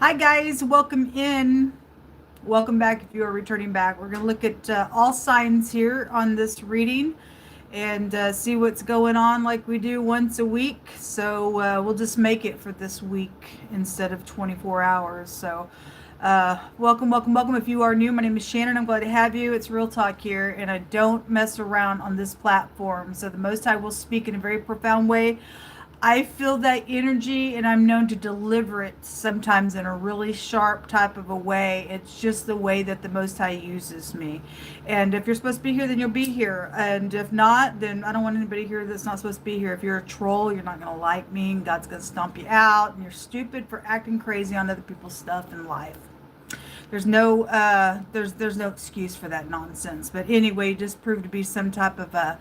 Hi guys, welcome in. Welcome back if you are returning back. We're going to look at all signs here on this reading and see what's going on like we do once a week. So we'll just make it for this week instead of 24 hours. So welcome, welcome, welcome. If you are new, my name is Shannon. I'm glad to have you. It's Real Talk here, and I don't mess around on this platform. So the Most High will speak in a very profound way. I feel that energy and I'm known to deliver it sometimes in a really sharp type of a way. It's just the way that the Most High uses me. And if you're supposed to be here, then you'll be here. And if not, then I don't want anybody here that's not supposed to be here. If you're a troll, you're not going to like me. And God's going to stomp you out. And you're stupid for acting crazy on other people's stuff in life. There's no excuse for that nonsense. But anyway, just proved to be some type of a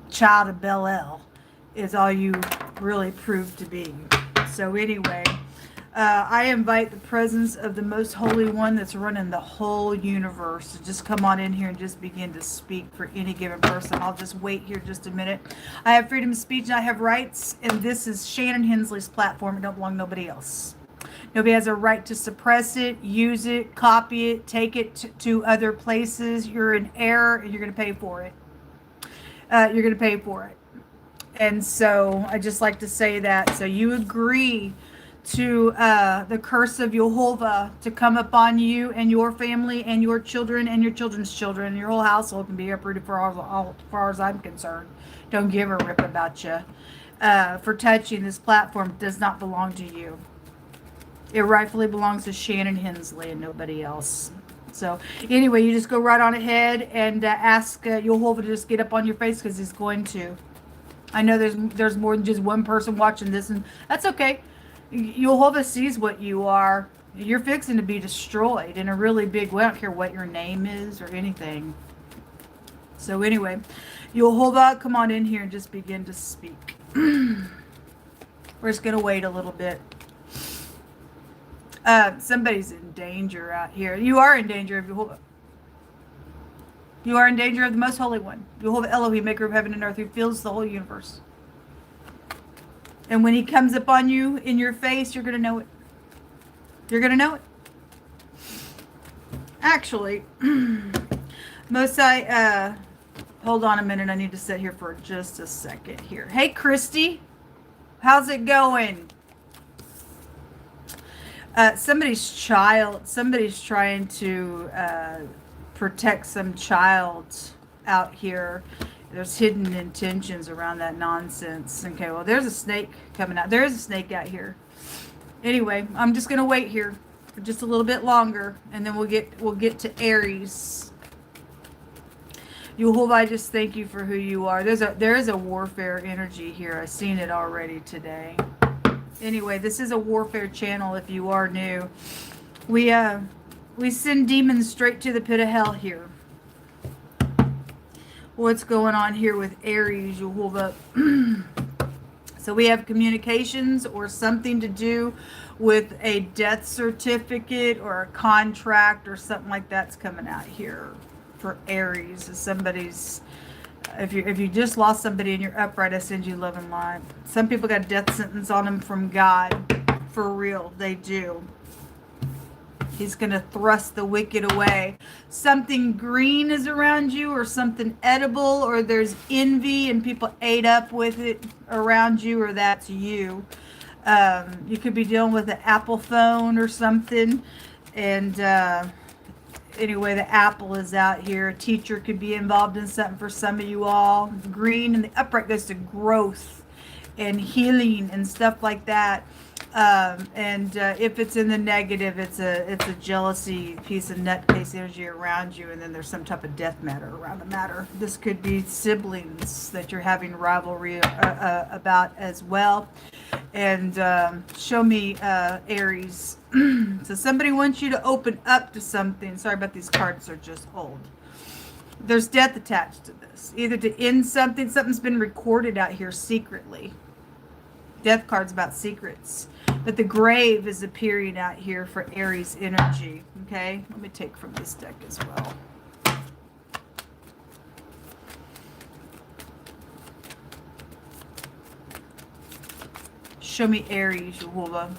child of Bel-El is all you really proved to be. So anyway, I invite the presence of the most holy one that's running the whole universe to just come on in here and just begin to speak for any given person. I'll just wait here just a minute. I have freedom of speech and I have rights, and this is ShannonEHensley's platform. It don't belong to nobody else. Nobody has a right to suppress it, use it, copy it, take it to other places. You're in error and you're going to pay for it. You're going to pay for it. And so I just like to say that. So you agree to the curse of Jehovah to come upon you and your family and your children and your children's children. Your whole household can be uprooted for far as I'm concerned. Don't give a rip about you. For touching this platform does not belong to you. It rightfully belongs to Shannon Hensley and nobody else. So anyway, you just go right on ahead and ask Jehovah to just get up on your face, because he's going to. I know there's more than just one person watching this, and that's okay. Jehovah sees what you are. You're fixing to be destroyed in a really big way. I don't care what your name is or anything. So anyway, Jehovah, come on in here and just begin to speak. We're just going to wait a little bit. Somebody's in danger out here. You are in danger of Jehovah. You are in danger of the most holy one, Jehovah Elohim, maker of heaven and earth, who fills the whole universe. And when he comes upon you in your face, you're going to know it. You're going to know it. Actually, hold on a minute. I need to sit here for just a second here. Hey, Christy. How's it going? Somebody's trying to protect some child out here. There's hidden intentions around that nonsense. Okay, well, there's a snake coming out. There is a snake out here. Anyway, I'm just gonna wait here for just a little bit longer, and then we'll get to Aries. Jehovah, I just thank you for who you are. There is a warfare energy here. I've seen it already today. Anyway, this is a warfare channel. If you are new, we send demons straight to the pit of hell here. What's going on here with Aries, Jehovah? So we have communications or something to do with a death certificate or a contract or something like that's coming out here for Aries. If you just lost somebody and you're upright, I send you love and light. Some people got a death sentence on them from God. For real, they do. He's going to thrust the wicked away. Something green is around you, or something edible, or there's envy and people ate up with it around you, or that's you. You could be dealing with an Apple phone or something. And anyway, the apple is out here. A teacher could be involved in something for some of you all. Green and the upright goes to growth and healing and stuff like that. If it's in the negative, it's a jealousy piece of nutcase energy around you, and then there's some type of death matter around the matter. This could be siblings that you're having rivalry about as well. And show me Aries. So somebody wants you to open up to something. Sorry about these cards, are just old. There's death attached to this. Either to end something. Something's been recorded out here secretly. Death card's about secrets. But the grave is appearing out here for Aries energy. Okay? Let me take from this deck as well. Show me Aries, Jehovah.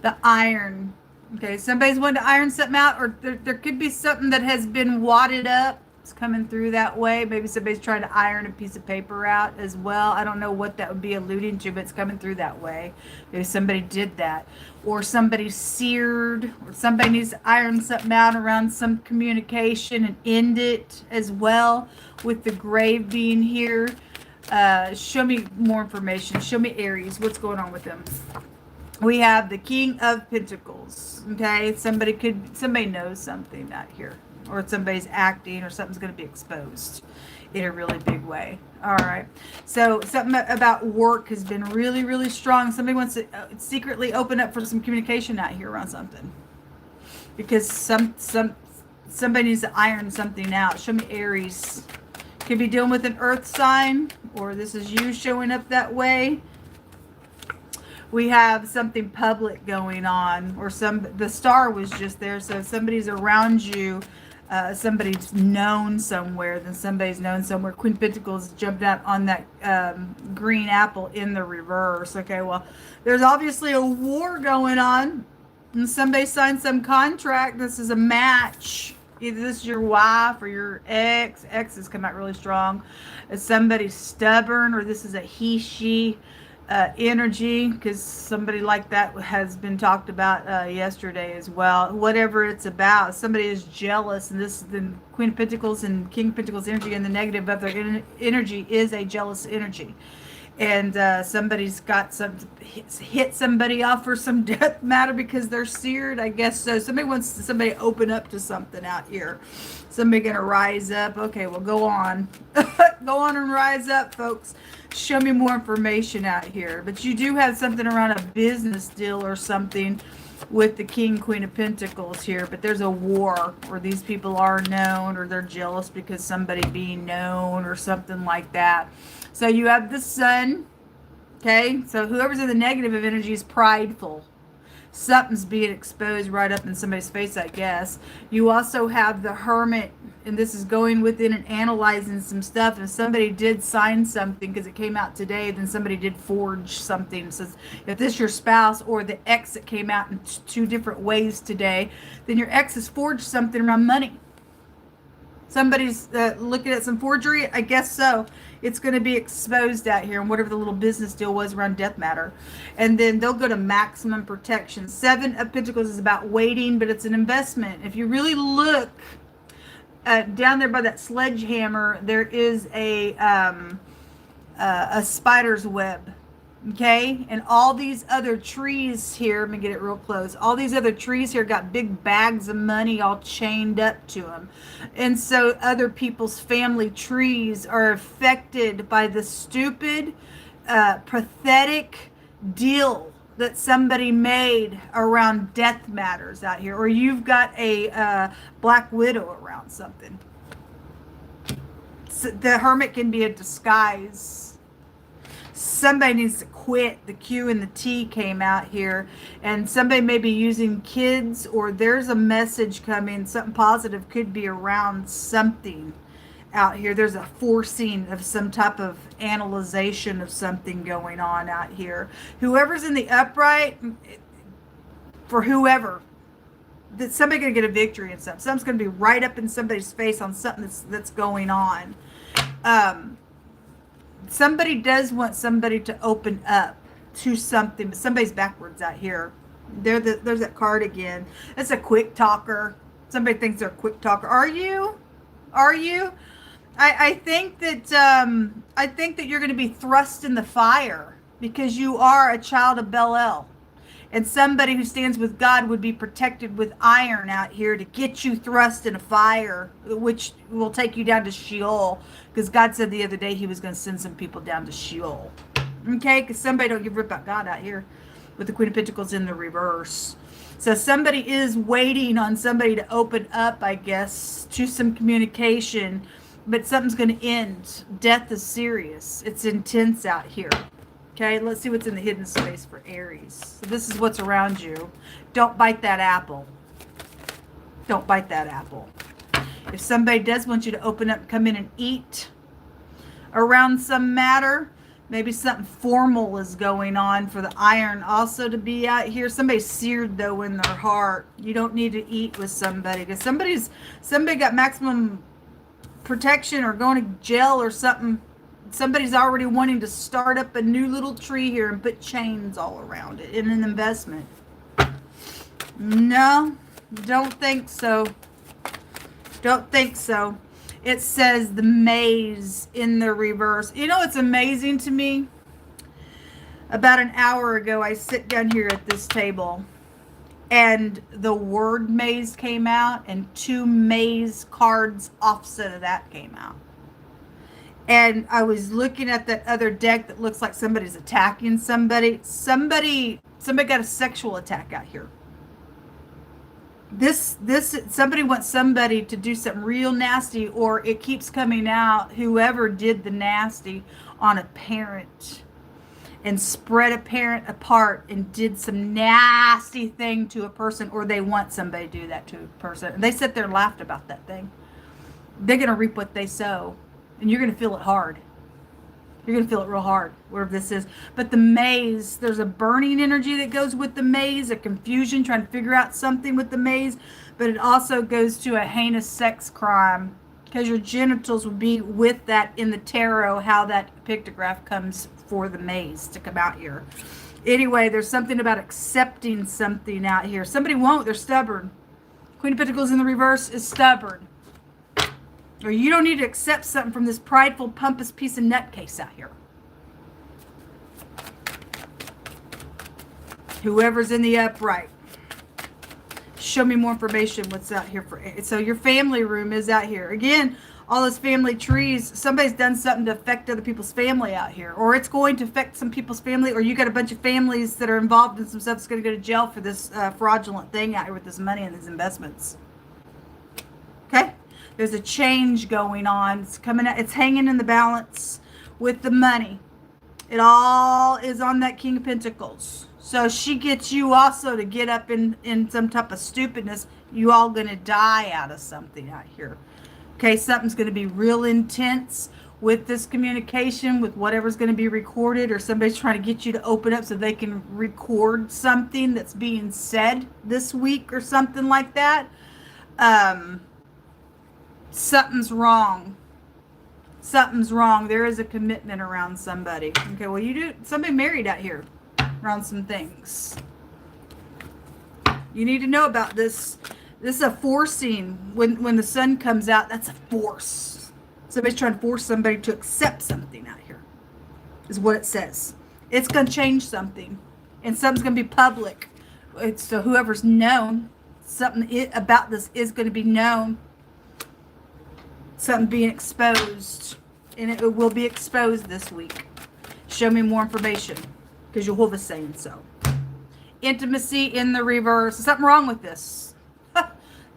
The iron. Okay, somebody's wanting to iron something out, or there could be something that has been wadded up. It's coming through that way. Maybe somebody's trying to iron a piece of paper out as well. I don't know what that would be alluding to, but it's coming through that way. Maybe somebody did that. Or somebody seared, or somebody needs to iron something out around some communication and end it as well, with the grave being here. Show me more information. Show me Aries. What's going on with them? We have the King of Pentacles. Okay, somebody knows something out here, or somebody's acting, or something's going to be exposed in a really big way. All right, so something about work has been really, really strong. Somebody wants to secretly open up for some communication out here around something, because somebody needs to iron something out. Show me Aries. Could be dealing with an earth sign, or this is you showing up that way. We have something public going on, or the star was just there, so somebody's around you. Somebody's known somewhere, then somebody's known somewhere. Queen of Pentacles jumped out on that green apple in the reverse. Okay, well, there's obviously a war going on, and somebody signed some contract. This is a match. Either this is your wife or your ex. Ex has come out really strong. Is somebody stubborn, or this is a he, she energy, because somebody like that has been talked about yesterday as well. Whatever it's about, somebody is jealous, and this, the Queen of Pentacles and King of Pentacles energy, and the negative of their energy is a jealous energy. And somebody's got hit somebody off for some death matter because they're seared, I guess so. Somebody wants somebody to open up to something out here. Somebody gonna rise up. Okay, well, go on. Go on and rise up, folks. Show me more information out here. But you do have something around a business deal or something with the King, Queen of Pentacles here. But there's a war, or these people are known, or they're jealous because somebody being known or something like that. So you have the Sun. Okay, so whoever's in the negative of energy is prideful. Something's being exposed right up in somebody's face, I guess. You also have the Hermit, and this is going within and analyzing some stuff. If somebody did sign something because it came out today, then somebody did forge something. So if this is your spouse, or the ex that came out in two different ways today, then your ex has forged something around money. Somebody's looking at some forgery, I guess so. It's going to be exposed out here, and whatever the little business deal was around death matter. And then they'll go to maximum protection. 7 of Pentacles is about waiting, but it's an investment. If you really look down there by that sledgehammer, there is a spider's web. Okay, and all these other trees here, let me get it real close. All these other trees here got big bags of money all chained up to them. And so other people's family trees are affected by the stupid, pathetic deal that somebody made around death matters out here. Or you've got a black widow around something. So the Hermit can be a disguise. Somebody needs to quit. The Q and the T came out here, and somebody may be using kids, or there's a message coming. Something positive could be around something out here. There's a forcing of some type of analyzation of something going on out here. Whoever's in the upright, for whoever, that somebody's going to get a victory in something. Something's going to be right up in somebody's face on something that's going on. Somebody does want somebody to open up to something, but somebody's backwards out here. There's that card again. It's a quick talker. Somebody thinks they're a quick talker. Are you? Are you? I think that you're going to be thrust in the fire, because you are a child of Bel-El. And somebody who stands with God would be protected with iron out here to get you thrust in a fire, which will take you down to Sheol. Because God said the other day he was going to send some people down to Sheol. Okay? Because somebody don't give a rip about God out here with the Queen of Pentacles in the reverse. So somebody is waiting on somebody to open up, I guess, to some communication. But something's going to end. Death is serious. It's intense out here. Okay, let's see what's in the hidden space for Aries. So this is what's around you. Don't bite that apple. Don't bite that apple. If somebody does want you to open up, come in and eat around some matter, Maybe something formal is going on for the iron also to be out here. Somebody's seared though in their heart. You don't need to eat with somebody because somebody got maximum protection or going to jail or something. Somebody's already wanting to start up a new little tree here and put chains all around it in an investment. No, don't think so. Don't think so. It says the maze in the reverse. You know, it's amazing to me. About an hour ago, I sit down here at this table and the word maze came out and 2 maze cards offset of that came out. And I was looking at that other deck that looks like somebody's attacking somebody. Somebody got a sexual attack out here. Somebody wants somebody to do something real nasty, or it keeps coming out whoever did the nasty on a parent and spread a parent apart and did some nasty thing to a person, or they want somebody to do that to a person. And they sit there and laughed about that thing. They're going to reap what they sow, and you're going to feel it hard. You're going to feel it real hard, wherever this is. But the maze, there's a burning energy that goes with the maze, a confusion, trying to figure out something with the maze. But it also goes to a heinous sex crime, because your genitals would be with that in the tarot, how that pictograph comes for the maze to come out here. Anyway, there's something about accepting something out here. Somebody won't. They're stubborn. Queen of Pentacles in the reverse is stubborn. Or you don't need to accept something from this prideful, pompous piece of nutcase out here. Whoever's in the upright. Show me more information. What's out here for? So your family room is out here. Again, all those family trees. Somebody's done something to affect other people's family out here. Or it's going to affect some people's family. Or you got a bunch of families that are involved in some stuff that's going to go to jail for this fraudulent thing out here with this money and these investments. Okay? There's a change going on. It's coming out. It's hanging in the balance with the money. It all is on that King of Pentacles. So she gets you also to get up in some type of stupidness. You all going to die out of something out here. Okay, something's going to be real intense with this communication, with whatever's going to be recorded, or somebody's trying to get you to open up so they can record something that's being said this week or something like that. Something's wrong. Something's wrong. There is a commitment around somebody. Okay, well, you do somebody married out here around some things. You need to know about this. This is a forcing. When the sun comes out, that's a force. Somebody's trying to force somebody to accept something out here, is what it says. It's going to change something, and something's going to be public. So whoever's known, something about this is going to be known. Something being exposed, and it will be exposed this week. Show me more information, because Jehovah's saying so. Intimacy in the reverse. Something wrong with this.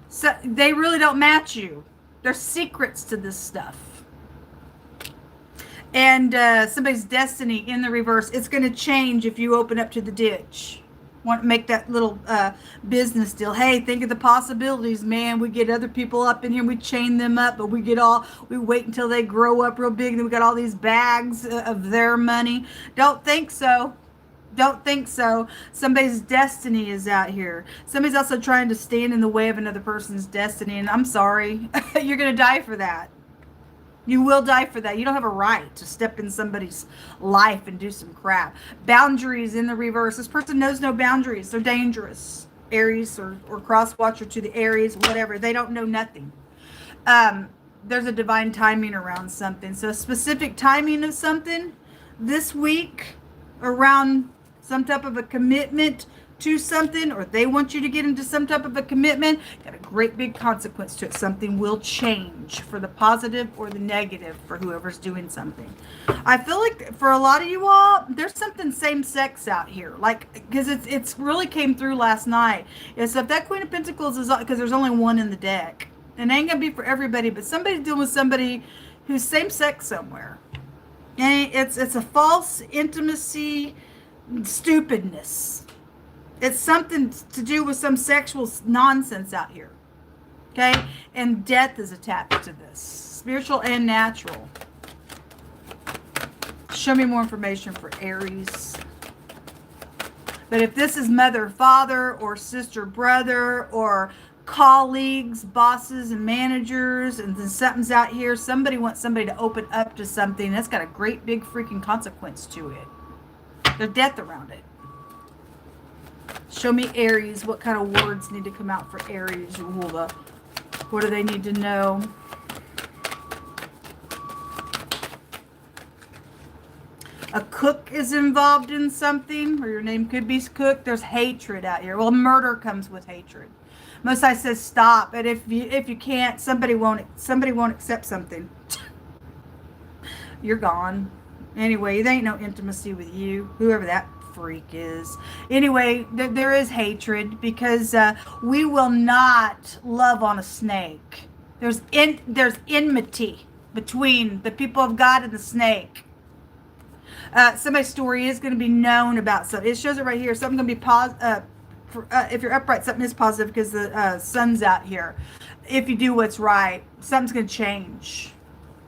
So they really don't match you. There's secrets to this stuff. And somebody's destiny in the reverse. It's going to change if you open up to the ditch. Want to make that little business deal. Hey, think of the possibilities, man. We get other people up in here, we chain them up, but we wait until they grow up real big, and then we got all these bags of their money. Don't think so. Don't think so. Somebody's destiny is out here. Somebody's also trying to stand in the way of another person's destiny, and I'm sorry. You're going to die for that. You will die for that. You don't have a right to step in somebody's life and do some crap. Boundaries in the reverse. This person knows no boundaries. They're dangerous. Aries or cross-watcher to the Aries, whatever. They don't know nothing. There's a divine timing around something. So a specific timing of something this week around some type of a commitment to something, or they want you to get into some type of a commitment, got a great big consequence to it. Something will change for the positive or the negative for whoever's doing something. I feel like for a lot of you all, there's something same sex out here, like, because it's really came through last night. So if that Queen of Pentacles is, because there's only one in the deck, and it ain't gonna be for everybody, but somebody's dealing with somebody who's same sex somewhere, and it's a false intimacy, stupidness. It's something to do with some sexual nonsense out here. Okay? And death is attached to this. Spiritual and natural. Show me more information for Aries. But if this is mother, father, or sister, brother, or colleagues, bosses, and managers, and then something's out here, somebody wants somebody to open up to something, that's got a great big freaking consequence to it. There's death around it. Show me Aries. What kind of words need to come out for Aries, Yehovah? What do they need to know? A cook is involved in something, or your name could be Cook. There's hatred out here. Well, murder comes with hatred. Most High says stop, and if you can't, somebody won't accept something. You're gone. Anyway, there ain't no intimacy with you, whoever that freak is. Anyway, there is hatred because we will not love on a snake. There's enmity between the people of God and the snake. Somebody's story is going to be known about something. It shows it right here. Something's going to be positive. If you're upright, something is positive because the sun's out here. If you do what's right, something's going to change.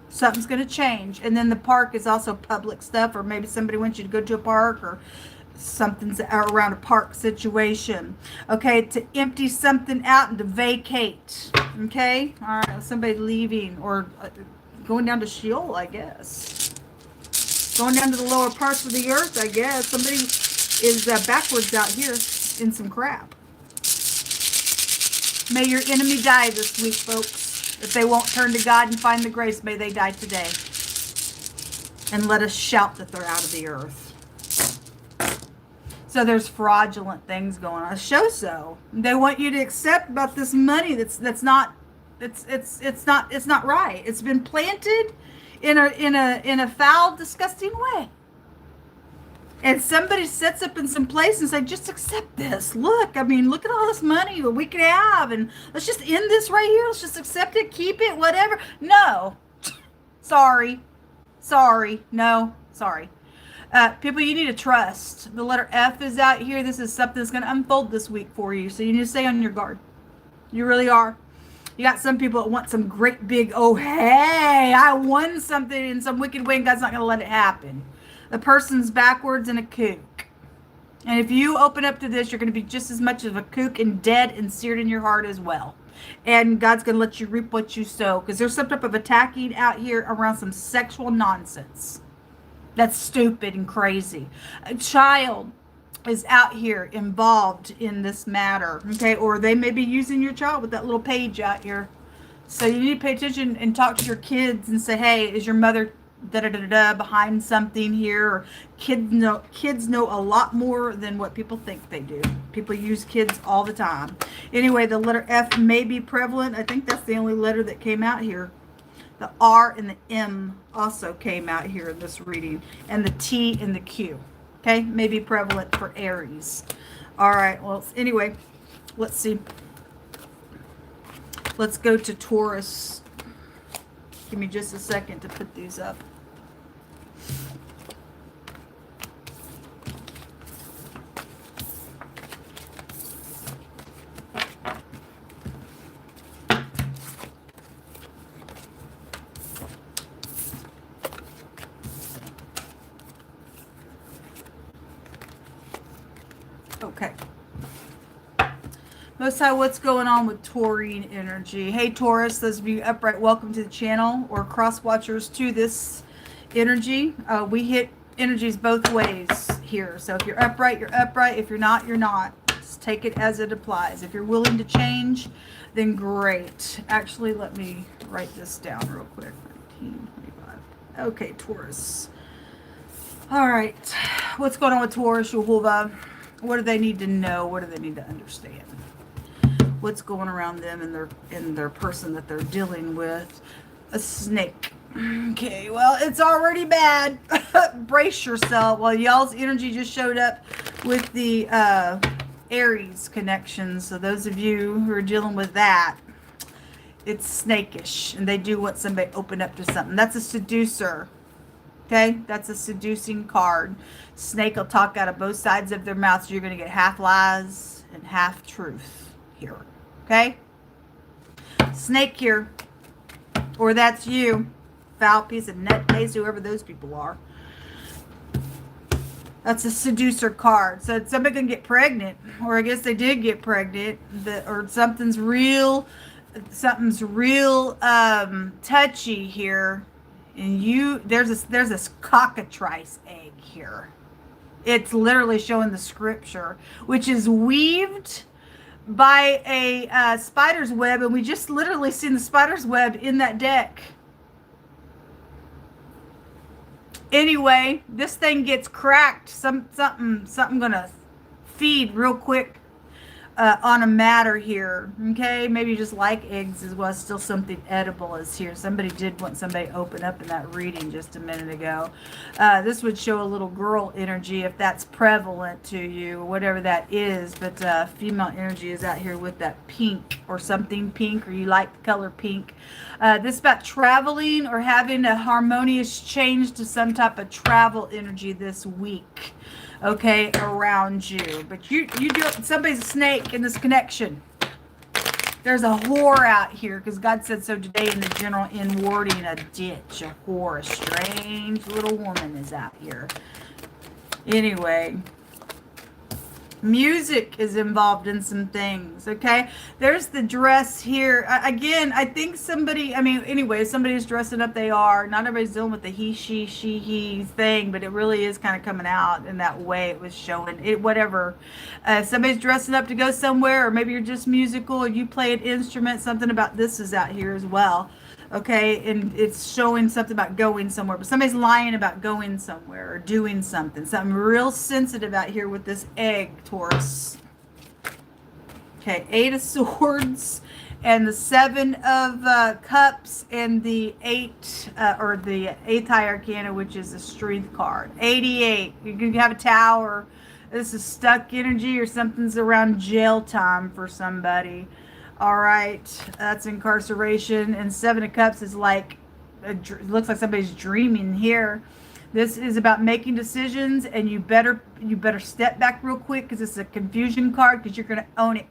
Something's going to change. And then the park is also public stuff, or maybe somebody wants you to go to a park, or something's around a park situation. Okay, to empty something out and to vacate. Okay, all right, somebody leaving or going down to Sheol, I guess. Going down to the lower parts of the earth, I guess. Somebody is backwards out here in some crap. May your enemy die this week, folks. If they won't turn to God and find the grace, may they die today. And let us shout that they're out of the earth. So there's fraudulent things going on. Show so. They want you to accept about this money that's not right. It's been planted in a foul, disgusting way. And somebody sets up in some place and say, just accept this. Look, I mean, look at all this money that we could have, and let's just end this right here. Let's just accept it, keep it, whatever. No. Sorry. No. Sorry. People, you need to trust. The letter F is out here. This is something that's going to unfold this week for you. So you need to stay on your guard. You really are. You got some people that want some great big, oh, hey, I won something in some wicked way, and God's not going to let it happen. The person's backwards and a kook. And if you open up to this, you're going to be just as much of a kook and dead and seared in your heart as well. And God's going to let you reap what you sow. Because there's some type of attacking out here around some sexual nonsense. That's stupid and crazy. A child is out here involved in this matter. Okay, or they may be using your child with that little page out here. So you need to pay attention and talk to your kids and say, hey, is your mother behind something here? Or kids know a lot more than what people think they do. People use kids all the time. Anyway, the letter F may be prevalent. I think that's the only letter that came out here. The R and the M also came out here in this reading, and the T and the Q. Okay, may be prevalent for Aries. All right, well, anyway, let's see. Let's go to Taurus. Give me just a second to put these up. Okay. Most High, what's going on with Taurine energy? Hey Taurus, those of you upright, welcome to the channel, or cross watchers to this energy. We hit energies both ways here. So if you're upright, you're upright. If you're not, you're not. Just take it as it applies. If you're willing to change, then great. Actually, let me write this down real quick. 1925. Okay, Taurus. All right. What's going on with Taurus, Yehovah? What do they need to know? What do they need to understand? What's going around them and their person that they're dealing with? A snake. Okay, well, it's already bad. Brace yourself. Well, y'all's energy just showed up with the Aries connection. So those of you who are dealing with that, it's snakish, and they do want somebody to open up to something. That's a seducer. Okay, that's a seducing card. Snake will talk out of both sides of their mouth, so you're going to get half lies and half truth here. Okay? Snake here. Or that's you. Foul piece of nutcase, whoever those people are. That's a seducer card. So somebody can get pregnant, or I guess they did get pregnant, or something's real touchy here. And there's this cockatrice egg here. It's literally showing the scripture, which is weaved by a spider's web, and we just literally seen the spider's web in that deck. Anyway, this thing gets cracked. Something gonna feed real quick on a matter here. Okay, maybe you just like eggs as well. Still something edible is here. Somebody did want somebody to open up in that reading just a minute ago. This would show a little girl energy if that's prevalent to you, whatever that is. But female energy is out here with that pink or something pink, or you like the color pink. This is about traveling or having a harmonious change to some type of travel energy this week. Okay, around you. But you do, somebody's a snake in this connection. There's a whore out here, because God said so today in the general inwarding, a ditch, a whore, a strange little woman is out here. Anyway, music is involved in some things, okay? There's the dress here. Again, I think somebody's dressing up. They are. Not everybody's dealing with the he, she, he thing, but it really is kind of coming out in that way. It was showing it, whatever. Somebody's dressing up to go somewhere, or maybe you're just musical, or you play an instrument. Something about this is out here as well. Okay, and it's showing something about going somewhere, but somebody's lying about going somewhere or doing something real sensitive out here with this egg, Taurus. Okay, 8 of Swords and the 7 of Cups and the 8 or the 8th High Arcana, which is a Strength card. 88. You can have a Tower. This is stuck energy, or something's around jail time for somebody. All right, that's incarceration. And 7 of Cups is like, it looks like somebody's dreaming here. This is about making decisions, and you better step back real quick, because it's a confusion card, because you're going to own it.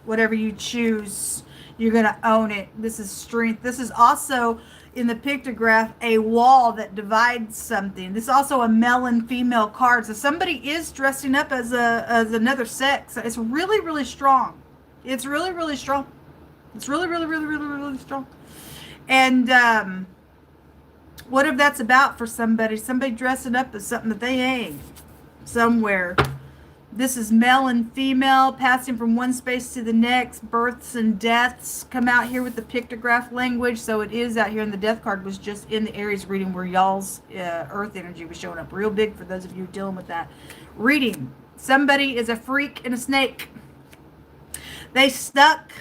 Whatever you choose, you're going to own it. This is strength. This is also, in the pictograph, a wall that divides something. This is also a male and female card. So somebody is dressing up as another sex. It's really, really strong. It's really, really strong. It's really, really, really, really, really strong. And what if that's about for somebody? Somebody dressing up as something that they ain't somewhere. This is male and female, passing from one space to the next. Births and deaths come out here with the pictograph language. So it is out here, and the death card was just in the Aries reading, where y'all's earth energy was showing up real big for those of you dealing with that reading. Somebody is a freak and a snake. They stuck.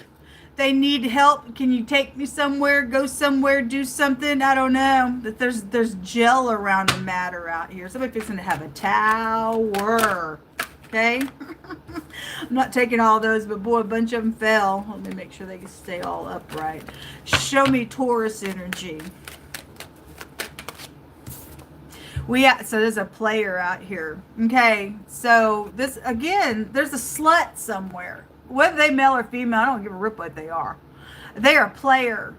They need help. Can you take me somewhere? Go somewhere. Do something. I don't know. But there's gel around the matter out here. Somebody fixing to have a tower. Okay? I'm not taking all those, but boy, a bunch of them fell. Let me make sure they can stay all upright. Show me Taurus energy. So there's a player out here. Okay? So this, again, there's a slut somewhere. Whether they male or female, I don't give a rip what they are. They are a player.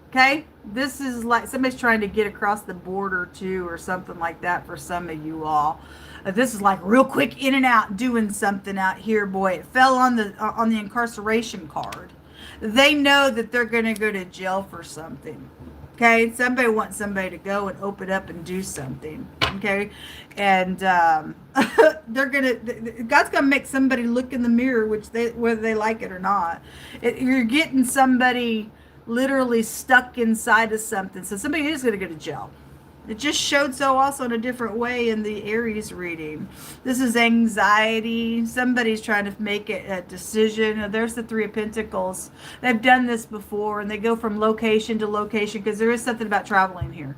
Okay? This is like somebody's trying to get across the border too, or something like that for some of you all. This is like real quick in and out, doing something out here. Boy, it fell on the incarceration card. They know that they're going to go to jail for something. Okay, somebody wants somebody to go and open up and do something. Okay, and God's gonna make somebody look in the mirror, whether they like it or not. You're getting somebody literally stuck inside of something, so somebody is gonna go to jail. It just showed so also in a different way in the Aries reading. This is anxiety. Somebody's trying to make a decision. There's the 3 of Pentacles. They've done this before, and they go from location to location, because there is something about traveling here.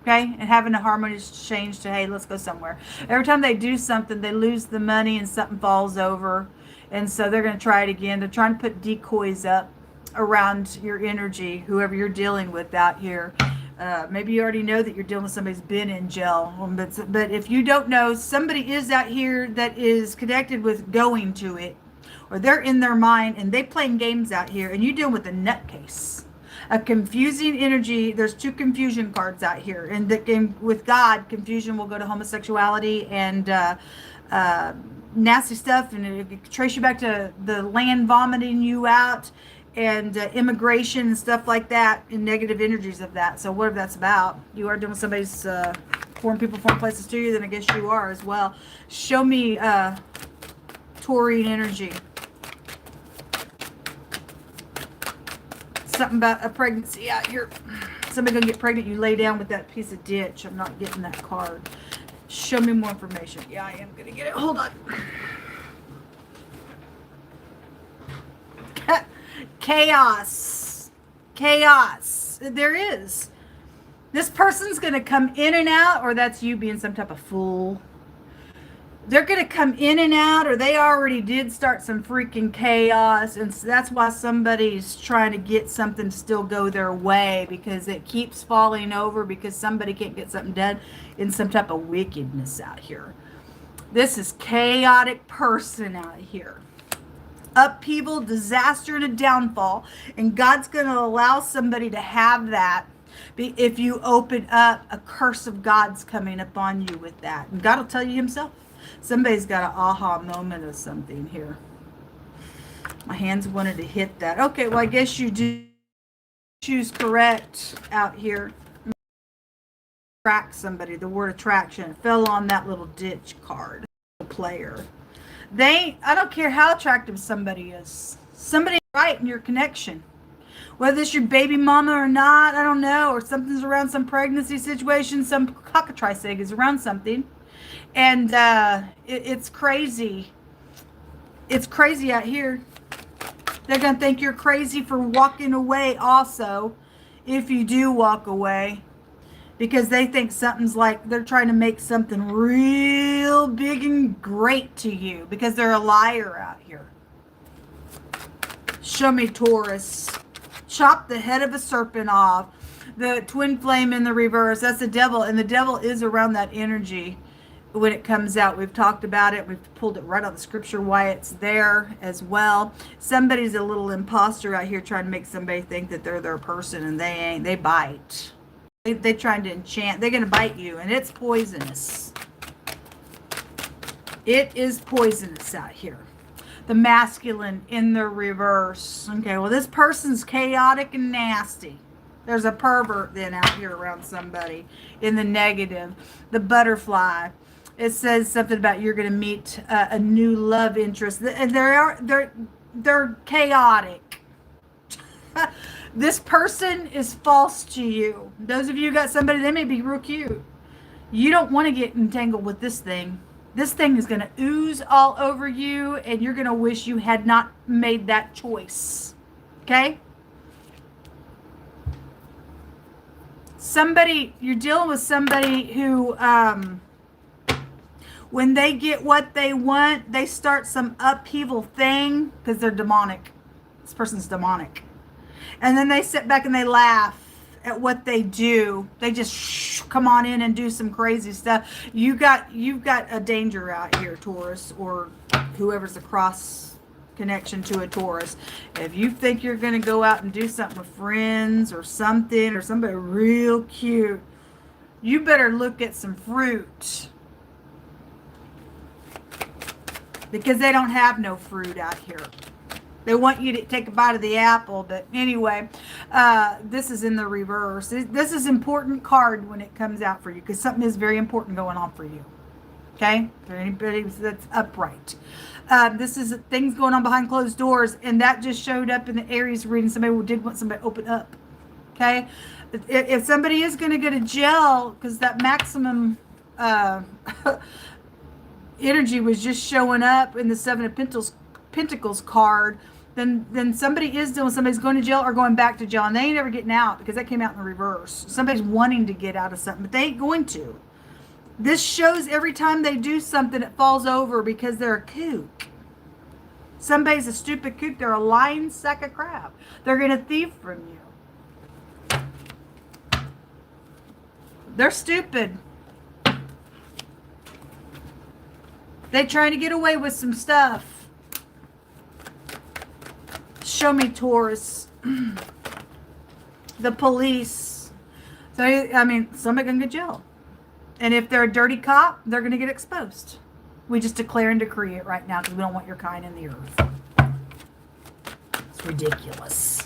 Okay? And having a harmonious change to, hey, let's go somewhere. Every time they do something, they lose the money and something falls over. And so they're going to try it again. They're trying to put decoys up around your energy, whoever you're dealing with out here. Maybe you already know that you're dealing with somebody who's been in jail. But if you don't know, somebody is out here that is connected with going to it. Or they're in their mind and they playing games out here. And you're dealing with a nutcase. A confusing energy. There's 2 confusion cards out here. And the game with God, confusion will go to homosexuality and nasty stuff. And it can trace you back to the land vomiting you out and immigration and stuff like that, and negative energies of that. So whatever that's about, you are doing somebody's foreign people, foreign places to you, then I guess you are as well. Show me Taurine energy. Something about a pregnancy out here. Somebody gonna get pregnant, you lay down with that piece of ditch. I'm not getting that card. Show me more information. Yeah, I am gonna get it. Hold on. Chaos. Chaos. There is. This person's going to come in and out, or that's you being some type of fool. They're going to come in and out, or they already did start some freaking chaos. And so that's why somebody's trying to get something to still go their way, because it keeps falling over because somebody can't get something done in some type of wickedness out here. This is chaotic person out here. Upheaval, disaster, and a downfall. And God's going to allow somebody to have that if you open up. A curse of God's coming upon you with that. And God will tell you himself. Somebody's got an aha moment of something here. My hands wanted to hit that. Okay, well, I guess you do choose correct out here. Attract somebody. The word attraction. It fell on that little ditch card. Player. I don't care how attractive somebody is. Somebody right in your connection. Whether it's your baby mama or not, I don't know. Or something's around some pregnancy situation. Some cockatrice egg is around something. And it's crazy. It's crazy out here. They're going to think you're crazy for walking away also. If you do walk away. Because they think something's like, they're trying to make something real big and great to you. Because they're a liar out here. Show me Taurus. Chop the head of a serpent off. The twin flame in the reverse. That's the devil. And the devil is around that energy when it comes out. We've talked about it. We've pulled it right out of the scripture why it's there as well. Somebody's a little imposter out here trying to make somebody think that they're their person, and they ain't. They bite. They're trying to enchant. They're going to bite you, and it's poisonous. It is poisonous out here. The masculine in the reverse. Okay, well, this person's chaotic and nasty. There's a pervert then out here around somebody in the negative. The butterfly. It says something about you're going to meet a new love interest. And they're chaotic. This person is false to you. Those of you who got somebody, they may be real cute. You don't want to get entangled with this thing. This thing is going to ooze all over you, and you're going to wish you had not made that choice. Okay? You're dealing with somebody who, when they get what they want, they start some upheaval thing because they're demonic. This person's demonic. And then they sit back and they laugh at what they do. They just come on in and do some crazy stuff. You've got a danger out here, Taurus, or whoever's a cross connection to a Taurus. If you think you're going to go out and do something with friends or something, or somebody real cute, you better look at some fruit. Because they don't have no fruit out here. They want you to take a bite of the apple. But anyway, this is in the reverse. This is important card when it comes out for you. Because something is very important going on for you. Okay? For anybody that's upright. This is things going on behind closed doors. And that just showed up in the Aries reading. Somebody did want somebody to open up. Okay? If somebody is going to go to jail, because that maximum energy was just showing up in the Seven of Pentacles card, then somebody is doing, somebody's going to jail or going back to jail, and they ain't ever getting out because that came out in the reverse. Somebody's wanting to get out of something, but they ain't going to. This shows every time they do something, it falls over because they're a kook. Somebody's a stupid kook. They're a lying sack of crap. They're going to thief from you. They're stupid. They're trying to get away with some stuff. Show me Taurus. the police. So, I mean, somebody can get jailed. And if they're a dirty cop, they're going to get exposed. We just declare and decree it right now because we don't want your kind in the earth. It's ridiculous.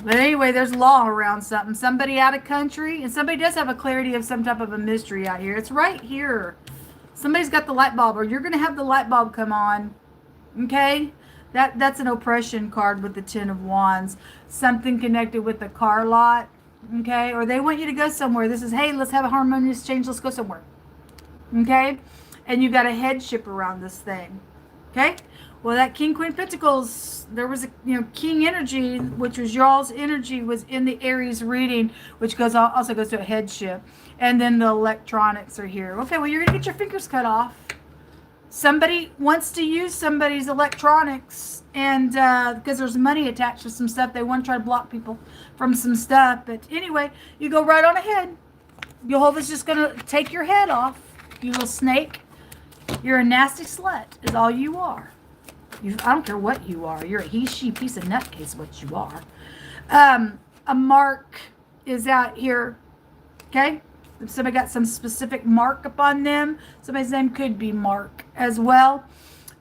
But anyway, there's law around something. Somebody out of country, and somebody does have a clarity of some type of a mystery out here. It's right here. Somebody's got the light bulb, or you're going to have the light bulb come on. Okay? That's an oppression card with the Ten of Wands. Something connected with the car lot. Okay? Or they want you to go somewhere. This is, hey, let's have a harmonious change. Let's go somewhere. Okay? And you got a headship around this thing. Okay? Well, that King, Queen Pentacles, there was a, King energy, which was y'all's energy, was in the Aries reading, which also goes to a headship. And then the electronics are here. Okay, well, you're going to get your fingers cut off. Somebody wants to use somebody's electronics, and because there's money attached to some stuff, they want to try to block people from some stuff. But anyway, you go right on ahead. Jehovah's just going to take your head off, you little snake. You're a nasty slut, is all you are. I don't care what you are. You're a he, she, piece of nutcase, what you are. A mark is out here. Okay? If somebody got some specific mark upon them, somebody's name could be Mark as well.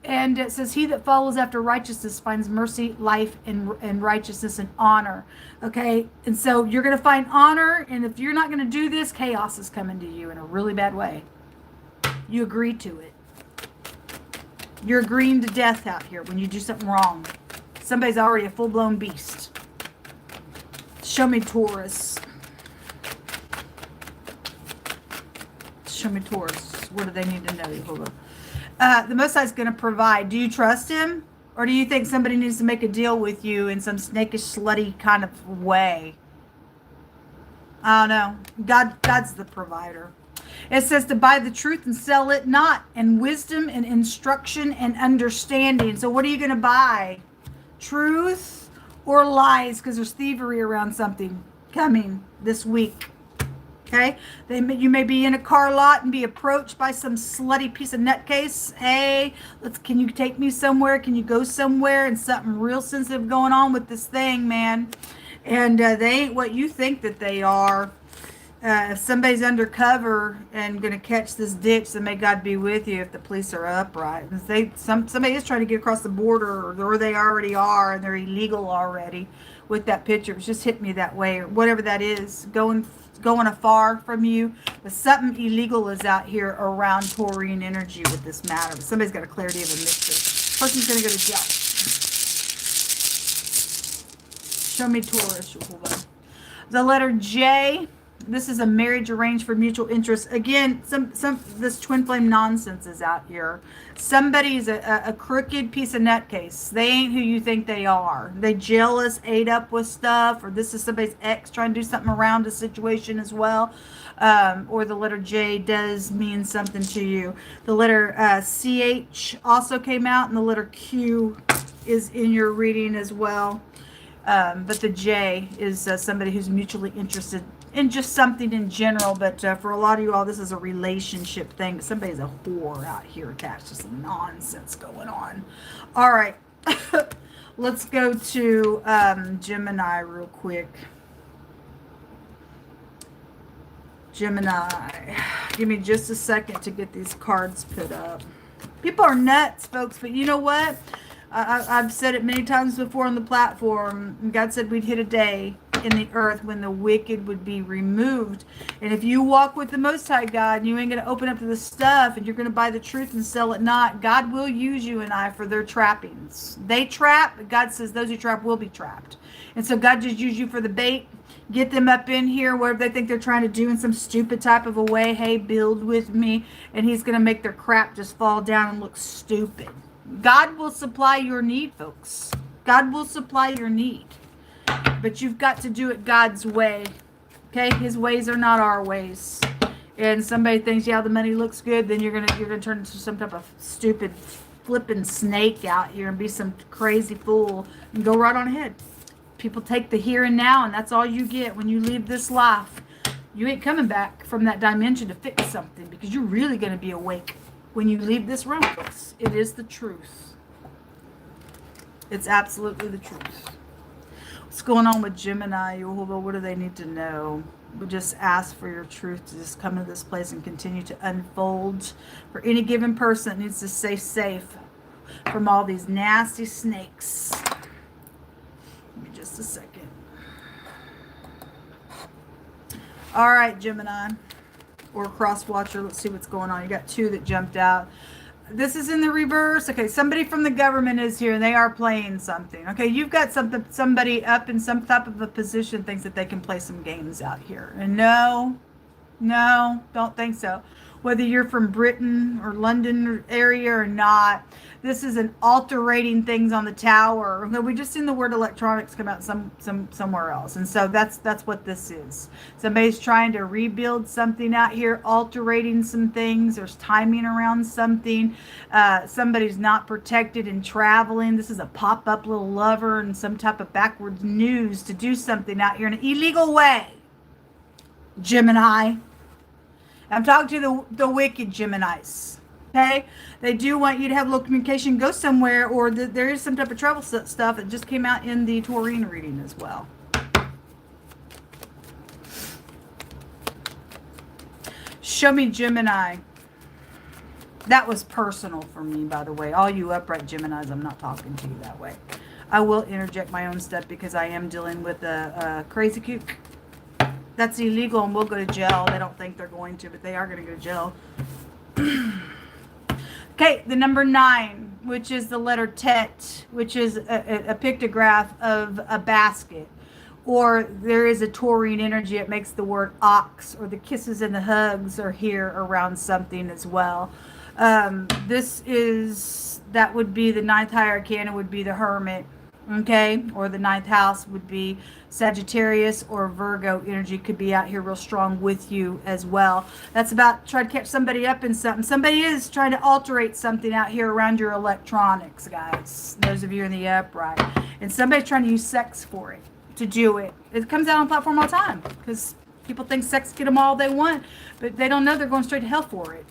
And it says, he that follows after righteousness finds mercy, life, and righteousness and honor. Okay? And so you're going to find honor, and if you're not going to do this, chaos is coming to you in a really bad way. You agree to it. You're agreeing to death out here when you do something wrong. Somebody's already a full-blown beast. Show me Taurus. Show me Taurus. What do they need to know? Hold on. The Most High is going to provide. Do you trust him? Or do you think somebody needs to make a deal with you in some snakish, slutty kind of way? I don't know. God's the provider. It says to buy the truth and sell it not, and wisdom and instruction and understanding. So what are you going to buy? Truth or lies? Because there's thievery around something coming this week. Okay? You may be in a car lot and be approached by some slutty piece of nutcase. Hey, can you take me somewhere? Can you go somewhere? And something real sensitive going on with this thing, man. And they ain't what you think that they are. If somebody's undercover and going to catch this ditch, then may God be with you if the police are upright. Somebody is trying to get across the border, or they already are, and they're illegal already with that picture. It just hit me that way, or whatever that is, going afar from you. But something illegal is out here around Taurian energy with this matter. But somebody's got a clarity of a mystery. Person's going to go to jail. Show me Taurus. The letter J. This is a marriage arranged for mutual interest. Again, this twin flame nonsense is out here. Somebody's a crooked piece of nutcase. They ain't who you think they are. They jealous, ate up with stuff, or this is somebody's ex trying to do something around a situation as well. Or the letter J does mean something to you. The letter CH also came out, and the letter Q is in your reading as well. But the J is somebody who's mutually interested in just something in general. But for a lot of you all, this is a relationship thing. Somebody's a whore out here attached to some nonsense going on. All right. Let's go to Gemini real quick. Gemini. Give me just a second to get these cards put up. People are nuts, folks, but you know what? I've said it many times before on the platform. God said we'd hit a day in the earth when the wicked would be removed. And if you walk with the Most High God, and you ain't going to open up to the stuff, and you're going to buy the truth and sell it not, God will use you and I for their trappings. They trap, but God says those who trap will be trapped. And so God just used you for the bait. Get them up in here, whatever they think they're trying to do in some stupid type of a way. Hey, build with me. And he's going to make their crap just fall down and look stupid. God will supply your need, folks. God will supply your need. But you've got to do it God's way. Okay? His ways are not our ways. And somebody thinks, yeah, the money looks good, then you're gonna turn into some type of stupid flipping snake out here and be some crazy fool and go right on ahead. People take the here and now, and that's all you get when you leave this life. You ain't coming back from that dimension to fix something, because you're really going to be awake when you leave this realm, folks. It is the truth. It's absolutely the truth. What's going on with Gemini? What do they need to know? We just ask for your truth to just come to this place and continue to unfold for any given person that needs to stay safe from all these nasty snakes. Give me just a second. All right, Gemini or cross watcher. Let's see what's going on. You got two that jumped out. This is in the reverse. Okay, somebody from the government is here and they are playing something. Okay, you've got somebody up in some type of a position thinks that they can play some games out here. And no, don't think so. Whether you're from Britain or London area or not, this is an alterating things on the tower. Okay, we just seen the word electronics come out somewhere else, and so that's what this is. Somebody's trying to rebuild something out here, alterating some things. There's timing around something. Somebody's not protected in traveling. This is a pop-up little lover and some type of backwards news to do something out here in an illegal way. Gemini. I'm talking to the wicked Geminis. Okay? They do want you to have low communication, go somewhere, or there is some type of travel stuff that just came out in the Taurine reading as well. Show me Gemini. That was personal for me, by the way. All you upright Geminis, I'm not talking to you that way. I will interject my own stuff because I am dealing with a crazy kook. That's illegal and will go to jail. They don't think they're going to, but they are going to go to jail. Okay, the number 9, which is the letter Tet, which is a pictograph of a basket. Or there is a taurine energy. It makes the word ox, or the kisses and the hugs are here around something as well. That would be the 9th high arcana would be the Hermit. Okay, or the 9th house would be Sagittarius or Virgo energy could be out here real strong with you as well. That's about trying to catch somebody up in something. Somebody is trying to alterate something out here around your electronics, guys. Those of you in the upright. And somebody's trying to use sex for it, to do it. It comes out on platform all the time because people think sex get them all they want, but they don't know they're going straight to hell for it.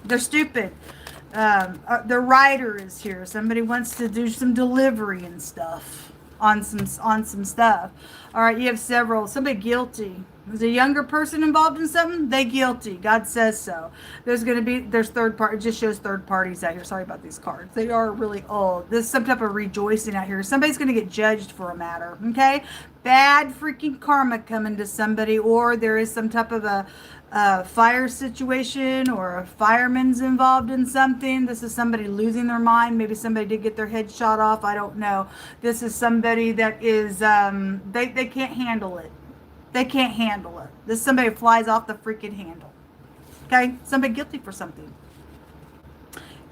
They're stupid. The writer is here. Somebody wants to do some delivery and stuff on some stuff. All right, you have several. Somebody guilty. There's a younger person involved in something. They guilty. God says so. There's third party. It just shows third parties out here. Sorry about these cards. They are really old. There's some type of rejoicing out here. Somebody's going to get judged for a matter. Okay, bad freaking karma coming to somebody, or there is some type of a fire situation, or a fireman's involved in something. This is somebody losing their mind. Maybe somebody did get their head shot off. I don't know. This is somebody that is they can't handle it. They can't handle it. This is somebody who flies off the freaking handle. Okay, somebody guilty for something,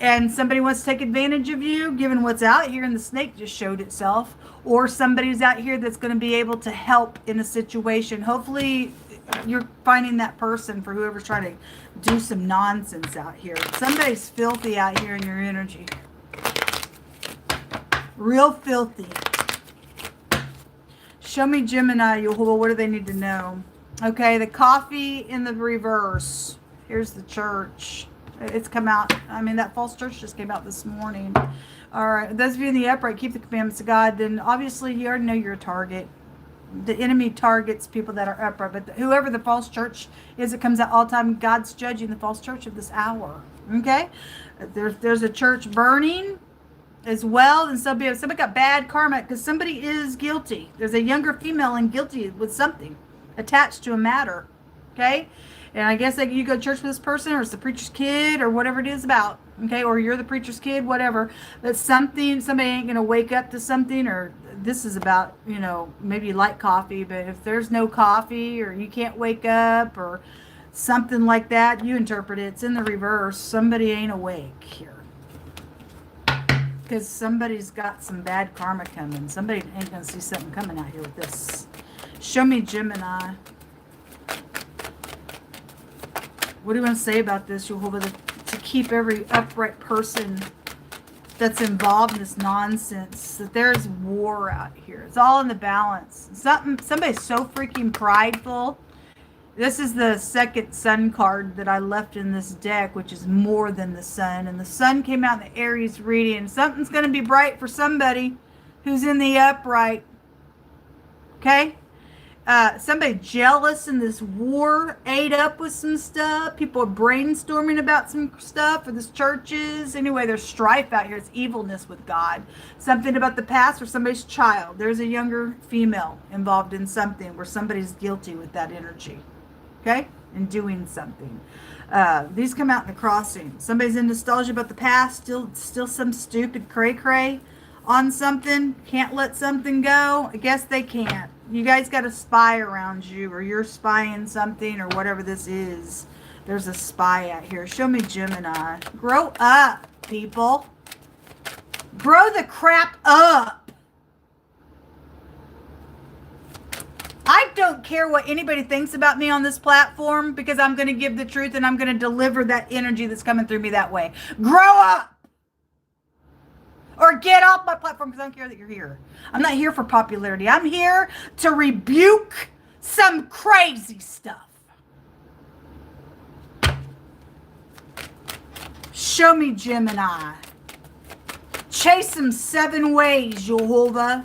and somebody wants to take advantage of you given what's out here, and the snake just showed itself. Or somebody's out here that's going to be able to help in a situation. Hopefully you're finding that person for whoever's trying to do some nonsense out here. Somebody's filthy out here in your energy. Real filthy. Show me Gemini, Yehovah. What do they need to know? Okay, the coffee in the reverse. Here's the church. It's come out. I mean, that false church just came out this morning. All right, those of you in the upright, keep the commandments of God. Then obviously you already know you're a target. The enemy targets people that are upright, but whoever the false church is, it comes out all the time. God's judging the false church of this hour. Okay, there's a church burning as well, and somebody got bad karma because somebody is guilty. There's a younger female and guilty with something attached to a matter. Okay, and I guess you go to church with this person, or it's the preacher's kid, or whatever it is about. Okay, or you're the preacher's kid, whatever. But somebody ain't gonna wake up to something, or this is about, maybe you like coffee, but if there's no coffee, or you can't wake up, or something like that, you interpret it. It's in the reverse. Somebody ain't awake here. Because somebody's got some bad karma coming. Somebody ain't going to see something coming out here with this. Show me Gemini. What do you want to say about this, Jehovah? To keep every upright person that's involved in this nonsense, that there's war out here. It's all in the balance. Somebody's so freaking prideful. This is the second sun card that I left in this deck, which is more than the sun. And the sun came out in the Aries reading. Something's going to be bright for somebody who's in the upright. Okay? Somebody jealous in this war, ate up with some stuff. People are brainstorming about some stuff for this churches. Anyway, there's strife out here. It's evilness with God. Something about the past or somebody's child. There's a younger female involved in something where somebody's guilty with that energy. Okay? And doing something. These come out in the crossing. Somebody's in nostalgia about the past. Still some stupid cray-cray on something. Can't let something go. I guess they can't. You guys got a spy around you, or you're spying something, or whatever this is. There's a spy out here. Show me Gemini. Grow up, people. Grow the crap up. I don't care what anybody thinks about me on this platform, because I'm going to give the truth and I'm going to deliver that energy that's coming through me that way. Grow up. Or get off my platform, because I don't care that you're here. I'm not here for popularity. I'm here to rebuke some crazy stuff. Show me Gemini. Chase them 7 ways, Jehovah.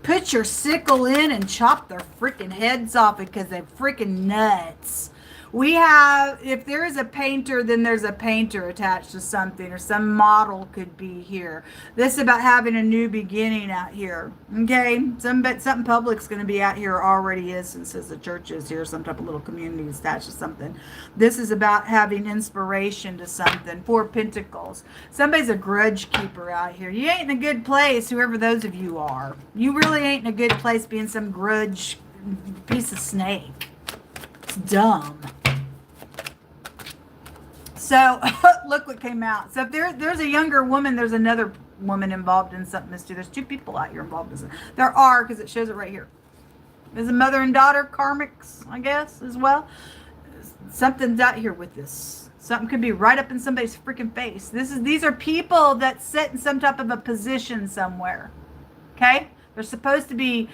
Put your sickle in and chop their freaking heads off, because they're freaking nuts. We have, if there is a painter, then there's a painter attached to something, or some model could be here. This is about having a new beginning out here. Okay? Something public's going to be out here, already is, since the church is here, some type of little community is attached to something. This is about having inspiration to something. 4 Pentacles. Somebody's a grudge keeper out here. You ain't in a good place, whoever those of you are. You really ain't in a good place being some grudge piece of snake. It's dumb. So, look what came out. So, if there's a younger woman, there's another woman involved in something mysterious. There's 2 people out here involved in something. There are, because it shows it right here. There's a mother and daughter, karmics, I guess, as well. Something's out here with this. Something could be right up in somebody's freaking face. These are people that sit in some type of a position somewhere. Okay? They're supposed to be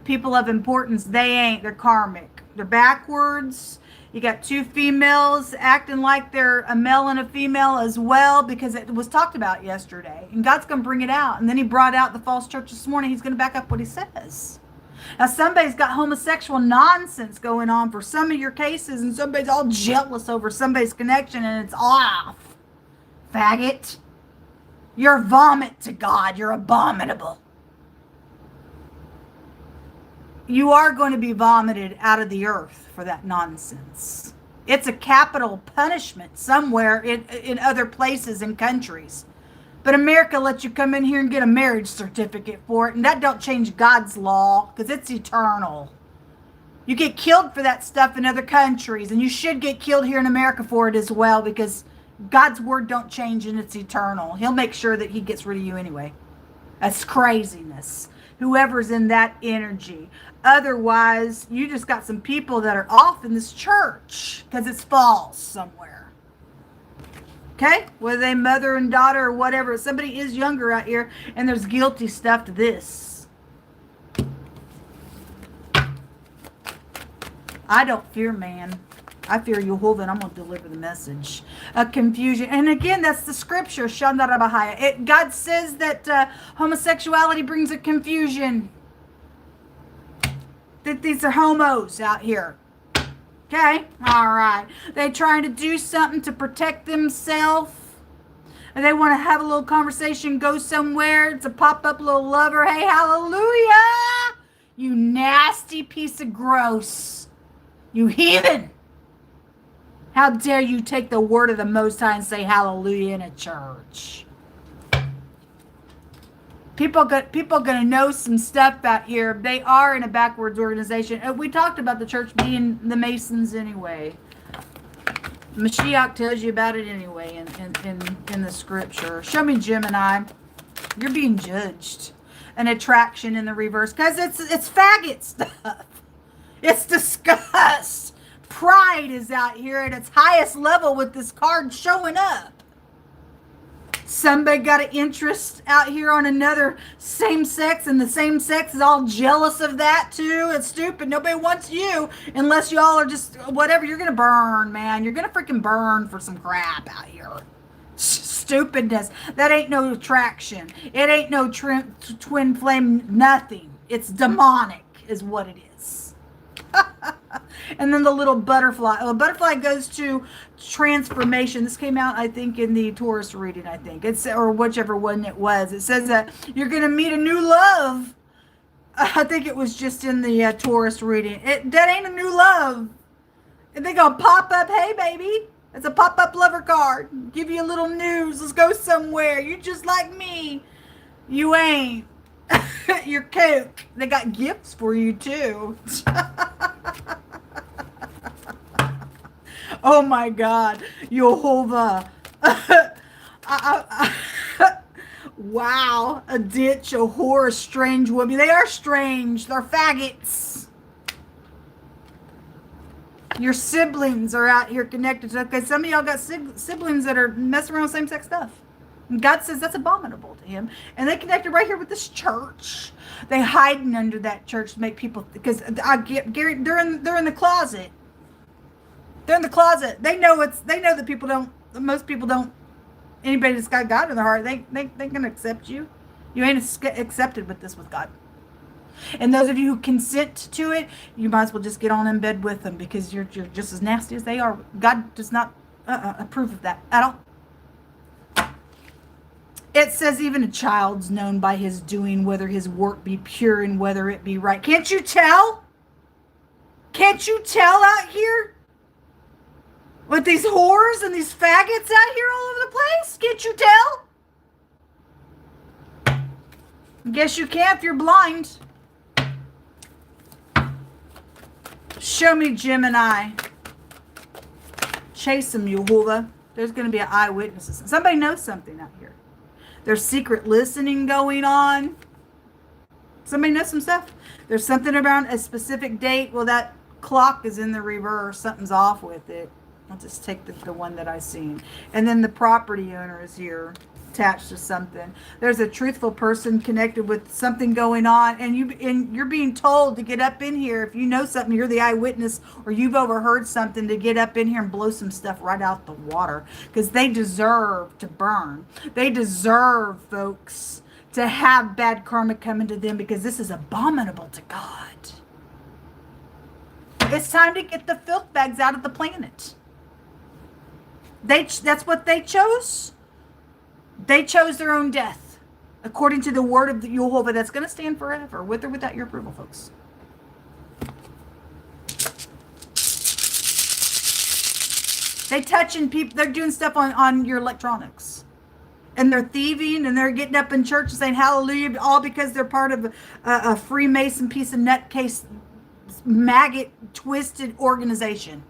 people of importance. They ain't. They're karmic. They're backwards. You got 2 females acting like they're a male and a female as well, because it was talked about yesterday. And God's going to bring it out. And then he brought out the false church this morning. He's going to back up what he says. Now, somebody's got homosexual nonsense going on for some of your cases, and somebody's all jealous over somebody's connection, and it's off. Faggot. You're vomit to God. You're abominable. You are going to be vomited out of the earth for that nonsense. It's a capital punishment somewhere in other places and countries. But America lets you come in here and get a marriage certificate for it, and that don't change God's law, because it's eternal. You get killed for that stuff in other countries, and you should get killed here in America for it as well, because God's word don't change and it's eternal. He'll make sure that he gets rid of you anyway. That's craziness. Whoever's in that energy. Otherwise, you just got some people that are off in this church because it's false somewhere. Okay? Whether they mother and daughter or whatever. Somebody is younger out here, and there's guilty stuff to this. I don't fear man. I fear Jehovah, and I'm going to deliver the message. Confusion. And again, that's the scripture. God says that homosexuality brings a confusion. That these are homos out here. Okay? All right. They're trying to do something to protect themselves. And they want to have a little conversation, go somewhere. It's a pop-up little lover. Hey, hallelujah! You nasty piece of gross. You heathen. How dare you take the word of the Most High and say hallelujah in a church? People going to know some stuff out here. They are in a backwards organization. We talked about the church being the Masons anyway. Mashiach tells you about it anyway in the scripture. Show me Gemini. You're being judged. An attraction in the reverse. Because it's faggot stuff. It's disgust. Pride is out here at its highest level with this card showing up. Somebody got an interest out here on another same sex, and the same sex is all jealous of that too. It's stupid. Nobody wants you unless y'all are just whatever. You're going to burn, man. You're going to freaking burn for some crap out here. Stupidness. That ain't no attraction. It ain't no twin flame nothing. It's demonic is what it is. And then the little butterfly. Oh, a butterfly goes to transformation. This came out, I think, in the Taurus reading, I think. Or whichever one it was. It says that you're going to meet a new love. I think it was just in the Taurus reading. That ain't a new love. And they gonna pop up, hey baby. It's a pop-up lover card. Give you a little news. Let's go somewhere. You just like me. You ain't. You're coke. They got gifts for you too. Oh my God. Jehovah. Wow. A ditch, a whore, a strange woman. They are strange. They're faggots. Your siblings are out here connected. Okay, some of y'all got siblings that are messing around with same-sex stuff. And God says that's abominable to him. And they connected right here with this church. They hiding under that church to make people, because Gary, they're in the closet. They're in the closet. They know that people don't. Most people don't. Anybody that's got God in their heart, they can accept you. You ain't accepted with this with God. And those of you who consent to it, you might as well just get on in bed with them, because you're just as nasty as they are. God does not approve of that at all. It says even a child's known by his doing, whether his work be pure and whether it be right. Can't you tell? Can't you tell out here? With these whores and these faggots out here all over the place? Can't you tell? Guess you can't if you're blind. Show me Gemini. Chase them, Jehovah. There's going to be an eyewitness. Somebody knows something out here. There's secret listening going on. Somebody knows some stuff. There's something around a specific date. Well, that clock is in the reverse. Something's off with it. I'll just take the one that I seen. And then the property owner is here, attached to something. There's a truthful person connected with something going on, and you're being told to get up in here. If you know something, you're the eyewitness, or you've overheard something, to get up in here and blow some stuff right out the water, because they deserve to burn. They deserve, folks, to have bad karma coming to them, because this is abominable to God. It's time to get the filth bags out of the planet. That's what they chose. They chose their own death, according to the word of Jehovah, that's going to stand forever, with or without your approval, folks. They touching people. They're doing stuff on your electronics, and they're thieving, and they're getting up in church and saying hallelujah, all because they're part of a Freemason piece of nutcase, maggot twisted organization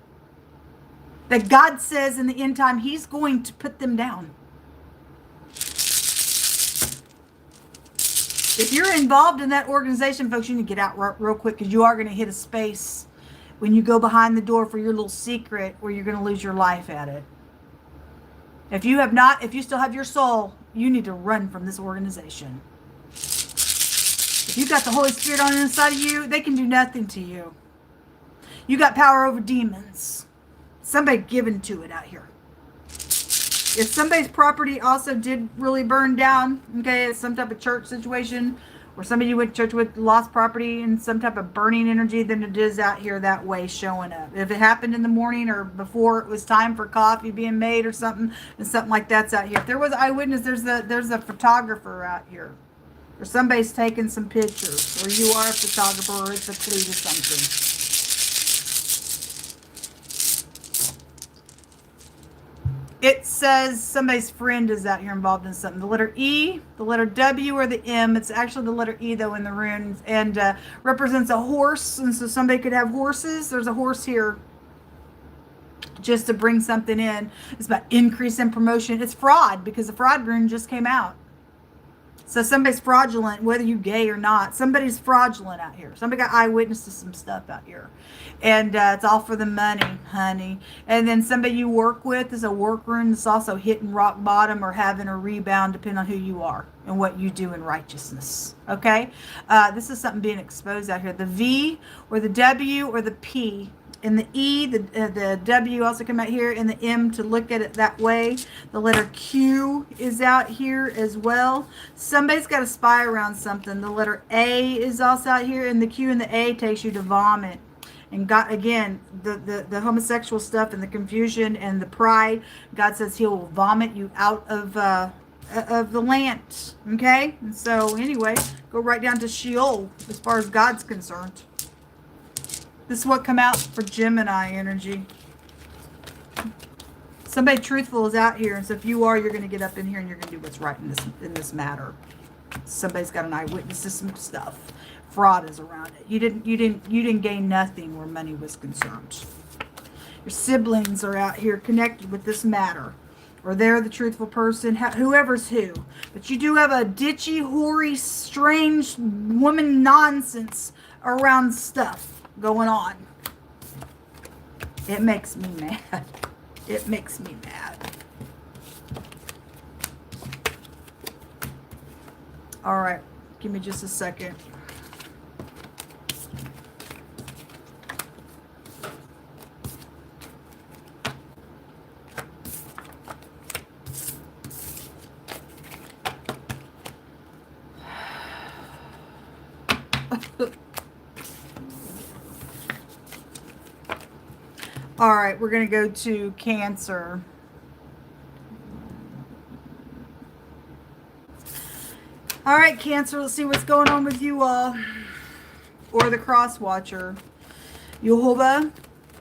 that God says in the end time he's going to put them down. If you're involved in that organization, folks, you need to get out real quick, because you are going to hit a space when you go behind the door for your little secret where you're going to lose your life at it. If you still have your soul, you need to run from this organization. If you've got the Holy Spirit on the inside of you, they can do nothing to you. You got power over demons. Somebody given to it out here. If somebody's property also did really burn down, okay, it's some type of church situation, or somebody you went to church with lost property and some type of burning energy, then it is out here that way showing up. If it happened in the morning or before it was time for coffee being made or something, and something like that's out here. If there was eyewitness, there's a photographer out here. Or somebody's taking some pictures, or you are a photographer, or it's a clue to something. It says somebody's friend is out here involved in something. The letter E, the letter W, or the M. It's actually the letter E, though, in the runes, and represents a horse. And so somebody could have horses. There's a horse here just to bring something in. It's about increase in promotion. It's fraud, because the fraud rune just came out. So somebody's fraudulent, whether you're gay or not. Somebody's fraudulent out here. Somebody got eyewitness to some stuff out here. And it's all for the money, honey. And then somebody you work with is a work rune that's also hitting rock bottom or having a rebound, depending on who you are and what you do in righteousness. Okay? This is something being exposed out here. The V or the W or the P And the E, the W also come out here, and the M to look at it that way. The letter Q is out here as well. Somebody's got a spy around something. The letter A is also out here, and the Q and the A takes you to vomit. And God, again, the homosexual stuff and the confusion and the pride, God says he will vomit you out of the land. Okay? And so anyway, go right down to Sheol as far as God's concerned. This is what come out for Gemini energy. Somebody truthful is out here, and so if you are, you're going to get up in here and you're going to do what's right in this matter. Somebody's got an eyewitness to some stuff. Fraud is around it. You didn't gain nothing where money was concerned. Your siblings are out here connected with this matter, or they're the truthful person, whoever's who. But you do have a ditchy, hoary, strange woman nonsense around stuff going on. It makes me mad. It makes me mad. All right, give me just a second. All right, we're going to go to Cancer. All right, Cancer, let's see what's going on with you all. Or the Cross Watcher. Yehovah,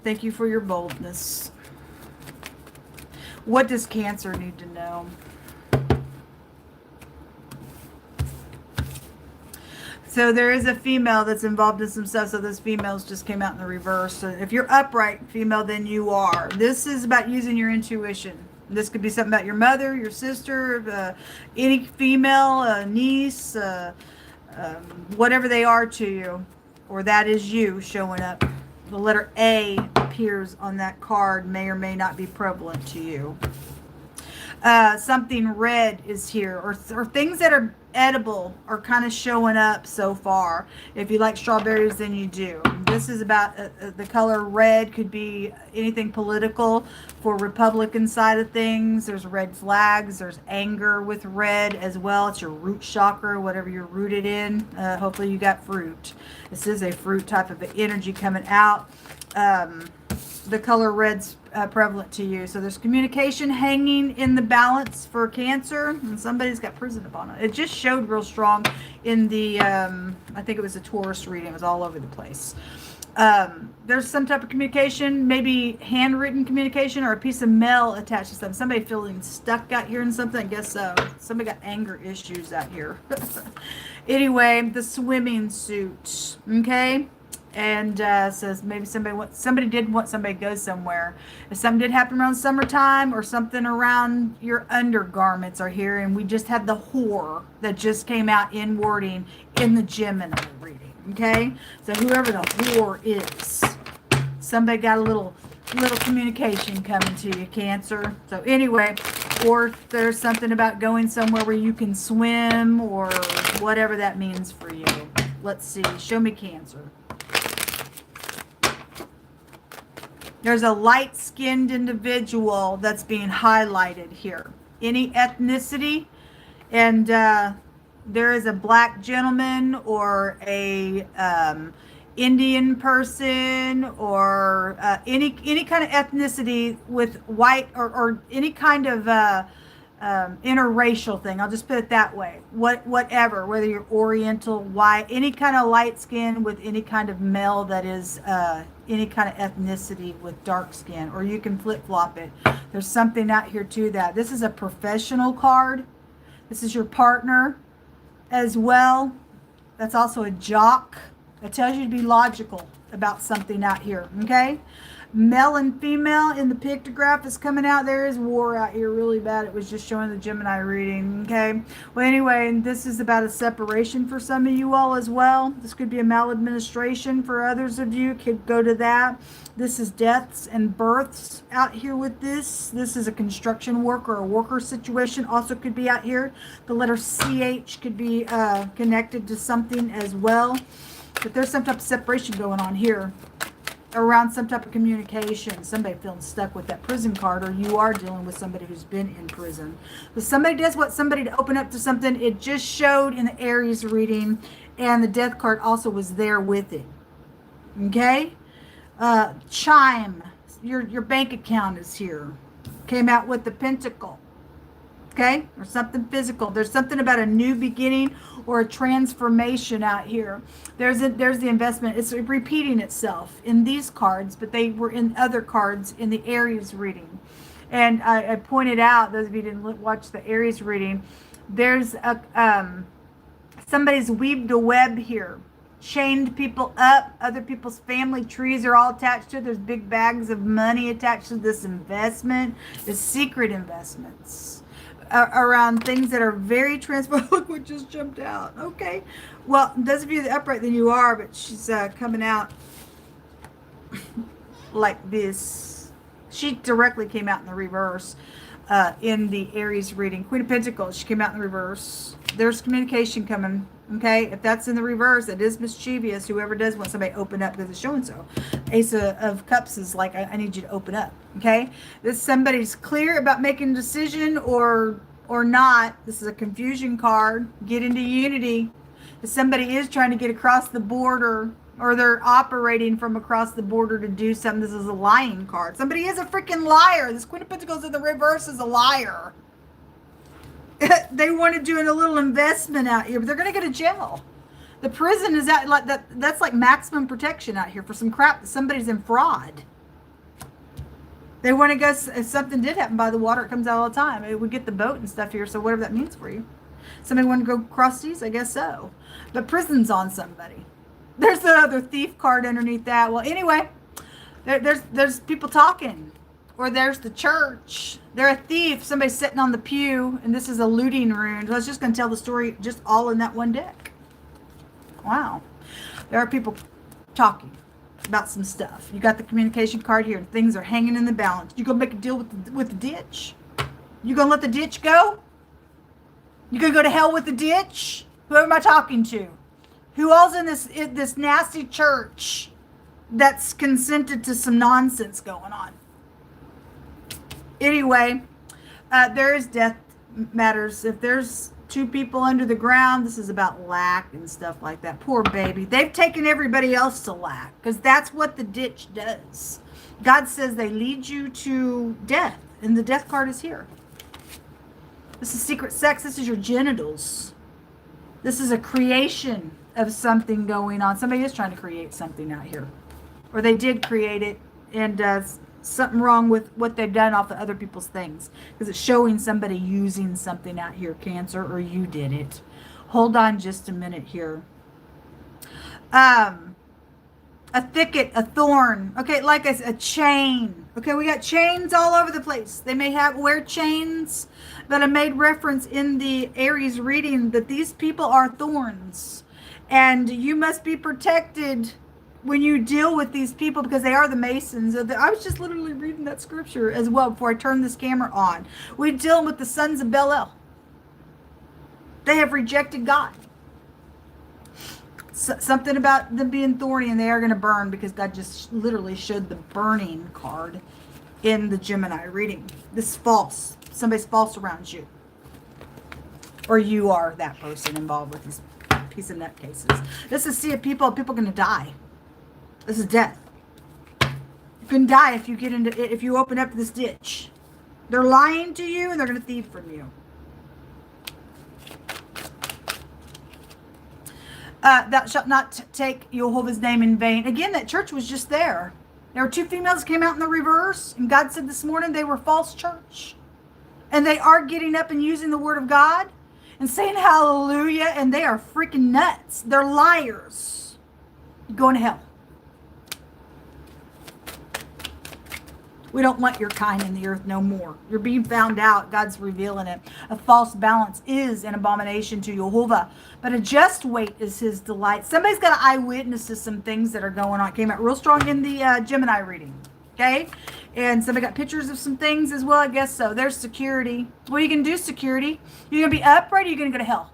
thank you for your boldness. What does Cancer need to know? So there is a female that's involved in some stuff. So those females just came out in the reverse. So if you're upright female, then you are. This is about using your intuition. This could be something about your mother, your sister, any female, niece, whatever they are to you. Or that is you showing up. The letter A appears on that card, may or may not be prevalent to you. Something red is here, or things that are edible are kind of showing up so far. If you like strawberries, then you do. This is about the color red. Could be anything political for Republican side of things. There's red flags. There's anger with red as well. It's your root chakra, whatever you're rooted in. Hopefully you got fruit. This is a fruit type of energy coming out. The color red's prevalent to you. So there's communication hanging in the balance for Cancer, and somebody's got prison upon it. It just showed real strong in the, I think it was a Taurus reading. It was all over the place. There's some type of communication, maybe handwritten communication or a piece of mail attached to something. Somebody feeling stuck out here in something. I guess so. Somebody got anger issues out here. Anyway, the swimming suit. Okay. And says maybe somebody did want somebody to go somewhere. If something did happen around summertime or something around your undergarments are here, and we just had the whore that just came out in wording in the Gemini reading. Okay, so whoever the whore is, somebody got a little communication coming to you, Cancer. So anyway, or there's something about going somewhere where you can swim or whatever that means for you. Let's see. Show me Cancer. There's a light-skinned individual that's being highlighted here. Any ethnicity, and there is a black gentleman or a Indian person or any kind of ethnicity with white or any kind of interracial thing. I'll just put it that way. Whatever, whether you're Oriental, white, any kind of light skin with any kind of male that is any kind of ethnicity with dark skin, or you can flip-flop it. There's something out here to that. This is a professional card. This is your partner as well. That's also a jock. That tells you to be logical about something out here, okay? Male and female in the pictograph is coming out. There is war out here really bad. It was just showing the Gemini reading, okay? Well, anyway, this is about a separation for some of you all as well. This could be a maladministration for others of you. Could go to that. This is deaths and births out here with this. This is a construction worker or a worker situation. Also could be out here. The letter CH could be connected to something as well. But there's some type of separation going on here. around some type of communication. Somebody feeling stuck with that prison card, or you are dealing with somebody who's been in prison. If somebody does want somebody to open up to something, it just showed in the Aries reading, and the death card also was there with it. Okay? Chime. Your bank account is here. Came out with the pentacle. Okay? Or something physical. There's something about a new beginning or a transformation out here. There's the investment. It's repeating itself in these cards, but they were in other cards in the Aries reading. And I pointed out, those of you who didn't watch the Aries reading, there's somebody's weaved a web here. Chained people up. Other people's family trees are all attached to it. There's big bags of money attached to this investment. The secret investments around things that are very transparent. Look what just jumped out. Okay. Well, those of you that upright than you are, but she's coming out like this. She directly came out in the reverse in the Aries reading. Queen of Pentacles, she came out in the reverse. There's communication coming. Okay, if that's in the reverse, it is mischievous. Whoever does want somebody to open up, because it's showing so. Ace of Cups is like, I need you to open up. Okay, this somebody's clear about making a decision or not. This is a confusion card. Get into unity. If somebody is trying to get across the border, or they're operating from across the border to do something, this is a lying card. Somebody is a freaking liar. This Queen of Pentacles in the reverse is a liar. They want to do a little investment out here, but they're going to go to jail. The prison is out like that. That's like maximum protection out here for some crap that somebody's in fraud. They want to go. If something did happen by the water, it comes out all the time. It would get the boat and stuff here. So whatever that means for you. Somebody want to go cross seas? I guess so. But prison's on somebody. There's the other thief card underneath that. Well, anyway, there's people talking. Or there's the church. They're a thief. Somebody's sitting on the pew, and this is a looting rune. I was just going to tell the story just all in that one deck. Wow. There are people talking about some stuff. You got the communication card here, and things are hanging in the balance. You going to make a deal with the ditch? You going to let the ditch go? You going to go to hell with the ditch? Who am I talking to? Who all's in this nasty church that's consented to some nonsense going on? Anyway, there is death matters. If there's two people under the ground, this is about lack and stuff like that. Poor baby. They've taken everybody else to lack, because that's what the ditch does. God says they lead you to death, and the death card is here. This is secret sex. This is your genitals. This is a creation of something going on. Somebody is trying to create something out here, or they did create it, and something wrong with what they've done off of other people's things, because it's showing somebody using something out here, Cancer, or you did it. Hold on just a minute here. A thicket, a thorn. Okay, like a chain. Okay, we got chains all over the place. They may wear chains, but I made reference in the Aries reading that these people are thorns, and you must be protected when you deal with these people, because they are the Masons. I was just literally reading that scripture as well before I turned this camera on. We're dealing with the sons of Belial. They have rejected God. Something about them being thorny, and they are going to burn, because God just literally showed the burning card in the Gemini reading. This is false. Somebody's false around you. Or you are that person involved with these piece of nutcases. This is people are going to die. This is death. You can die if you get into it, if you open up this ditch. They're lying to you, and they're going to thieve from you. Thou shalt not take Jehovah's name in vain. Again, that church was just there. There were two females that came out in the reverse, and God said this morning they were false church. And they are getting up and using the word of God and saying hallelujah, and they are freaking nuts. They're liars. You're going to hell. We don't want your kind in the earth no more. You're being found out. God's revealing it. A false balance is an abomination to Jehovah, but a just weight is his delight. Somebody's got an eyewitness to some things that are going on. It came out real strong in the Gemini reading. Okay? And somebody got pictures of some things as well. I guess so. There's security. What are you going to do, security? You're going to be upright, or you're going to go to hell?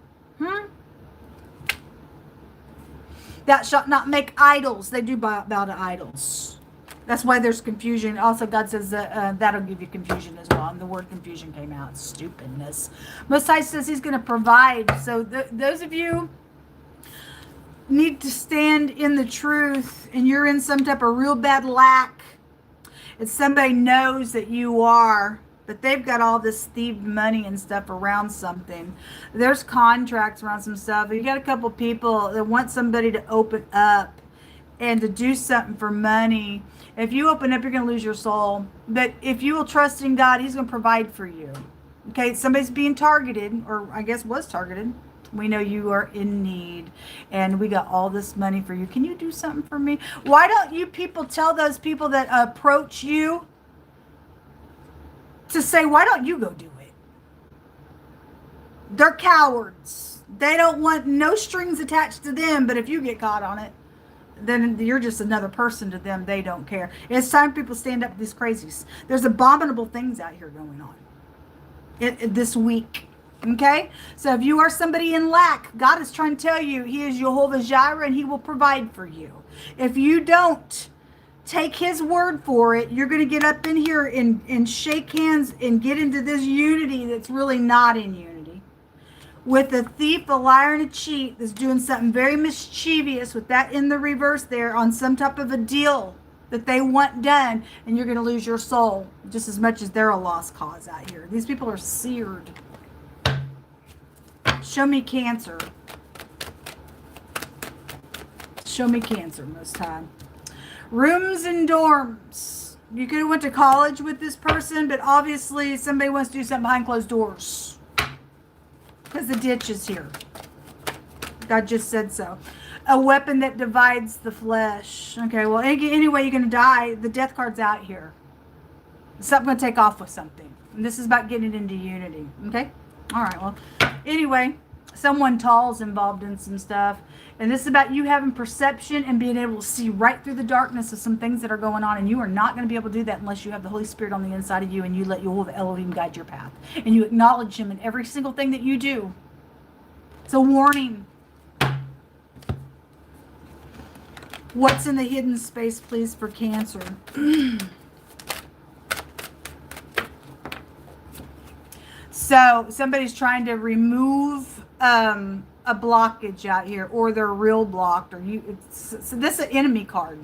Thou shalt not make idols. They do bow to idols. That's why there's confusion. Also, God says that that'll give you confusion as well. And the word confusion came out. Stupidness. Most High says he's going to provide. So those of you need to stand in the truth and you're in some type of real bad lack. If somebody knows that you are, but they've got all this thieved money and stuff around something. There's contracts around some stuff. You got a couple people that want somebody to open up and to do something for money. If you open up, you're going to lose your soul. But if you will trust in God, he's going to provide for you. Okay, somebody's being targeted, or I guess was targeted. We know you are in need, and we got all this money for you. Can you do something for me? Why don't you people tell those people that approach you to say, why don't you go do it? They're cowards. They don't want no strings attached to them, but if you get caught on it, then you're just another person to them. They don't care. It's time people stand up to these crazies. There's abominable things out here going on this week. Okay? So if you are somebody in lack, God is trying to tell you he is Jehovah Jireh and he will provide for you. If you don't take his word for it, you're going to get up in here and shake hands and get into this unity that's really not in unity. With a thief, a liar, and a cheat that's doing something very mischievous with that in the reverse there on some type of a deal that they want done, and you're going to lose your soul just as much as they're a lost cause out here. These people are seared. Show me Cancer. Show me Cancer most time. Rooms and dorms. You could have went to college with this person, but obviously somebody wants to do something behind closed doors. Because the ditch is here. God just said so. A weapon that divides the flesh. Okay, well, anyway, you're going to die. The death card's out here. Something going to take off with something. And this is about getting it into unity. Okay? All right, well, anyway, someone tall's involved in some stuff. And this is about you having perception and being able to see right through the darkness of some things that are going on. And you are not going to be able to do that unless you have the Holy Spirit on the inside of you and you let Yehovah Elohim guide your path. And you acknowledge him in every single thing that you do. It's a warning. What's in the hidden space, please, for Cancer? So somebody's trying to remove a blockage out here, or they're real blocked, or you. So this is an enemy card.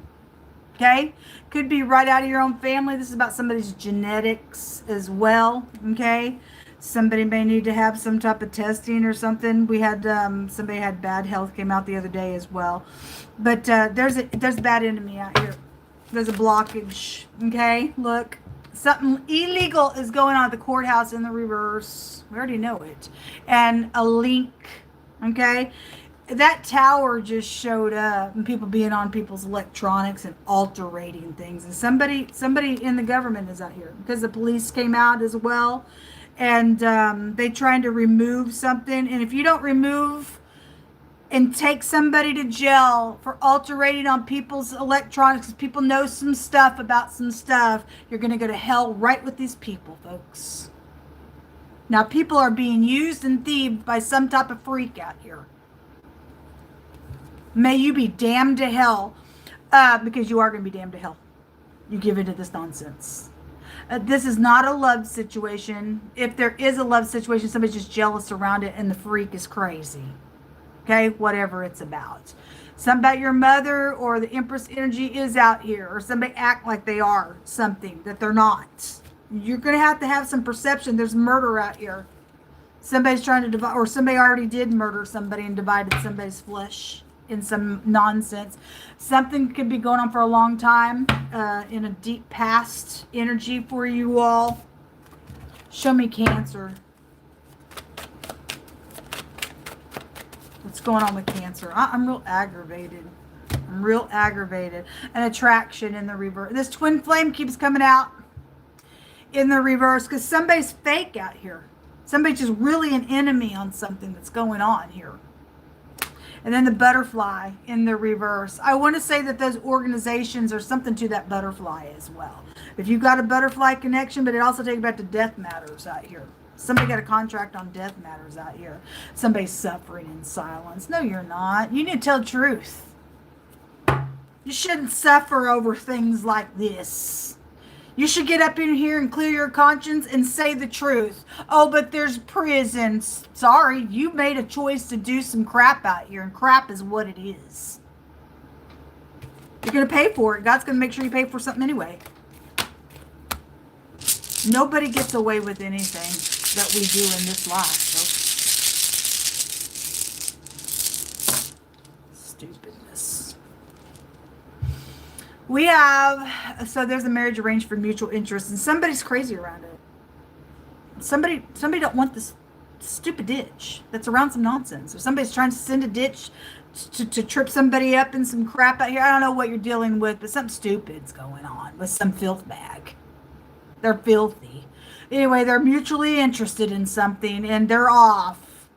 Okay, could be right out of your own family. This is about somebody's genetics as well. Okay, somebody may need to have some type of testing or something. We had somebody had bad health came out the other day as well, but there's a bad enemy out here. There's a blockage. Okay, look. Something illegal is going on at the courthouse in the reverse. We already know it. And a link. Okay? That tower just showed up. And people being on people's electronics and alterating things. And somebody in the government is out here. Because the police came out as well. And they trying to remove something. And if you don't remove and take somebody to jail for alterating on people's electronics, people know some stuff about some stuff, you're going to go to hell right with these people, folks. Now, people are being used and thieved by some type of freak out here. May you be damned to hell, because you are going to be damned to hell. You give into this nonsense. This is not a love situation. If there is a love situation, somebody's just jealous around it and the freak is crazy. Okay, whatever it's about. Something about your mother or the Empress energy is out here, or somebody act like they are something that they're not. You're going to have some perception. There's murder out here. Somebody's trying to divide, or somebody already did murder somebody and divided somebody's flesh in some nonsense. Something could be going on for a long time in a deep past energy for you all. Show me Cancer. What's going on with Cancer? I'm real aggravated. I'm real aggravated. An attraction in the reverse. This twin flame keeps coming out in the reverse because somebody's fake out here. Somebody's just really an enemy on something that's going on here. And then the butterfly in the reverse. I want to say that those organizations are something to that butterfly as well. If you've got a butterfly connection, but it also takes back to death matters out here. Somebody got a contract on death matters out here. Somebody's suffering in silence. No, you're not. You need to tell the truth. You shouldn't suffer over things like this. You should get up in here and clear your conscience and say the truth. Oh, but there's prisons. Sorry, you made a choice to do some crap out here, and crap is what it is. You're going to pay for it. God's going to make sure you pay for something anyway. Nobody gets away with anything that we do in this life, folks. Stupidness. We have, so there's a marriage arranged for mutual interest, and somebody's crazy around it. Somebody don't want this stupid ditch that's around some nonsense. If somebody's trying to send a ditch to trip somebody up in some crap out here, I don't know what you're dealing with, but something stupid's going on with some filth bag. They're filthy. Anyway, they're mutually interested in something, and they're off.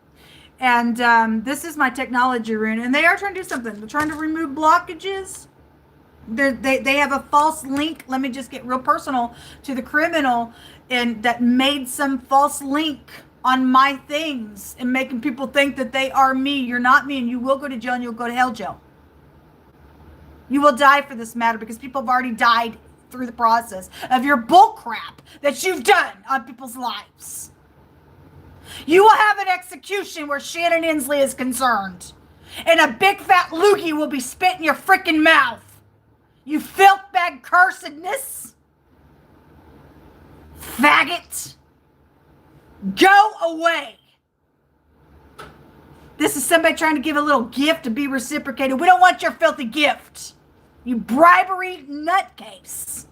And this is my technology rune, and they are trying to do something. They're trying to remove blockages. They have a false link. Let me just get real personal to the criminal, and that made some false link on my things and making people think that they are me. You're not me, and you will go to jail, and you'll go to hell jail. You will die for this matter because people have already died through the process of your bull crap that you've done on people's lives. You will have an execution where ShannonEHensley is concerned, and a big fat loogie will be spit in your freaking mouth. You filth bag cursedness. Faggot. Go away. This is somebody trying to give a little gift to be reciprocated. We don't want your filthy gift. You bribery nutcase.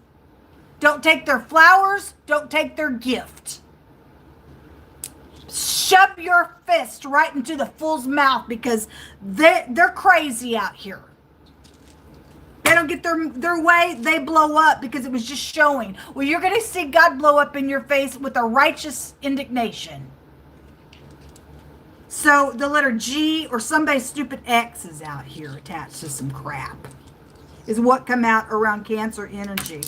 Don't take their flowers. Don't take their gift. Shove your fist right into the fool's mouth because they're crazy out here. They don't get their way, they blow up because it was just showing. Well, you're going to see God blow up in your face with a righteous indignation. So the letter G or somebody's stupid X is out here attached to some crap. Is what come out around Cancer energy.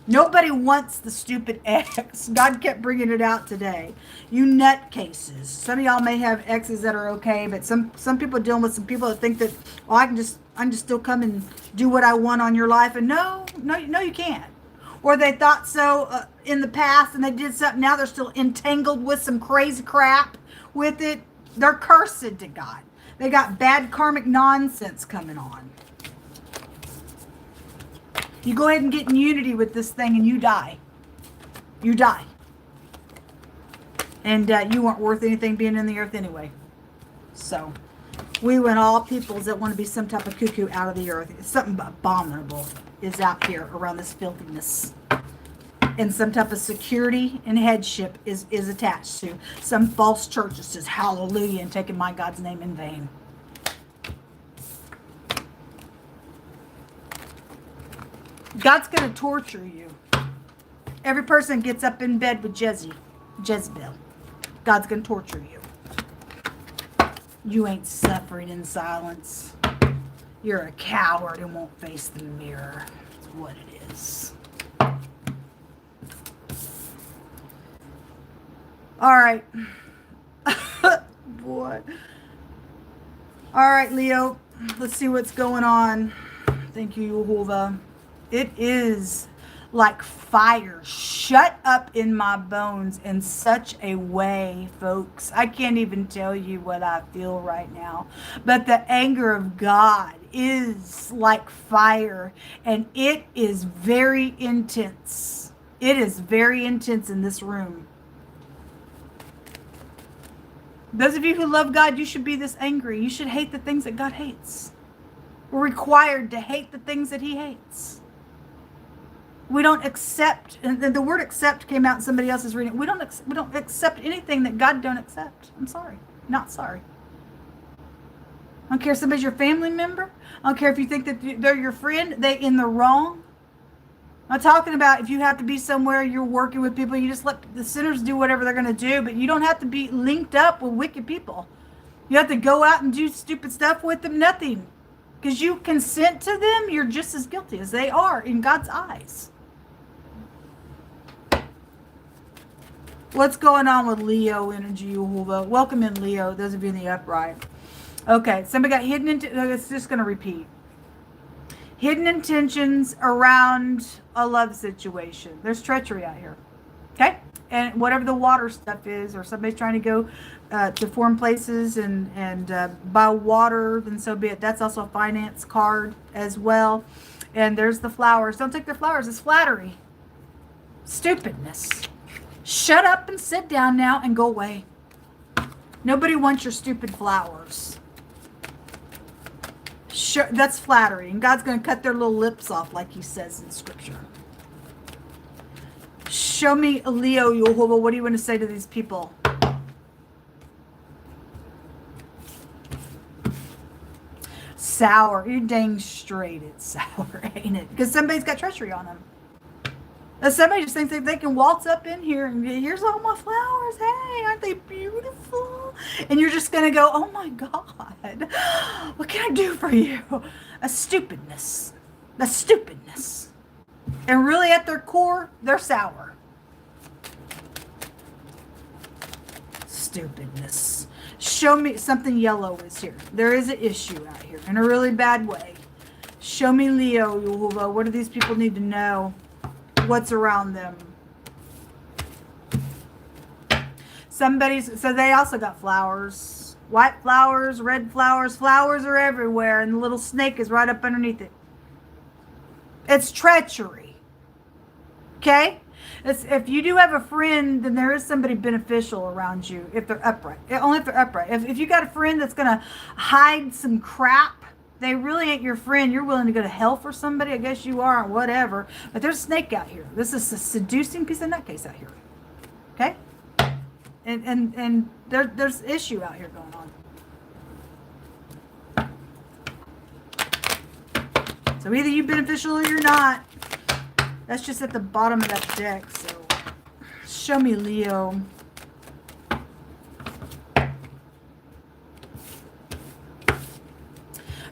Nobody wants the stupid X. God kept bringing it out today. You nutcases. Some of y'all may have X's that are okay, but some people are dealing with some people that think that, oh, I can just still come and do what I want on your life. And no, you can't. Or they thought so in the past and they did something. Now they're still entangled with some crazy crap with it. They're cursed to God. They got bad karmic nonsense coming on. You go ahead and get in unity with this thing and you die. You die. And you weren't worth anything being in the earth anyway. So, we want all peoples that want to be some type of cuckoo out of the earth. Something abominable is out here around this filthiness. And some type of security and headship is attached to some false church that says hallelujah and taking my God's name in vain. God's going to torture you. Every person gets up in bed with Jezebel. God's going to torture you. You ain't suffering in silence. You're a coward and won't face the mirror. That's what it is. All right. Boy. All right, Leo. Let's see what's going on. Thank you, Jehovah. It is like fire shut up in my bones in such a way, folks. I can't even tell you what I feel right now. But the anger of God is like fire, and it is very intense. It is very intense in this room. Those of you who love God, you should be this angry. You should hate the things that God hates. We're required to hate the things that He hates. We don't accept, and the word accept came out in somebody else's reading. We don't accept anything that God don't accept. I'm sorry. Not sorry. I don't care if somebody's your family member. I don't care if you think that they're your friend. They in the wrong. I'm talking about if you have to be somewhere, you're working with people, you just let the sinners do whatever they're going to do, but you don't have to be linked up with wicked people. You have to go out and do stupid stuff with them. Nothing. Because you consent to them, you're just as guilty as they are in God's eyes. What's going on with Leo energy, Jehovah? Welcome in, Leo, those of you in the upright. Okay, somebody got hidden into, it's just going to repeat. hidden intentions around a love situation. There's treachery out here. Okay? And whatever the water stuff is, or somebody's trying to go to foreign places and buy water, then so be it. That's also a finance card as well. And there's the flowers. Don't take their flowers. It's flattery. Stupidness. Shut up and sit down now and go away. Nobody wants your stupid flowers. Sure, that's flattery. And God's going to cut their little lips off like he says in Scripture. Show me Leo, Yehovah. What do you want to say to these people? Sour. You're dang straight it's sour, ain't it? Because somebody's got treachery on them. Somebody just thinks that they can waltz up in here and here's all my flowers. Hey, aren't they beautiful? And you're just going to go, oh my God, what can I do for you? A stupidness. A stupidness. And really at their core, they're sour. Stupidness. Show me something yellow is here. There is an issue out here in a really bad way. Show me Leo, Yehovah. What do these people need to know? What's around them? So they also got flowers. White flowers, red flowers. Flowers are everywhere, and the little snake is right up underneath it. It's treachery. Okay? If you do have a friend, then there is somebody beneficial around you if they're upright. Only if they're upright. If you got a friend that's going to hide some crap, they really ain't your friend. You're willing to go to hell for somebody. I guess you are, or whatever. But there's a snake out here. This is a seducing piece of nutcase out here. Okay? And there's issue out here going on. So either you're beneficial or you're not. That's just at the bottom of that deck. So show me Leo.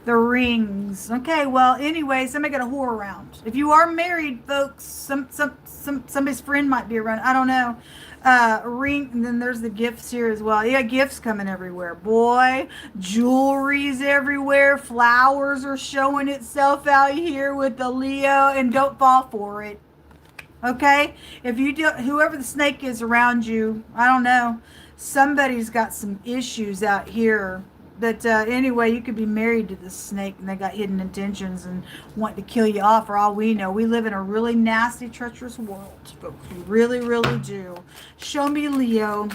The rings. Okay, well, anyway, somebody got a whore around. If you are married, folks, somebody's friend might be around. I don't know. Ring, and then there's the gifts here as well. You got gifts coming everywhere. Boy, jewelry's everywhere. Flowers are showing itself out here with the Leo, and don't fall for it. Okay? If you do, whoever the snake is around you, I don't know. Somebody's got some issues out here. But anyway, you could be married to this snake and they got hidden intentions and want to kill you off for all we know. We live in a really nasty, treacherous world, folks. We really, really do. Show me Leo,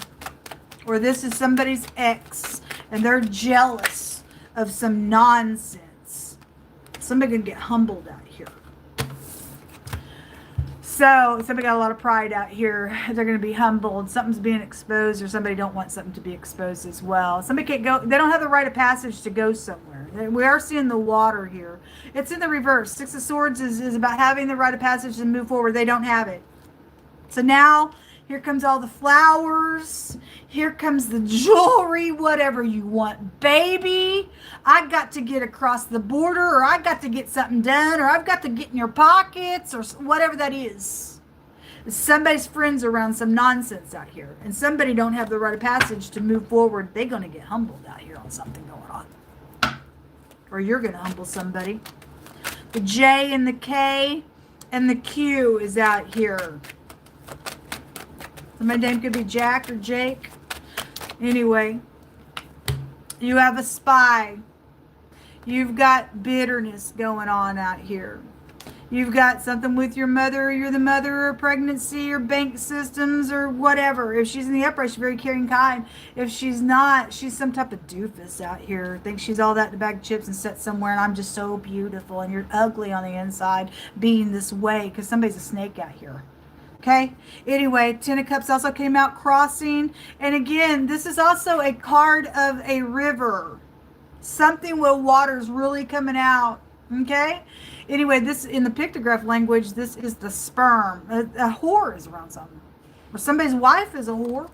or this is somebody's ex and they're jealous of some nonsense. Somebody can get humbled out here. So somebody got a lot of pride out here. They're going to be humbled. Something's being exposed, or somebody don't want something to be exposed as well. Somebody can't go. They don't have the rite of passage to go somewhere. We are seeing the water here. It's in the reverse. Six of Swords is about having the rite of passage to move forward. They don't have it. So now here comes all the flowers. Here comes the jewelry, whatever you want. Baby, I got to get across the border, or I got to get something done, or I've got to get in your pockets, or whatever that is. Somebody's friends around some nonsense out here, and somebody don't have the rite of passage to move forward. They're going to get humbled out here on something going on. Or you're going to humble somebody. The J and the K and the Q is out here. My name could be Jack or Jake. Anyway, you have a spy. You've got bitterness going on out here. You've got something with your mother, or you're the mother, or pregnancy, or bank systems, or whatever. If she's in the upright, she's very caring, kind. If she's not, she's some type of doofus out here. Thinks she's all that in a bag of chips and set somewhere, and I'm just so beautiful, and you're ugly on the inside being this way, because somebody's a snake out here. Okay. Anyway, Ten of Cups also came out, crossing. And again, this is also a card of a river. Something with water's really coming out. Okay. Anyway, this in the pictograph language, this is the sperm. A whore is around something. Or somebody's wife is a whore.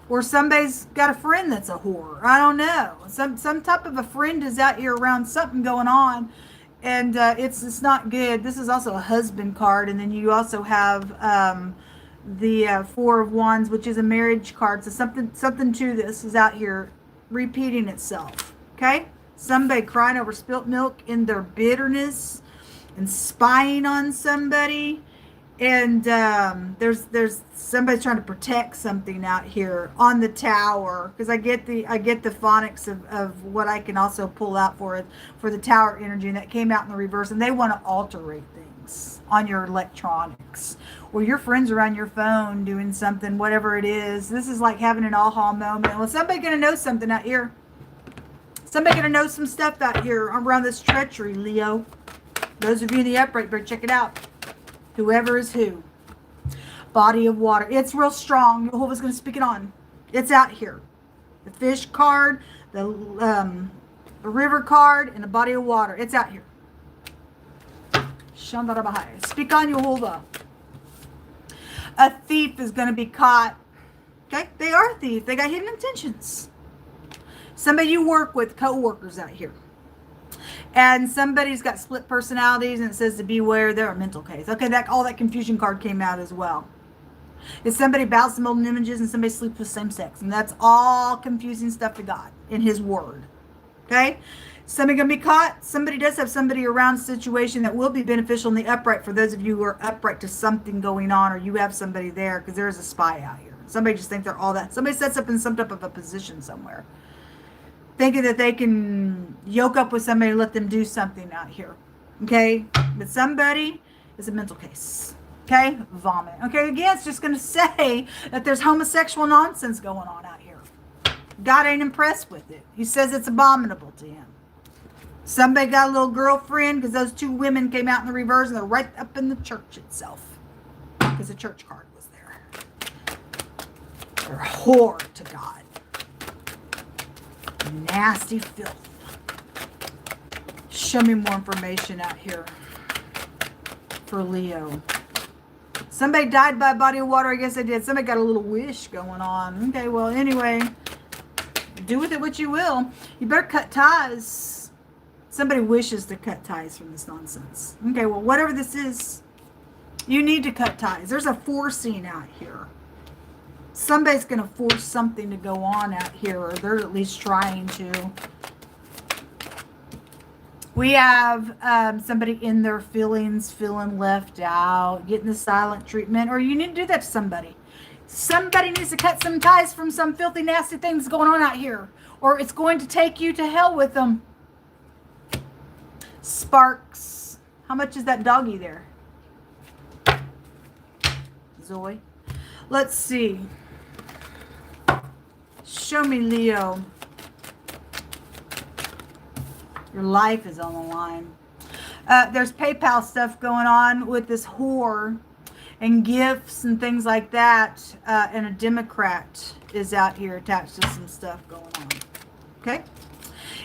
Or somebody's got a friend that's a whore. I don't know. Some type of a friend is out here around something going on. And it's not good. This is also a husband card. And then you also have the Four of Wands, which is a marriage card. So something to this is out here repeating itself. Okay? Somebody crying over spilt milk in their bitterness. and spying on somebody. And there's somebody trying to protect something out here on the tower, because I get the phonics of what I can also pull out for the tower energy, and that came out in the reverse. And they want to alterate things on your electronics, or your friends are on your phone doing something, whatever it is. This is like having an aha moment. Well, somebody gonna know something out here. Somebody gonna know some stuff out here around this treachery, Leo. Those of you in the upright, better check it out. Whoever is who. Body of water. It's real strong. Jehovah's going to speak it on. It's out here. The fish card, the river card, and the body of water. It's out here. Speak on, Jehovah. A thief is going to be caught. Okay? They are a thief. They got hidden intentions. Somebody you work with, co-workers out here. And somebody's got split personalities, and it says to beware, they're a mental case. Okay, all that confusion card came out as well. If somebody bows to molten images and somebody sleeps with same sex, and that's all confusing stuff to God in his word. Okay? Somebody going to be caught. Somebody does have somebody around a situation that will be beneficial in the upright for those of you who are upright to something going on, or you have somebody there, because there is a spy out here. Somebody just thinks they're all that. Somebody sets up in some type of a position somewhere, thinking that they can yoke up with somebody and let them do something out here. Okay? But somebody is a mental case. Okay? Vomit. Okay, again, it's just going to say that there's homosexual nonsense going on out here. God ain't impressed with it. He says it's abominable to him. Somebody got a little girlfriend, because those two women came out in the reverse, and they're right up in the church itself, because the church card was there. They're a whore to God. Nasty filth. Show me more information out here for Leo. Somebody died by a body of water. I guess they did. Somebody got a little wish going on. Okay, well, anyway, do with it what you will. You better cut ties. Somebody wishes to cut ties from this nonsense. Okay, well, whatever this is, you need to cut ties. There's a forcing out here. Somebody's going to force something to go on out here, or they're at least trying to. We have somebody in their feelings, feeling left out, getting the silent treatment, or you need to do that to somebody. Somebody needs to cut some ties from some filthy, nasty things going on out here, or it's going to take you to hell with them. Sparks. How much is that doggy there? Zoe. Let's see. Show me, Leo. Your life is on the line. There's PayPal stuff going on with this whore and gifts and things like that. And a Democrat is out here attached to some stuff going on. Okay?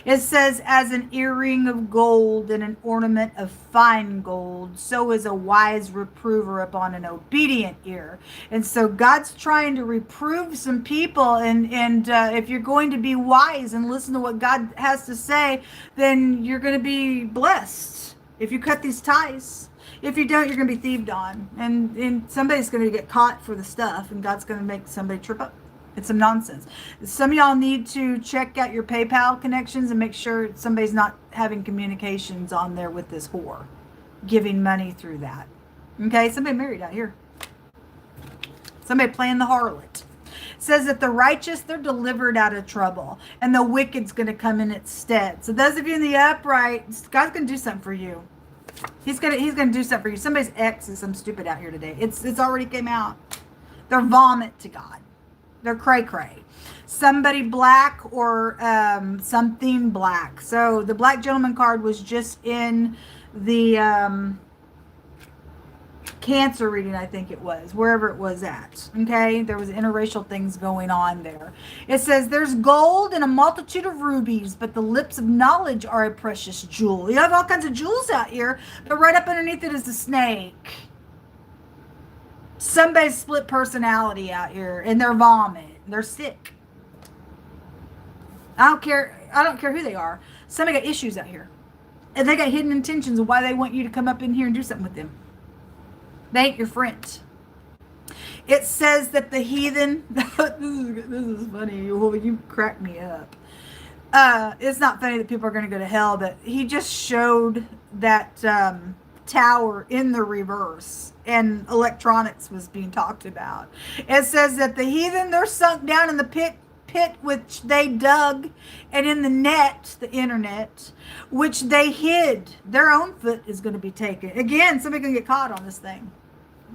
It says, as an earring of gold and an ornament of fine gold, so is a wise reprover upon an obedient ear. And so God's trying to reprove some people. And if you're going to be wise and listen to what God has to say, then you're going to be blessed if you cut these ties. If you don't, you're going to be thieved on. And somebody's going to get caught for the stuff, and God's going to make somebody trip up. It's some nonsense. Some of y'all need to check out your PayPal connections and make sure somebody's not having communications on there with this whore, giving money through that. Okay, somebody married out here. Somebody playing the harlot. It says that the righteous, they're delivered out of trouble, and the wicked's going to come in its stead. So those of you in the upright, God's going to do something for you. He's gonna do something for you. Somebody's ex is some stupid out here today. It's already came out. They're vomit to God. They're cray-cray. Somebody black or something black. So the black gentleman card was just in the Cancer reading, I think it was, wherever it was at. Okay, there was interracial things going on there. It says there's gold and a multitude of rubies, but the lips of knowledge are a precious jewel. You have all kinds of jewels out here, but right up underneath it is a snake. Somebody's split personality out here, and they're vomit. They're sick. I don't care who they are. Somebody got issues out here, and they got hidden intentions of why they want you to come up in here and do something with them. They ain't your friend. It says that the heathen. This is funny. You crack me up. It's not funny that people are going to go to hell, but he just showed that clock tower in the reverse, and electronics was being talked about. It says that the heathen, they're sunk down in the pit which they dug, and in the net, the internet, which they hid. Their own foot is going to be taken. Again, somebody going to get caught on this thing.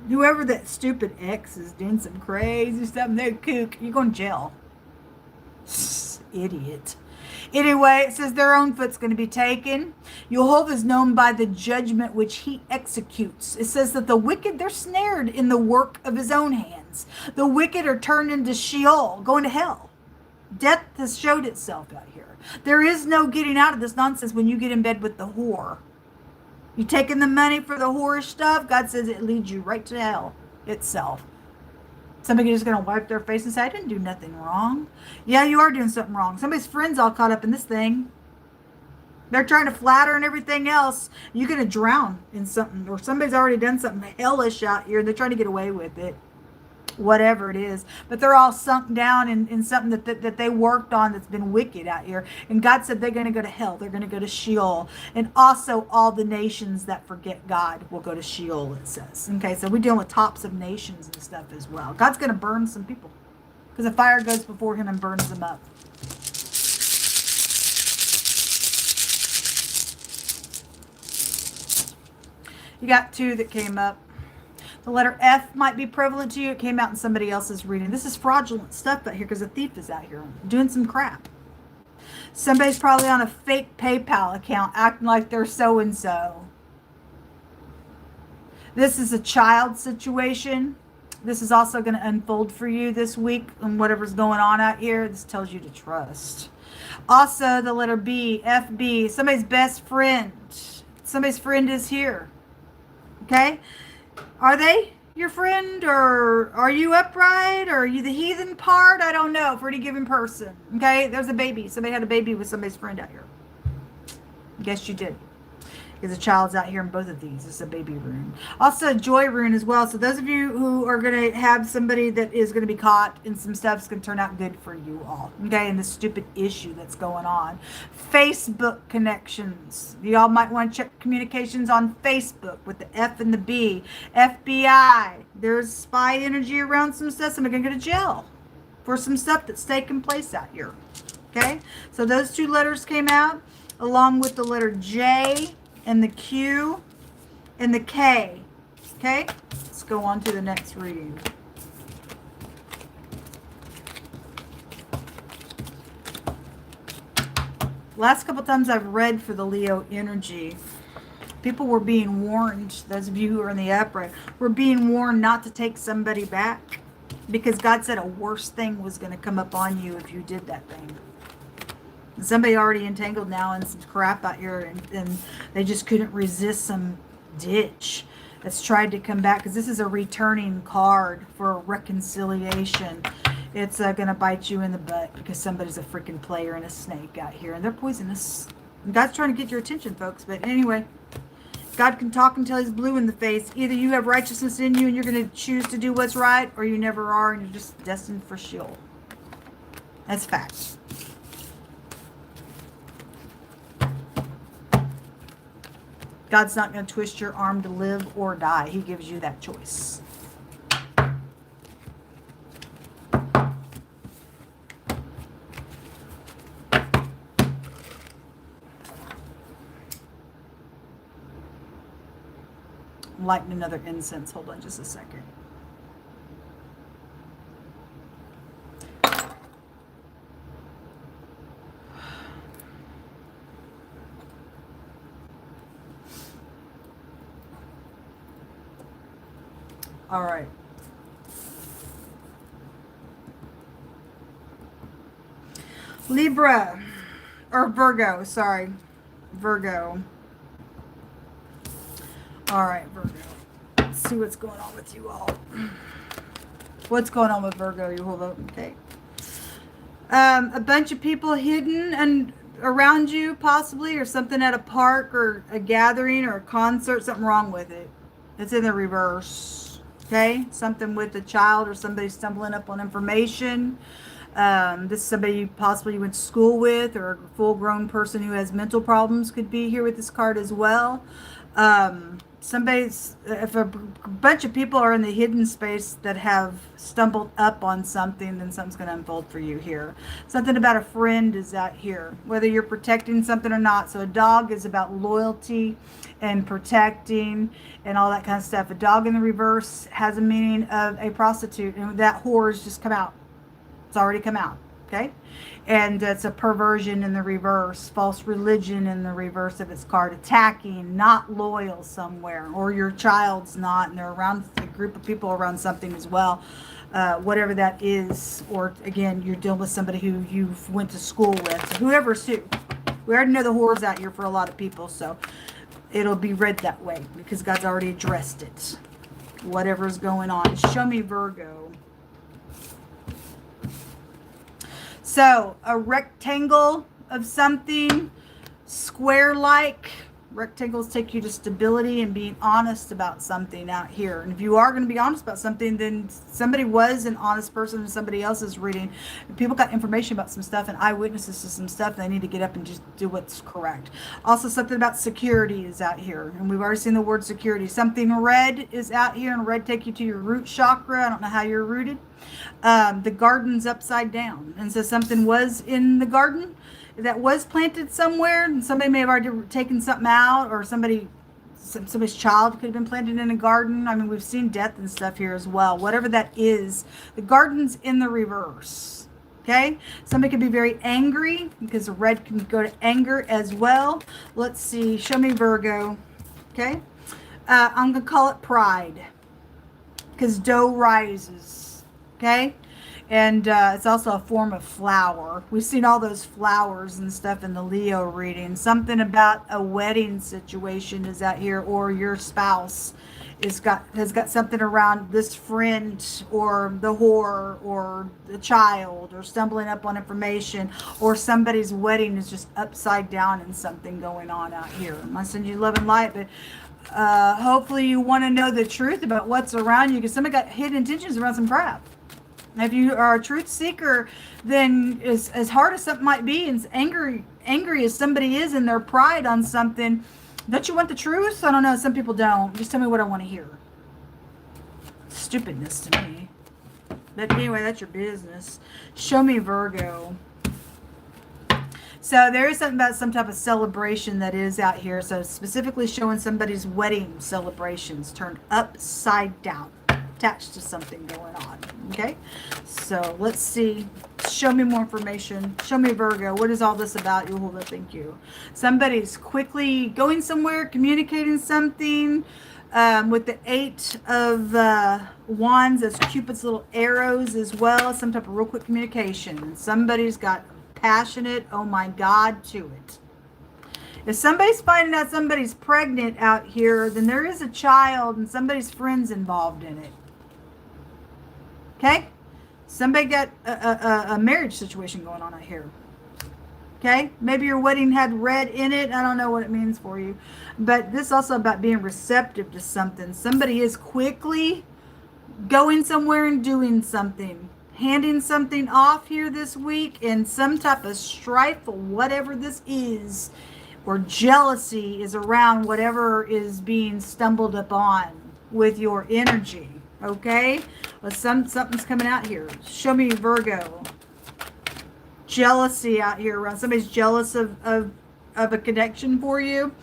Whoever that stupid ex is doing some crazy stuff, they're kook, you're going to jail. Idiot. Anyway, it says their own foot's going to be taken. Jehovah is known by the judgment which he executes. It says that the wicked, they're snared in the work of his own hands. The wicked are turned into Sheol, going to hell. Death has showed itself out here. There is no getting out of this nonsense when you get in bed with the whore. You taking the money for the whorish stuff, God says it leads you right to hell itself. Somebody just going to wipe their face and say, I didn't do nothing wrong. Yeah, you are doing something wrong. Somebody's friend's all caught up in this thing. They're trying to flatter and everything else. You're going to drown in something. Or somebody's already done something hellish out here. They're trying to get away with it. Whatever it is. But they're all sunk down in something that they worked on that's been wicked out here. And God said they're going to go to hell. They're going to go to Sheol. And also all the nations that forget God will go to Sheol, it says. Okay, so we're dealing with tops of nations and stuff as well. God's going to burn some people. Because the fire goes before him and burns them up. You got two that came up. The letter F might be prevalent to you. It came out in somebody else's reading. This is fraudulent stuff out here because a thief is out here doing some crap. Somebody's probably on a fake PayPal account acting like they're so-and-so. This is a child situation. This is also going to unfold for you this week and whatever's going on out here. This tells you to trust. Also, the letter B, FB, somebody's best friend. Somebody's friend is here. Okay? Are they your friend, or are you upright, or are you the heathen part? I don't know for any given person. Okay, there's a baby. Somebody had a baby with somebody's friend out here. Guess you did. Because a child's out here in both of these. It's a baby rune. Also, a joy rune as well. So those of you who are going to have somebody that is going to be caught in some stuff, it's going to turn out good for you all. Okay, and this stupid issue that's going on. Facebook connections. Y'all might want to check communications on Facebook with the F and the B. FBI. There's spy energy around some stuff. Somebody's going to go to jail for some stuff that's taking place out here. Okay, so those two letters came out along with the letter J and the Q and the K. Okay, let's go on to the next reading. Last couple times I've read for the Leo energy, people were being warned, those of you who are in the upright, were being warned not to take somebody back because God said a worse thing was going to come up on you if you did that thing. Somebody already entangled now in some crap out here, and they just couldn't resist some ditch that's tried to come back, because this is a returning card for reconciliation. It's going to bite you in the butt because somebody's a freaking player and a snake out here, and they're poisonous. And God's trying to get your attention, folks. But anyway, God can talk until he's blue in the face. Either you have righteousness in you and you're going to choose to do what's right, or you never are and you're just destined for Sheol. That's fact. God's not going to twist your arm to live or die. He gives you that choice. I'm lighting another incense. Hold on just a second. All right. Libra, or Virgo, sorry. Virgo. All right, Virgo. Let's see what's going on with you all. What's going on with Virgo? You hold up, okay. A bunch of people hidden and around you, possibly, or something at a park or a gathering or a concert, something wrong with it. It's in the reverse. Okay, something with a child or somebody stumbling up on information. This is somebody you possibly went to school with, or a full-grown person who has mental problems could be here with this card as well. if a bunch of people are in the hidden space that have stumbled up on something, then something's going to unfold for you here. Something about a friend is out here, whether you're protecting something or not. So a dog is about loyalty and protecting and all that kind of stuff. A dog in the reverse has a meaning of a prostitute, and that whore has just come out. It's already come out. Okay, and it's a perversion in the reverse, false religion in the reverse of its card, attacking, not loyal somewhere, or your child's not, and they're around a group of people around something as well, whatever that is. Or again, you're dealing with somebody who you went to school with, whoever's who. We already know the whore's out here for a lot of people, so it'll be read that way because God's already addressed it. Whatever's going on. Show me Virgo. So, a rectangle of something, square-like. Rectangles take you to stability and being honest about something out here. And if you are going to be honest about something, then somebody was an honest person and somebody else is reading. People got information about some stuff and eyewitnesses to some stuff, and they need to get up and just do what's correct. Also, something about security is out here. And we've already seen the word security. Something red is out here, and red take you to your root chakra. I don't know how you're rooted. The garden's upside down. And so something was in the garden that was planted somewhere, and somebody may have already taken something out, or somebody's child could have been planted in a garden. I mean, we've seen death and stuff here as well. Whatever that is, the garden's in the reverse. Okay, somebody could be very angry because the red can go to anger as well. Let's see. Show me Virgo. Okay, I'm gonna call it pride because dough rises. Okay. And it's also a form of flower. We've seen all those flowers and stuff in the Leo reading. Something about a wedding situation is out here, or your spouse has got something around this friend or the whore or the child, or stumbling up on information, or somebody's wedding is just upside down and something going on out here. I send you love and light, but hopefully you want to know the truth about what's around you, because somebody got hidden intentions around some crap. If you are a truth seeker, then as hard as something might be, and angry as somebody is in their pride on something, don't you want the truth? I don't know. Some people don't. Just tell me what I want to hear. Stupidness to me. But anyway, that's your business. Show me Virgo. So there is something about some type of celebration that is out here. So specifically showing somebody's wedding celebrations turned upside down, attached to something going on. Okay, so let's see. Show me more information. Show me Virgo. What is all this about? You hold up. Thank you. Somebody's quickly going somewhere, communicating something. With the 8 of Wands as Cupid's little arrows as well. Some type of real quick communication. Somebody's got passionate, oh my God, to it. If somebody's finding out somebody's pregnant out here, then there is a child and somebody's friends involved in it. Okay? Somebody got a marriage situation going on out here. Okay? Maybe your wedding had red in it. I don't know what it means for you. But this is also about being receptive to something. Somebody is quickly going somewhere and doing something. Handing something off here this week, and some type of strife or whatever this is, or jealousy is around whatever is being stumbled upon with your energy. Okay? Well, something's coming out here. Show me Virgo. Jealousy out here around. Somebody's jealous of a connection for you.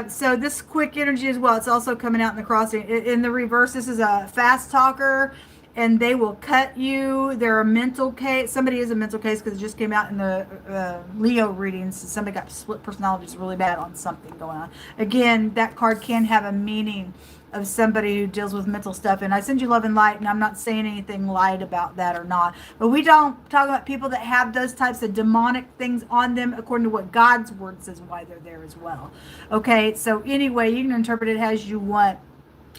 So this quick energy as well. It's also coming out in the crossing. In the reverse, this is a fast talker, and they will cut you. They're a mental case. Somebody is a mental case because it just came out in the Leo readings. Somebody got split personalities really bad on something going on. Again, that card can have a meaning of somebody who deals with mental stuff. And I send you love and light, and I'm not saying anything light about that or not. But we don't talk about people that have those types of demonic things on them according to what God's word says why they're there as well. Okay, so anyway, you can interpret it as you want.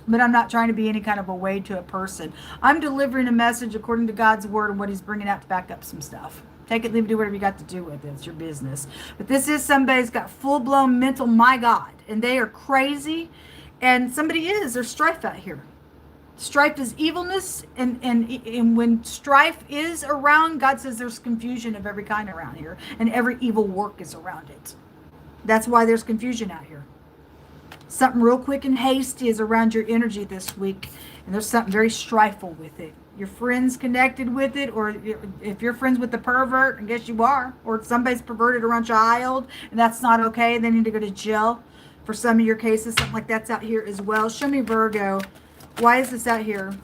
But I'm not trying to be any kind of a way to a person. I'm delivering a message according to God's word and what he's bringing out to back up some stuff. Take it, leave it, do whatever you got to do with it. It's your business. But this is somebody's got full-blown mental, my God. And they are crazy. And somebody is. There's strife out here. Strife is evilness. And when strife is around, God says there's confusion of every kind around here. And every evil work is around it. That's why there's confusion out here. Something real quick and hasty is around your energy this week, and there's something very strifeful with it. Your friends connected with it, or if you're friends with the pervert, I guess you are, or somebody's perverted around your child, and that's not okay. They need to go to jail. For some of your cases, something like that's out here as well. Show me Virgo. Why is this out here?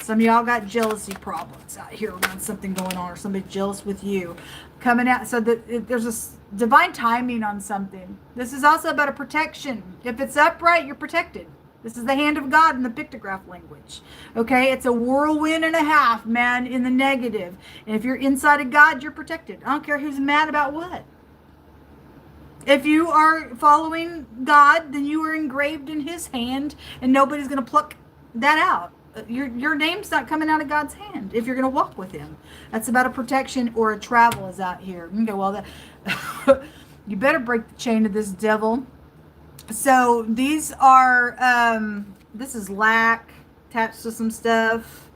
Some of y'all got jealousy problems out here around something going on, or somebody jealous with you coming out. So there's a divine timing on something. This is also about a protection. If it's upright, you're protected. This is the hand of God in the pictograph language. Okay, it's a whirlwind and a half, man, in the negative. And if you're inside of God, you're protected. I don't care who's mad about what. If you are following God, then you are engraved in his hand, and nobody's going to pluck that out. Your name's not coming out of God's hand if you're going to walk with him. That's about a protection, or a travel is out here. Okay, well, that you better break the chain of this devil. So these are, this is lack attached to some stuff.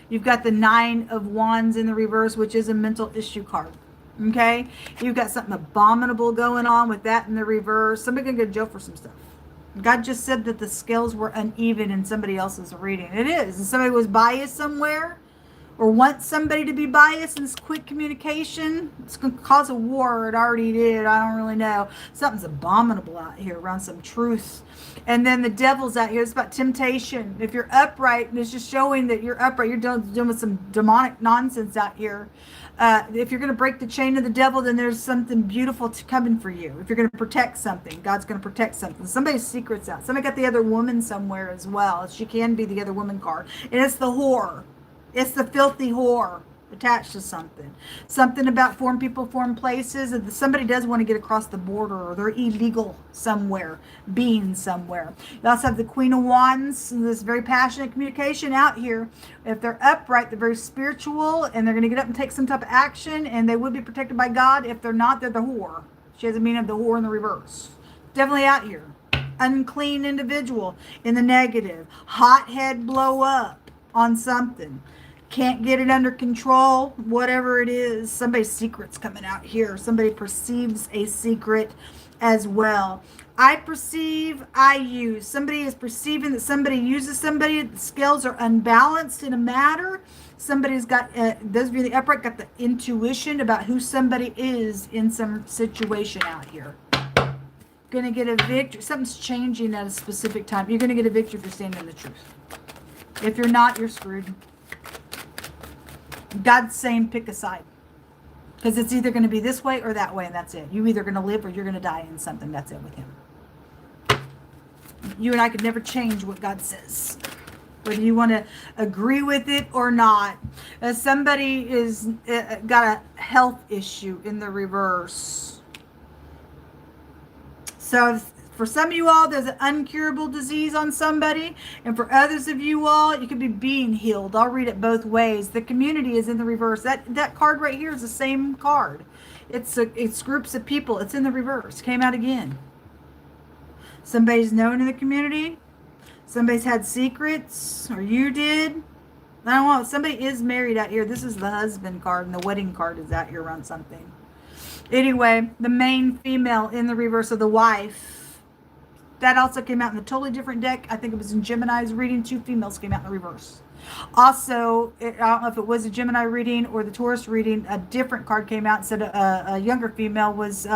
You've got the 9 of Wands in the reverse, which is a mental issue card. Okay? You've got something abominable going on with that in the reverse. Somebody can go to jail for some stuff. God just said that the scales were uneven in somebody else's reading. It is. And somebody was biased somewhere, or wants somebody to be biased in this quick communication. It's going to cause a war. It already did. I don't really know. Something's abominable out here around some truth. And then the devil's out here. It's about temptation. If you're upright, and it's just showing that you're upright, you're dealing with some demonic nonsense out here. If you're going to break the chain of the devil, then there's something beautiful coming for you. If you're going to protect something, God's going to protect something. Somebody's secret's out. Somebody got the other woman somewhere as well. She can be the other woman card. And it's the whore. It's the filthy whore attached to something. Something about foreign people, foreign places. If somebody does want to get across the border, or they're illegal somewhere, being somewhere. You also have the Queen of Wands, and this very passionate communication out here. If they're upright, they're very spiritual, and they're going to get up and take some type of action, and they would be protected by God. If they're not, they're the whore. She has a meaning of the whore in the reverse. Definitely out here. Unclean individual in the negative. Hot head blow up on something. Can't get it under control, whatever it is. Somebody's secret's coming out here. Somebody perceives a secret as well. I perceive, I use. Somebody is perceiving that somebody uses somebody. The scales are unbalanced in a matter. Somebody's got, those of you in the upright, got the intuition about who somebody is in some situation out here. Going to get a victory. Something's changing at a specific time. You're going to get a victory if you're standing in the truth. If you're not, you're screwed. God's saying pick a side, because it's either going to be this way or that way, and that's it. You're either going to live or you're going to die in something. That's it with him. You and I could never change what God says, whether you want to agree with it or not. Somebody is got a health issue in the reverse. So for some of you all, there's an incurable disease on somebody. And for others of you all, you could be being healed. I'll read it both ways. The community is in the reverse. That card right here is the same card. It's groups of people. It's in the reverse. Came out again. Somebody's known in the community. Somebody's had secrets. Or you did. I don't know. Somebody is married out here. This is the husband card. And the wedding card is out here around something. Anyway, the main female in the reverse of the wife. That also came out in a totally different deck. I think it was in Gemini's reading. 2 females came out in the reverse. Also, I don't know if it was a Gemini reading or the Taurus reading. A different card came out and said a younger female was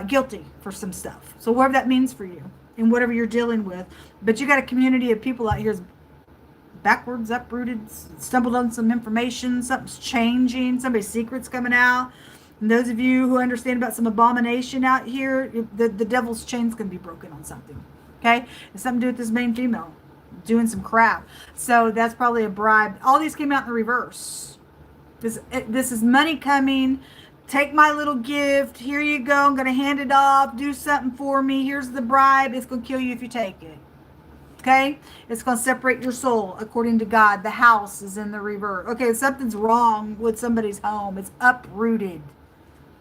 guilty for some stuff. So whatever that means for you and whatever you're dealing with. But you got a community of people out here backwards, uprooted, stumbled on some information. Something's changing. Somebody's secret's coming out. And those of you who understand about some abomination out here, the devil's chain's going to be broken on something. Okay? It's something to do with this main female doing some crap. So that's probably a bribe. All these came out in the reverse. This is money coming. Take my little gift. Here you go. I'm going to hand it off. Do something for me. Here's the bribe. It's going to kill you if you take it. Okay? It's going to separate your soul according to God. The house is in the reverse. Okay, something's wrong with somebody's home. It's uprooted.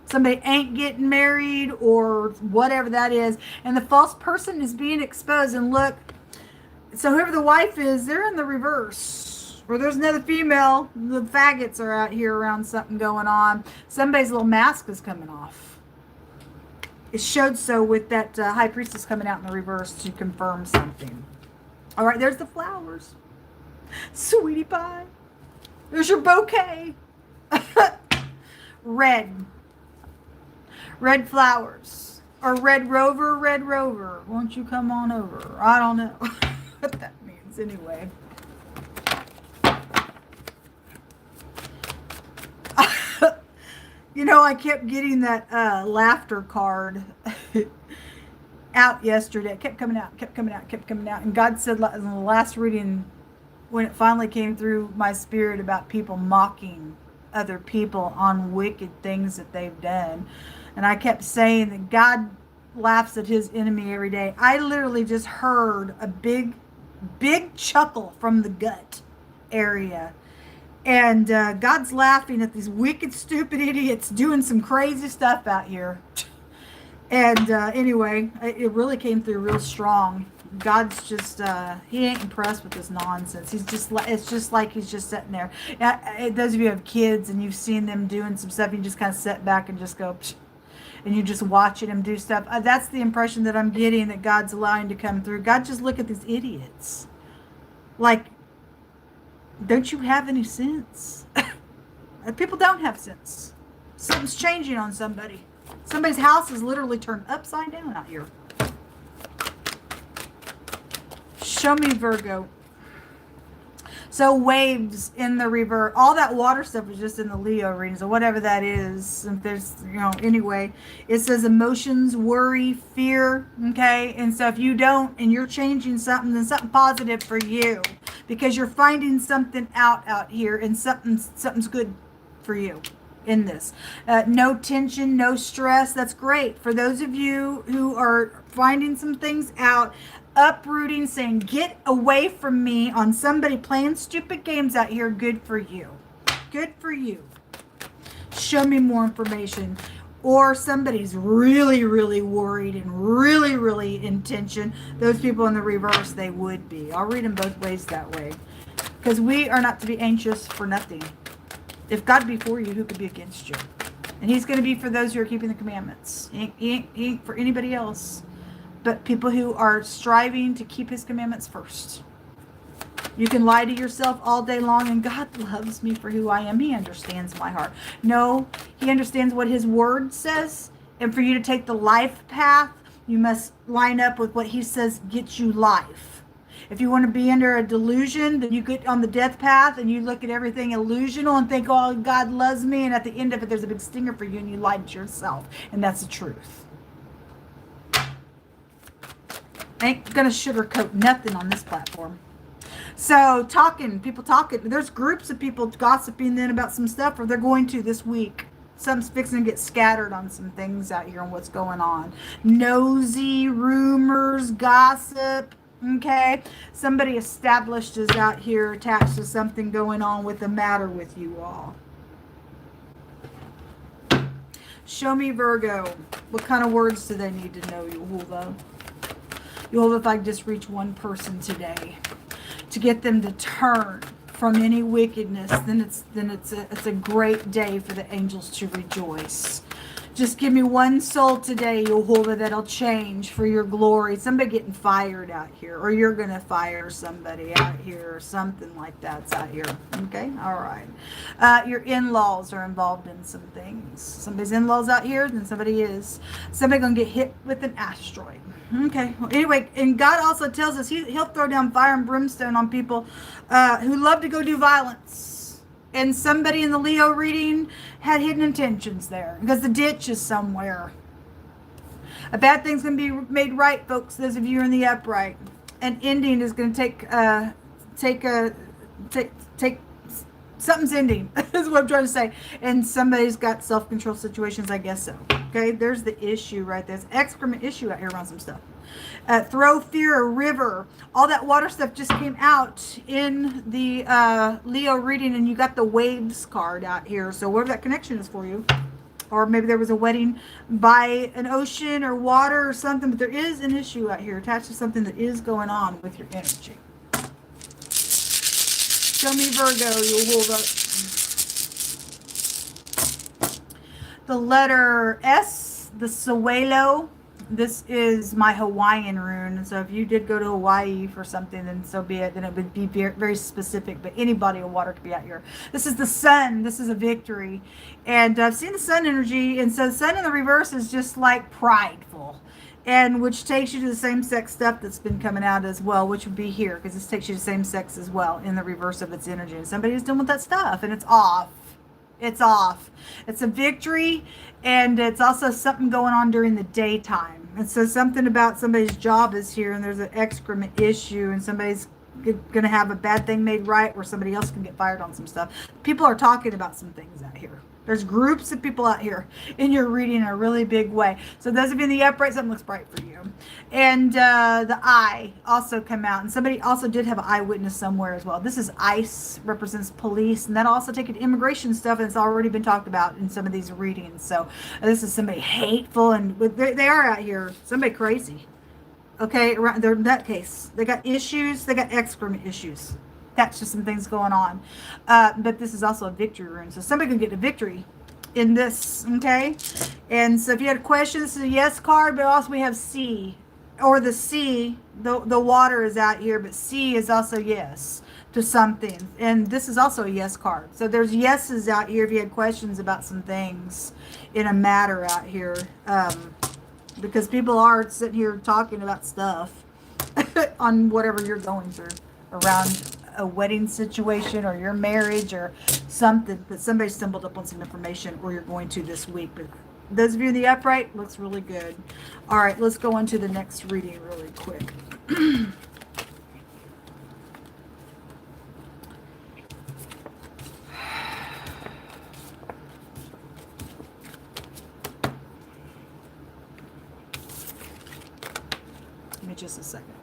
Somebody ain't getting married or whatever that is. And the false person is being exposed. And look, so whoever the wife is, they're in the reverse. Or there's another female. The faggots are out here around something going on. Somebody's little mask is coming off. it showed so with that High Priestess coming out in the reverse to confirm something. All right, there's the flowers. Sweetie pie. There's your bouquet. Red. Red flowers. Or red rover, won't you come on over? I don't know what that means anyway. You know, I kept getting that laughter card out yesterday. It kept coming out. And God said in the last reading, when it finally came through my spirit about people mocking other people on wicked things that they've done. And I kept saying that God laughs at his enemy every day. I literally just heard a big chuckle from the gut area. And God's laughing at these wicked, stupid idiots doing some crazy stuff out here. And anyway, it really came through real strong. God's just, he ain't impressed with this nonsense. It's just like he's just sitting there. Those of you who have kids and you've seen them doing some stuff, you just kind of sit back and just go, psh, and you're just watching them do stuff. That's the impression that I'm getting that God's allowing to come through. God, just look at these idiots. Like, don't you have any sense? People don't have sense. Something's changing on somebody. Somebody's house is literally turned upside down out here. Show me Virgo. So waves in the river. All that water stuff is just in the Leo reading. So whatever that is. If there's, anyway. It says emotions, worry, fear. Okay. And so if you don't and you're changing something, then something positive for you. Because you're finding something out here. And something's good for you in this. No tension, no stress. That's great. For those of you who are finding some things out, uprooting, saying, get away from me on somebody playing stupid games out here, good for you. Good for you. Show me more information. Or somebody's really, really worried and really, really in tension. Those people in the reverse, they would be. I'll read them both ways that way. Because we are not to be anxious for nothing. If God be for you, who could be against you? And he's going to be for those who are keeping the commandments. He ain't for anybody else. But people who are striving to keep his commandments first. You can lie to yourself all day long, and God loves me for who I am. He understands my heart. No, he understands what his word says. And for you to take the life path, you must line up with what he says gets you life. If you want to be under a delusion, then you get on the death path and you look at everything illusional and think, oh, God loves me. And at the end of it, there's a big stinger for you and you lie to yourself. And that's the truth. Ain't gonna sugarcoat nothing on this platform. So people talking. There's groups of people gossiping then about some stuff, or they're going to this week. Something's fixing to get scattered on some things out here and what's going on. Nosy rumors, gossip. Okay, somebody established is out here attached to something going on with the matter with you all. Show me Virgo. What kind of words do they need to know, Yehovah? Yehovah, if I could just reach one person today to get them to turn from any wickedness, then it's a great day for the angels to rejoice. Just give me one soul today, Yehovah, that'll change for your glory. Somebody getting fired out here, or you're going to fire somebody out here, or something like that's out here. Okay? All right. Your in-laws are involved in some things. Somebody's in-laws out here, then somebody is. Somebody going to get hit with an asteroid. Okay. Well, anyway, and God also tells us he'll throw down fire and brimstone on people who love to go do violence. And somebody in the Leo reading had hidden intentions there because the ditch is somewhere. A bad thing's going to be made right, folks. Those of you who are in the upright. An ending is going to take something's ending. That's what I'm trying to say. And somebody's got self-control situations, I guess so. Okay, there's the issue right there. There's an excrement issue out here around some stuff. Throw fear a river. All that water stuff just came out in the Leo reading, and you got the waves card out here. So whatever that connection is for you. Or maybe there was a wedding by an ocean or water or something, but there is an issue out here attached to something that is going on with your energy. Show me Virgo, you'll hold up. The letter S, the Suelo. This is my Hawaiian rune. And so if you did go to Hawaii for something, then so be it. Then it would be very, very specific. But any body of water could be out here. This is the sun. This is a victory. And I've seen the sun energy. And so the sun in the reverse is just like prideful. And which takes you to the same sex stuff that's been coming out as well, which would be here. Because this takes you to same sex as well in the reverse of its energy. And somebody's dealing with that stuff. And it's off. It's off. It's a victory. And it's also something going on during the daytime. And so something about somebody's job is here, and there's an excrement issue, and somebody's going to have a bad thing made right, or somebody else can get fired on some stuff. People are talking about some things out here. There's groups of people out here in your reading in a really big way. So those of you in the upright, something looks bright for you. And the eye also come out. And somebody also did have an eyewitness somewhere as well. This is ice, represents police. And that'll also take it to immigration stuff. And it's already been talked about in some of these readings. So this is somebody hateful. And they are out here. Somebody crazy. Okay, they're in that case. They got issues. They got excrement issues. That's just some things going on. But this is also a victory rune. So somebody can get a victory in this, okay? And so if you had a question, this is a yes card, but also we have C. Or the sea, the water is out here, but C is also yes to something. And this is also a yes card. So there's yeses out here if you had questions about some things in a matter out here. Because people are sitting here talking about stuff on whatever you're going through around a wedding situation or your marriage or something, that somebody stumbled up on some information, or you're going to this week. But those of you in the upright, looks really good. All right, let's go on to the next reading really quick. Give me just a second.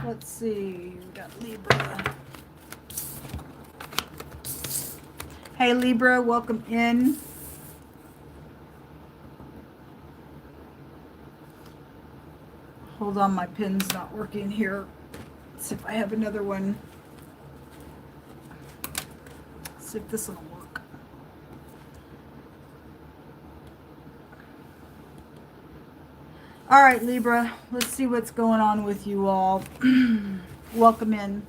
Let's see, we got Libra. Hey Libra, welcome in. Hold on, my pen's not working here. Let's see if I have another one. Let's see if this will work. All right, Libra, let's see what's going on with you all. Welcome in.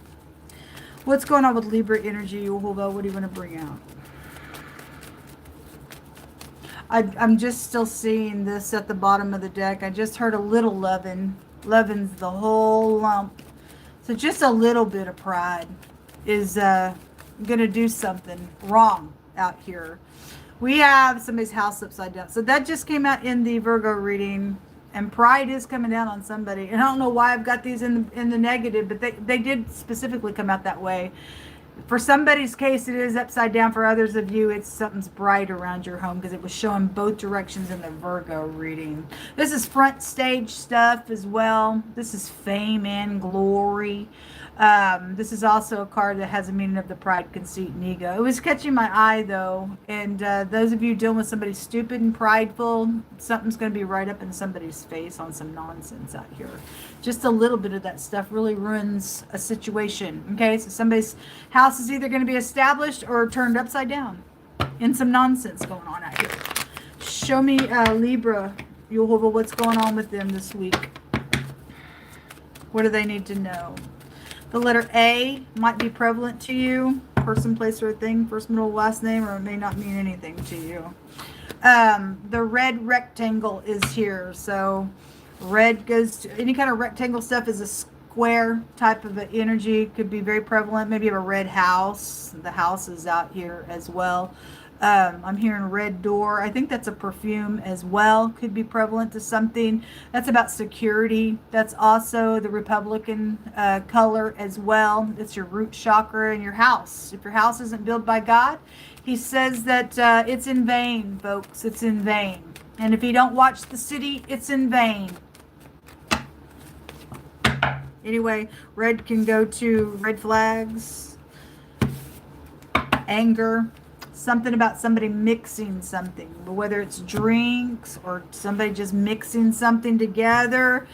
What's going on with Libra energy? Hold on, what do you want to bring out? I'm just still seeing this at the bottom of the deck. I just heard a little loving. Loving's the whole lump. So just a little bit of pride is going to do something wrong out here. We have somebody's house upside down. So that just came out in the Virgo reading. And pride is coming down on somebody. And I don't know why I've got these in the negative, but they did specifically come out that way. For somebody's case, it is upside down. For others of you, it's something's bright around your home, because it was showing both directions in the Virgo reading. This is front stage stuff as well. This is fame and glory. This is also a card that has a meaning of the pride, conceit, and ego. It was catching my eye, though. And those of you dealing with somebody stupid and prideful, something's going to be right up in somebody's face on some nonsense out here. Just a little bit of that stuff really ruins a situation. Okay, so somebody's house is either going to be established or turned upside down in some nonsense going on out here. Show me Libra, Yehovah, what's going on with them this week. What do they need to know? The letter A might be prevalent to you. Person, place, or thing. First, middle, last name, or it may not mean anything to you. The red rectangle is here. So red goes to any kind of rectangle stuff is a square type of an energy. Could be very prevalent. Maybe you have a red house. The house is out here as well. I'm hearing red door. I think that's a perfume as well. Could be prevalent to something. That's about security. That's also the Republican color as well. It's your root chakra in your house. If your house isn't built by God, he says that it's in vain, folks. It's in vain. And if you don't watch the city, it's in vain. Anyway, red can go to red flags, anger, Something about somebody mixing something, whether it's drinks or somebody just mixing something together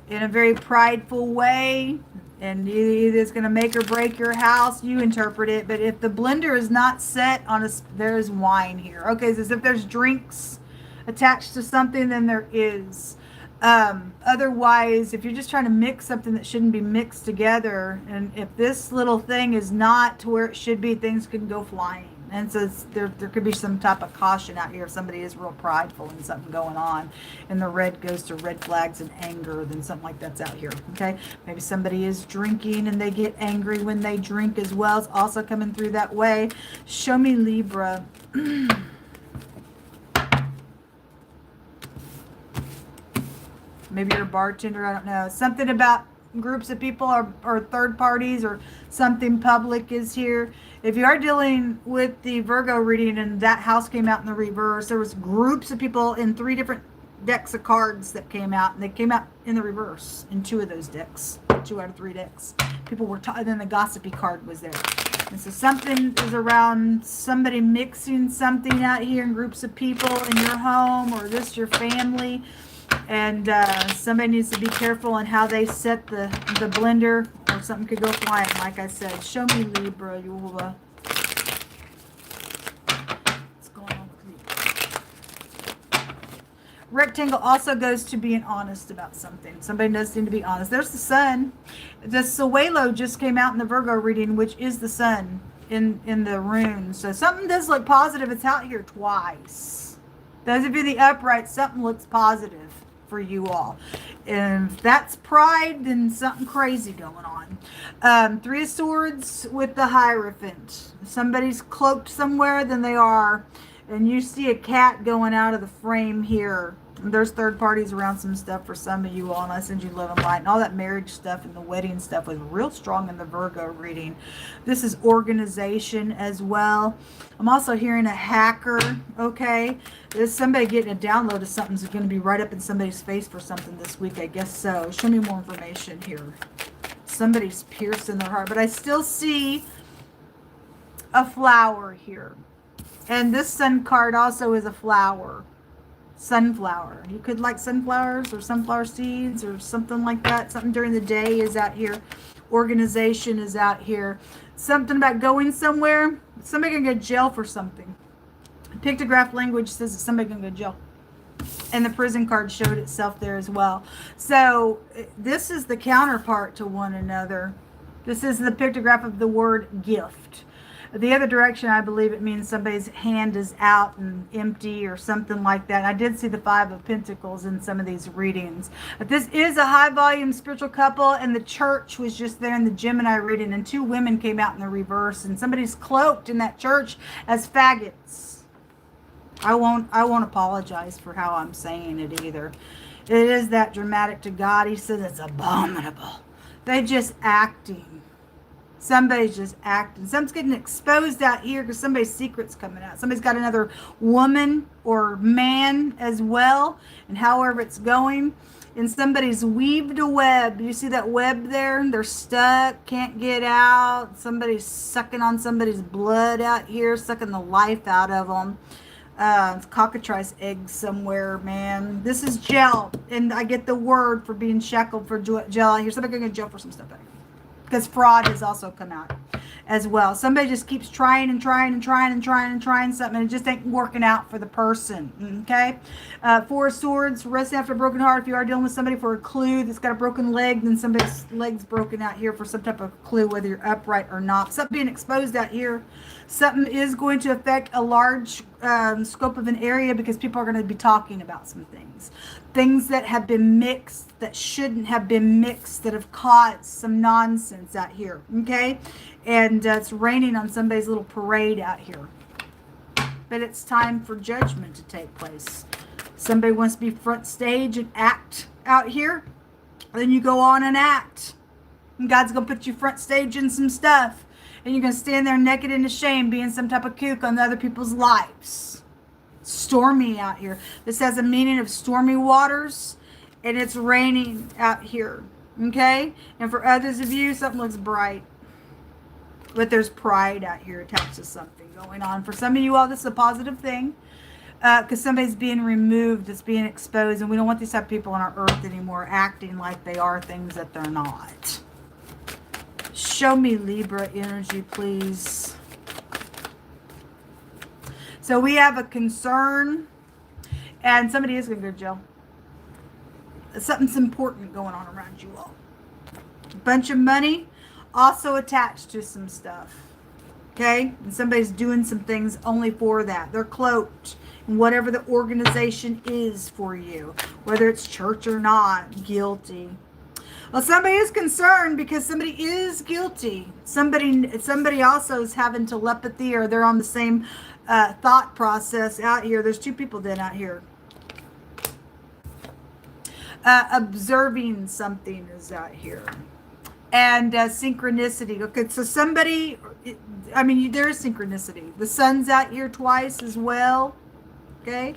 in a very prideful way. And either it's going to make or break your house. You interpret it. But if the blender is not set on a, there's wine here. Okay, so if there's drinks attached to something, then there is. Otherwise, if you're just trying to mix something that shouldn't be mixed together, and if this little thing is not to where it should be, things can go flying. And so there could be some type of caution out here if somebody is real prideful and something going on, and the red goes to red flags and anger, then something like that's out here. Okay, maybe somebody is drinking and they get angry when they drink as well. It's also coming through that way. Show me Libra. Maybe you're a bartender, I don't know. Something about groups of people or third parties or something public is here. If you are dealing with the Virgo reading and that house came out in the reverse, there was groups of people in 3 different decks of cards that came out, and they came out in the reverse in 2 of those decks, 2 out of 3 decks. People were and then the gossipy card was there. And so something is around somebody mixing something out here in groups of people in your home or this your family. And somebody needs to be careful on how they set the blender, or something could go flying, like I said. Show me Libra. What's going on with Libra? Rectangle also goes to being honest about something. Somebody does seem to be honest. There's the sun. The Suelo just came out in the Virgo reading, which is the sun in the rune. So something does look positive. It's out here twice. Those of you the upright, something looks positive for you all. And if that's pride, then something crazy going on. 3 of Swords with the Hierophant. Somebody's cloaked somewhere, then they are. And you see a cat going out of the frame here. And there's third parties around some stuff for some of you all, and I send you love and light. And all that marriage stuff and the wedding stuff was real strong in the Virgo reading. This is organization as well. I'm also hearing a hacker, okay? There's somebody getting a download of something that's going to be right up in somebody's face for something this week, I guess so. Show me more information here. Somebody's pierced in their heart. But I still see a flower here. And this sun card also is a flower. Sunflower. You could like sunflowers or sunflower seeds or something like that. Something during the day is out here. Organization is out here. Something about going somewhere. Somebody can go to jail for something. Pictograph language says that somebody can go to jail. And the prison card showed itself there as well. So this is the counterpart to one another. This is the pictograph of the word gift. The other direction, I believe it means somebody's hand is out and empty or something like that. I did see the 5 of Pentacles in some of these readings. But this is a high volume spiritual couple, and the church was just there in the Gemini reading, and 2 women came out in the reverse, and somebody's cloaked in that church as faggots. I won't apologize for how I'm saying it either. It is that dramatic to God. He says it's abominable. They're just acting. Somebody's just acting. Something's getting exposed out here because somebody's secret's coming out. Somebody's got another woman or man as well. And however it's going. And somebody's weaved a web. You see that web there? They're stuck. Can't get out. Somebody's sucking on somebody's blood out here. Sucking the life out of them. It's cockatrice eggs somewhere, man. This is jail. And I get the word for being shackled for jail out here. Somebody can go to jail for some stuff out here. Because fraud has also come out as well. Somebody just keeps trying and trying and trying and trying and trying something, and it just ain't working out for the person. Okay? 4 of Swords, rest after a broken heart. If you are dealing with somebody for a clue that's got a broken leg, then somebody's leg's broken out here for some type of clue, whether you're upright or not. Something being exposed out here. Something is going to affect a large scope of an area because people are going to be talking about some things. Things that have been mixed that shouldn't have been mixed, that have caused some nonsense out here. Okay? And it's raining on somebody's little parade out here. But it's time for judgment to take place. Somebody wants to be front stage and act out here. Then you go on and act. And God's going to put you front stage in some stuff. And you're going to stand there naked and ashamed, being some type of kook on other people's lives. Stormy out here. This has a meaning of stormy waters. And it's raining out here. Okay? And for others of you, something looks bright. But there's pride out here attached to something going on. For some of you all, this is a positive thing. Because somebody's being removed, it's being exposed, and we don't want these type of people on our earth anymore acting like they are things that they're not. Show me Libra energy, please. So we have a concern, and somebody is going to go to jail. Something's important going on around you all. A bunch of money also attached to some stuff. Okay? And somebody's doing some things only for that. They're cloaked. Whatever the organization is for you, whether it's church or not, guilty. Well, somebody is concerned because somebody is guilty. Somebody also is having telepathy, or they're on the same thought process out here. There's two people then out here. Observing something is out here. And synchronicity. Okay, so somebody, I mean, there is synchronicity. The sun's out here twice as well. Okay,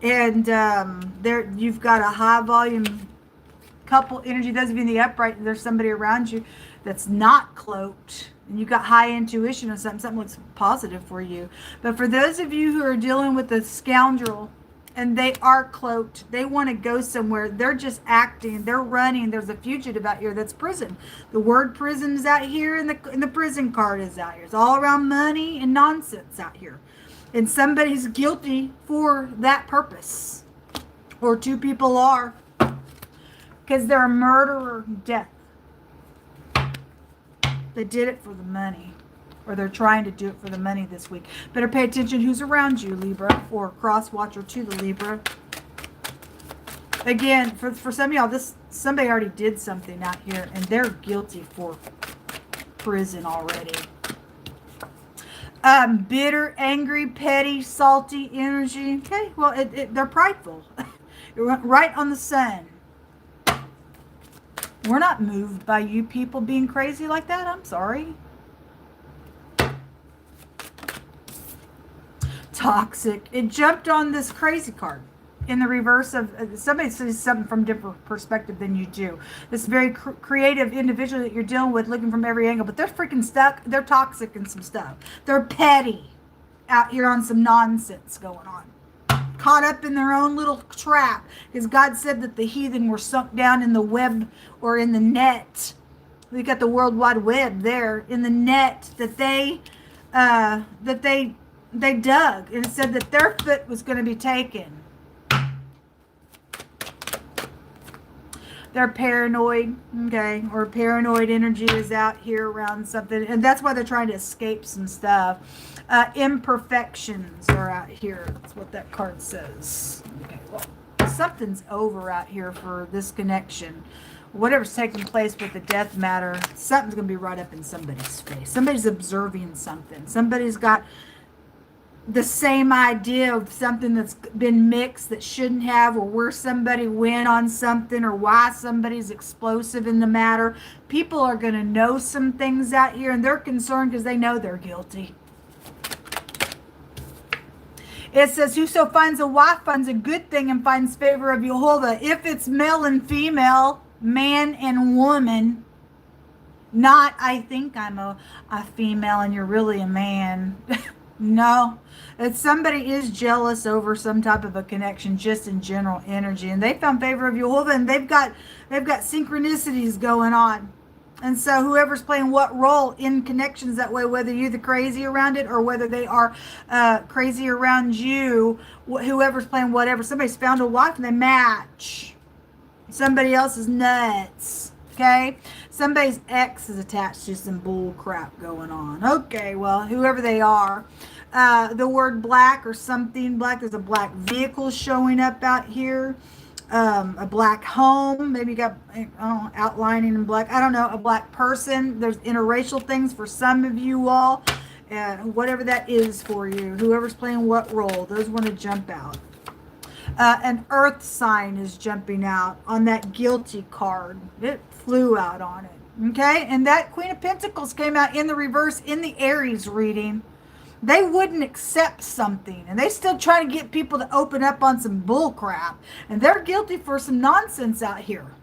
and there you've got a high volume couple energy. Doesn't mean the upright. There's somebody around you that's not cloaked, and you got high intuition or something looks positive for you. But for those of you who are dealing with a scoundrel and they are cloaked, they want to go somewhere, they're just acting, they're running. There's a fugitive out here that's prison. The word prison is out here, and the prison card is out here. It's all around money and nonsense out here. And somebody's guilty for that purpose. Or two people are. Because they're a murderer death. They did it for the money. Or they're trying to do it for the money this week. Better pay attention who's around you, Libra. Or cross watcher to the Libra. Again, for some of y'all, somebody already did something out here. And they're guilty for prison already. Bitter, angry, petty, salty energy. Okay, well, they're prideful. Right on the sun. We're not moved by you people being crazy like that. I'm sorry. Toxic. It jumped on this crazy card. In the reverse of, somebody sees something from a different perspective than you do. This very creative individual that you're dealing with, looking from every angle, but they're freaking stuck. They're toxic in some stuff. They're petty out here on some nonsense going on. Caught up in their own little trap. Because God said that the heathen were sunk down in the web or in the net. We got the World Wide Web there in the net that they dug. And it said that their foot was going to be taken. They're paranoid, okay, or paranoid energy is out here around something, and that's why they're trying to escape some stuff. Imperfections are out here. That's what that card says. Okay, well, something's over out here for this connection. Whatever's taking place with the death matter, something's going to be right up in somebody's face. Somebody's observing something. Somebody's got the same idea of something that's been mixed that shouldn't have, or where somebody went on something, or why somebody's explosive in the matter. People are going to know some things out here, and they're concerned because they know they're guilty. It says, whoso finds a wife finds a good thing and finds favor of Jehovah. If it's male and female, man and woman, not I think I'm a female and you're really a man. No, it's somebody is jealous over some type of a connection, just in general energy, and they found favor of Jehovah, and they've got synchronicities going on, and so whoever's playing what role in connections that way, whether you're the crazy around it or whether they are crazy around you, whoever's playing whatever, somebody's found a wife and they match. Somebody else is nuts. Okay, somebody's ex is attached to some bull crap going on. Okay, well, whoever they are, the word black or something black. There's a black vehicle showing up out here, a black home. Maybe you got outlining in black. I don't know, a black person. There's interracial things for some of you all, whatever that is for you. Whoever's playing what role, those want to jump out. An earth sign is jumping out on that guilty card. It flew out on it. Okay, and that Queen of Pentacles came out in the reverse in the Aries reading. They wouldn't accept something, and they still trying to get people to open up on some bull crap, and they're guilty for some nonsense out here.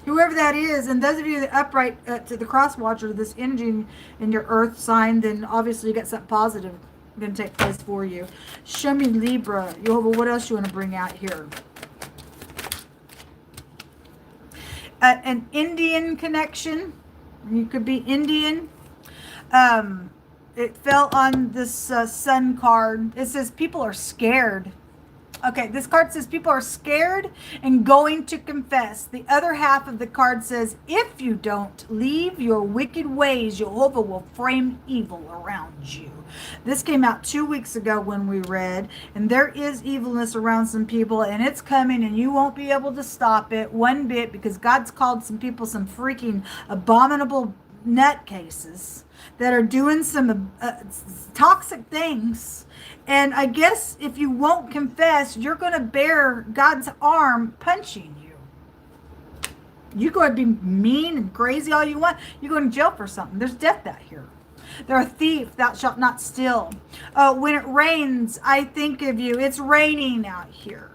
Whoever that is, and those of you that upright to the cross watcher to this energy in your earth sign, then obviously you got something positive going to take place for you. Show me Libra. Jehovah, what else you want to bring out here? An Indian connection. You could be Indian. It fell on this sun card. It says people are scared. Okay, this card says people are scared and going to confess. The other half of the card says, if you don't leave your wicked ways, Jehovah will frame evil around you. This came out 2 weeks ago when we read, and there is evilness around some people, and it's coming, and you won't be able to stop it one bit, because God's called some people some freaking abominable nutcases that are doing some toxic things. And I guess if you won't confess, you're going to bear God's arm punching you. You're going to be mean and crazy all you want. You're going to jail for something. There's death out here. They're a thief, thou shalt not steal. When it rains, I think of you. It's raining out here.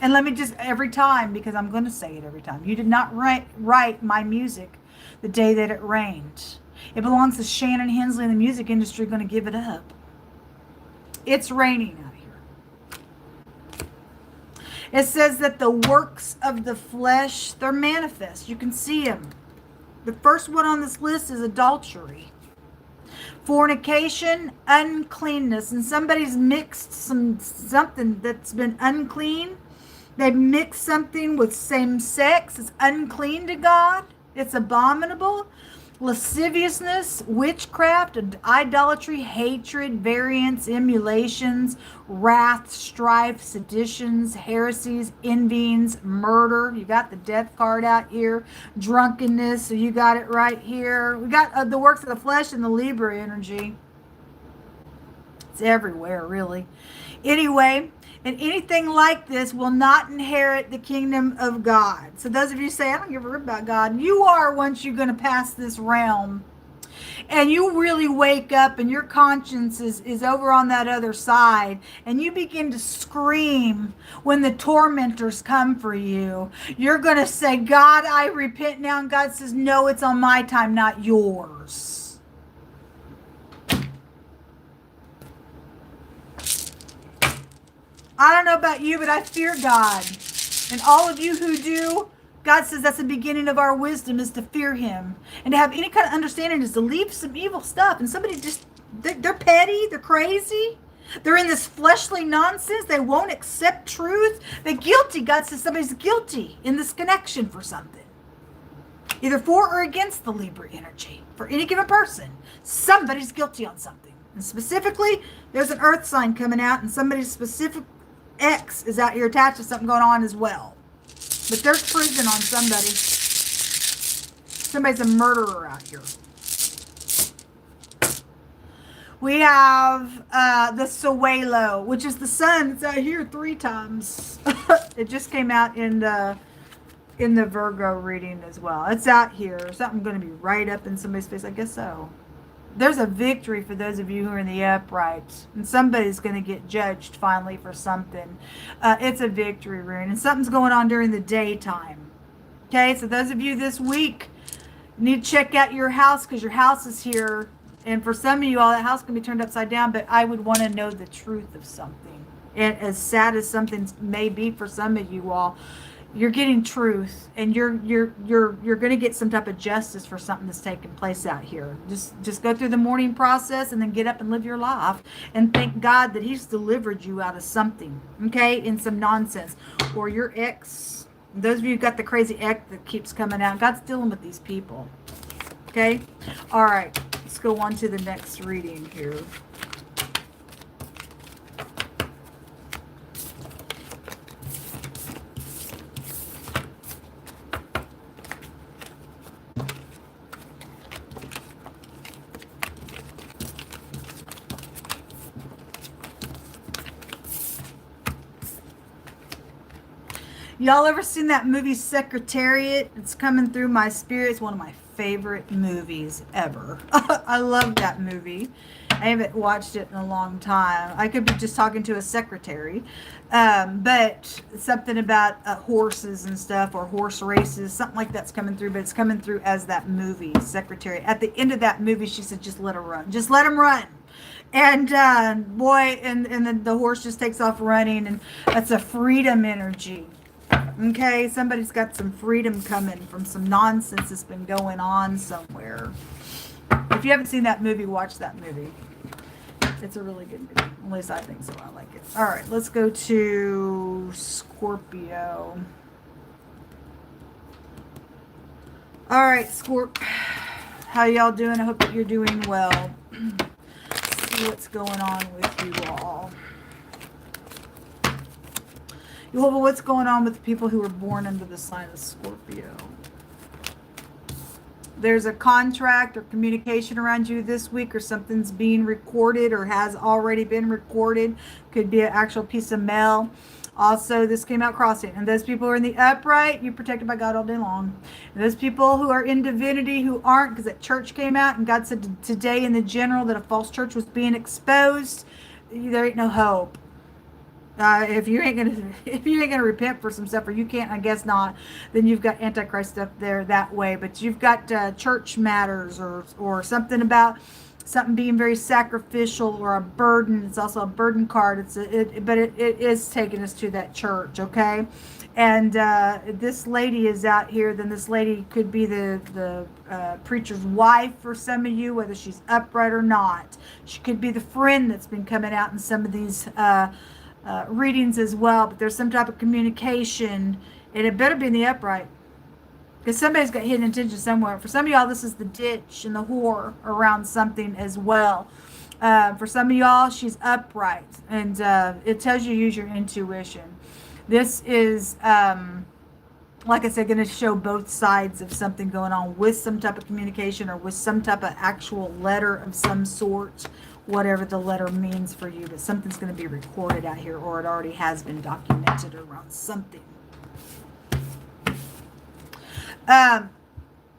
And let me just, every time, because I'm going to say it every time. You did not write my music the day that it rained. It belongs to ShannonEHensley, and the music industry going to give it up. It's raining out here. It says that the works of the flesh, they're manifest. You can see them. The first one on this list is adultery. Fornication, uncleanness. And somebody's mixed something that's been unclean. They've mixed something with same sex. It's unclean to God. It's abominable. Lasciviousness, witchcraft, idolatry, hatred, variance, emulations, wrath, strife, seditions, heresies, envyings, murder. You got the death card out here. Drunkenness, so you got it right here. We got the works of the flesh and the Libra energy. It's everywhere, really. Anyway, and anything like this will not inherit the kingdom of God. So those of you say, I don't give a rip about God. You are, once you're going to pass this realm. And you really wake up and your conscience is over on that other side. And you begin to scream when the tormentors come for you. You're going to say, God, I repent now. And God says, no, it's on my time, not yours. I don't know about you, but I fear God. And all of you who do, God says that's the beginning of our wisdom, is to fear him. And to have any kind of understanding is to leave some evil stuff. And somebody just, they're petty, they're crazy. They're in this fleshly nonsense. They won't accept truth. They're guilty. God says somebody's guilty in this connection for something. Either for or against the Libra energy. For any given person, somebody's guilty on something. And specifically, there's an earth sign coming out, and somebody's specific X is out here attached to something going on as well. But there's prison on somebody. Somebody's a murderer out here. We have the Suelo, which is the sun. It's out here 3 times. It just came out in the Virgo reading as well. It's out here. Something going to be right up in somebody's face. I guess so. There's a victory for those of you who are in the upright. And somebody's going to get judged finally for something. It's a victory rune. And something's going on during the daytime. Okay, so those of you this week need to check out your house, because your house is here. And for some of you all, that house can be turned upside down. But I would want to know the truth of something. And as sad as something may be for some of you all, you're getting truth, and you're going to get some type of justice for something that's taking place out here. Just go through the mourning process, and then get up and live your life, and thank God that he's delivered you out of something, okay, in some nonsense. Or your ex, those of you who got the crazy ex that keeps coming out, God's dealing with these people, okay? All right, let's go on to the next reading here. Y'all ever seen that movie Secretariat? It's coming through my spirit. It's one of my favorite movies ever. I love that movie. I haven't watched it in a long time. I could be just talking to a secretary. But something about horses and stuff, or horse races, something like that's coming through, but it's coming through as that movie, Secretary. At the end of that movie, she said, just let her run. Just let him run. And boy, and then the horse just takes off running, and that's a freedom energy. Okay, somebody's got some freedom coming from some nonsense that's been going on somewhere. If you haven't seen that movie, watch that movie. It's a really good movie. At least I think so. I like it. All right, let's go to Scorpio. All right, Scorp. How y'all doing? I hope that you're doing well. See what's going on with you all. What's going on with the people who were born under the sign of Scorpio? There's a contract or communication around you this week, or something's being recorded or has already been recorded. Could be an actual piece of mail. Also, this came out crossing. And those people who are in the upright, you're protected by God all day long. And those people who are in divinity who aren't, because that church came out and God said today in the general that a false church was being exposed, there ain't no hope. If you ain't gonna repent for some stuff, or you can't, I guess not, then you've got Antichrist stuff there that way. But you've got church matters, or something about something being very sacrificial, or a burden. It's also a burden card. But it is taking us to that church, okay? And this lady is out here. Then this lady could be the preacher's wife for some of you, whether she's upright or not. She could be the friend that's been coming out in some of these readings as well. But there's some type of communication, and it better be in the upright, because somebody's got hidden intention somewhere. For some of y'all, this is the ditch and the whore around something as well. For some of y'all, she's upright, and it tells you use your intuition. This is like I said, going to show both sides of something going on with some type of communication, or with some type of actual letter of some sort, whatever the letter means for you. But something's going to be recorded out here, or it already has been documented around something.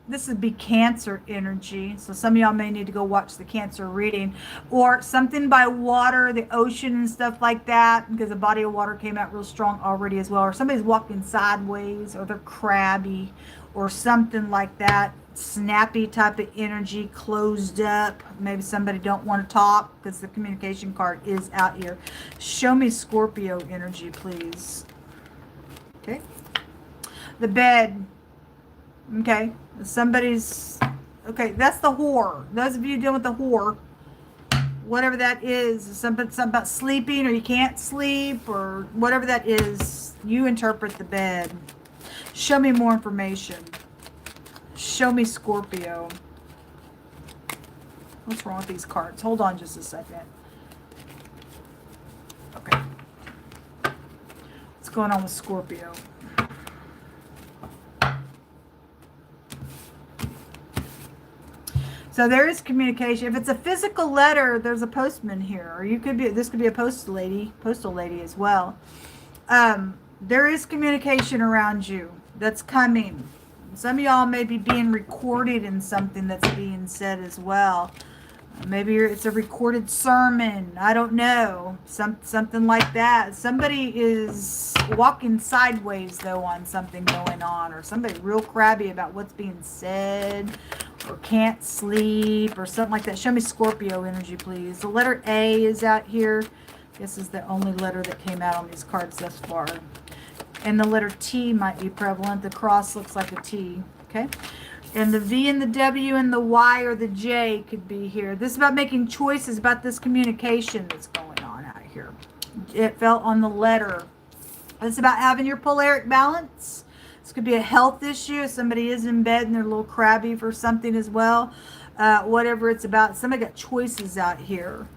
This would be Cancer energy. So some of y'all may need to go watch the Cancer reading, or something by water, the ocean and stuff like that, because the body of water came out real strong already as well. Or somebody's walking sideways, or they're crabby, or something like that. Snappy type of energy, closed up. Maybe somebody don't want to talk, because the communication card is out here. Show me Scorpio energy, please. Okay. The bed. Okay. Somebody's, okay, that's the whore. Those of you dealing with the whore, whatever that is, something about sleeping, or you can't sleep, or whatever that is, you interpret the bed. Show me more information. Show me Scorpio. What's wrong with these cards? Hold on just a second. Okay. What's going on with Scorpio? So there is communication. If it's a physical letter, there's a postman here, or you could be. This could be a postal lady as well. There is communication around you that's coming. Some of y'all may be being recorded in something that's being said as well. Maybe it's a recorded sermon. I don't know. Something like that. Somebody is walking sideways, though, on something going on. Or somebody real crabby about what's being said. Or can't sleep. Or something like that. Show me Scorpio energy, please. The letter A is out here. This is the only letter that came out on these cards thus far. And the letter T might be prevalent. The cross looks like a T. Okay. And the V and the W and the Y or the J could be here. This is about making choices, about this communication that's going on out here. It fell on the letter. It's about having your polaric balance. This could be a health issue. If somebody is in bed and they're a little crabby for something as well. Whatever it's about. Somebody got choices out here.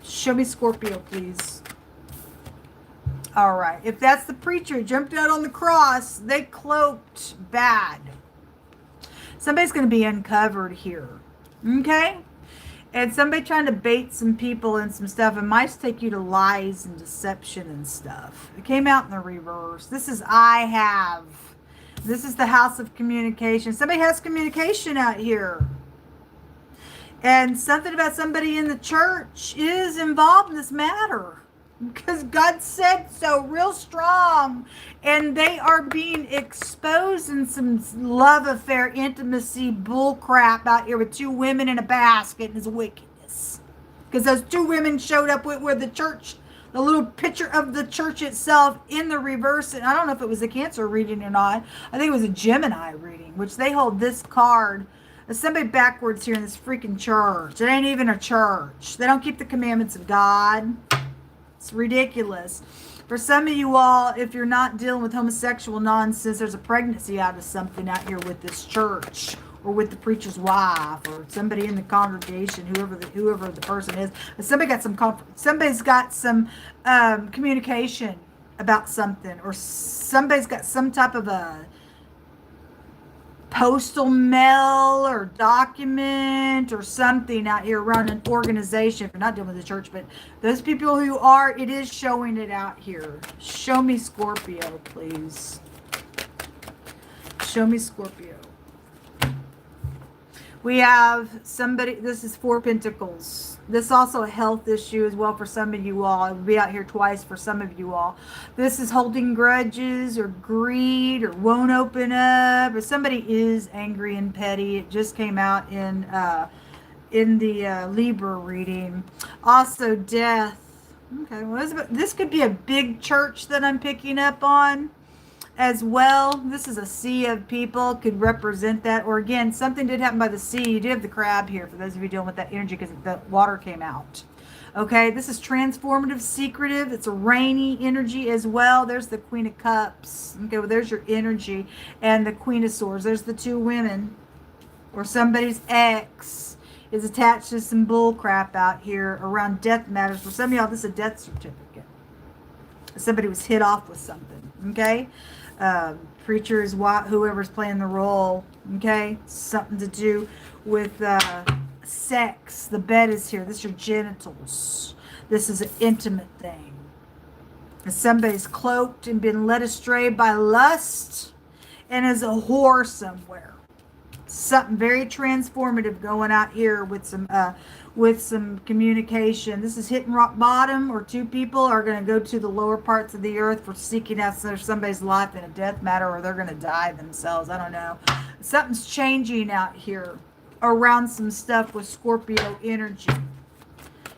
Show me Scorpio, please. All right. If that's the preacher jumped out on the cross, they cloaked bad. Somebody's going to be uncovered here. Okay? And somebody trying to bait some people and some stuff. It might take you to lies and deception and stuff. It came out in the reverse. This is I have. This is the house of communication. Somebody has communication out here. And something about somebody in the church is involved in this matter. Because God said so real strong. And they are being exposed in some love affair, intimacy, bull crap out here with two women in a basket and his wickedness. Because those two women showed up with the church, the little picture of the church itself in the reverse. And I don't know if it was a Cancer reading or not. I think it was a Gemini reading, which they hold this card. There's somebody backwards here in this freaking church. It ain't even a church. They don't keep the commandments of God. It's ridiculous. For some of you all, if you're not dealing with homosexual nonsense, there's a pregnancy out of something out here with this church, or with the preacher's wife, or somebody in the congregation, whoever the person is. But somebody's got some communication about something, or somebody's got some type of a postal mail or document or something out here around an organization. If you're not dealing with the church, but those people who are, it is showing it out here. Show me Scorpio, please. Show me Scorpio. We have somebody, this is 4 Pentacles. This is also a health issue as well for some of you all. It will be out here twice for some of you all. This is holding grudges or greed or won't open up, or somebody is angry and petty. It just came out in the Libra reading. Also death. Okay, well, this could be a big church that I'm picking up on as well. This is a sea of people, could represent that. Or again, something did happen by the sea. You do have the crab here for those of you dealing with that energy because the water came out. Okay, this is transformative, secretive. It's a rainy energy as well. There's the Queen of Cups. Okay, well, there's your energy. And the Queen of Swords. There's the 2 women. Or somebody's ex is attached to some bull crap out here around death matters. For some of y'all, this is a death certificate. Somebody was hit off with something. Okay, preacher is whoever's playing the role. Okay, something to do with sex. The bed is here. This is your genitals. This is an intimate thing. And somebody's cloaked and been led astray by lust and is a whore somewhere. Something very transformative going out here with some communication. This is hitting rock bottom, or 2 people are going to go to the lower parts of the earth for seeking out somebody's life in a death matter, or they're going to die themselves. I don't know. Something's changing out here around some stuff with Scorpio energy.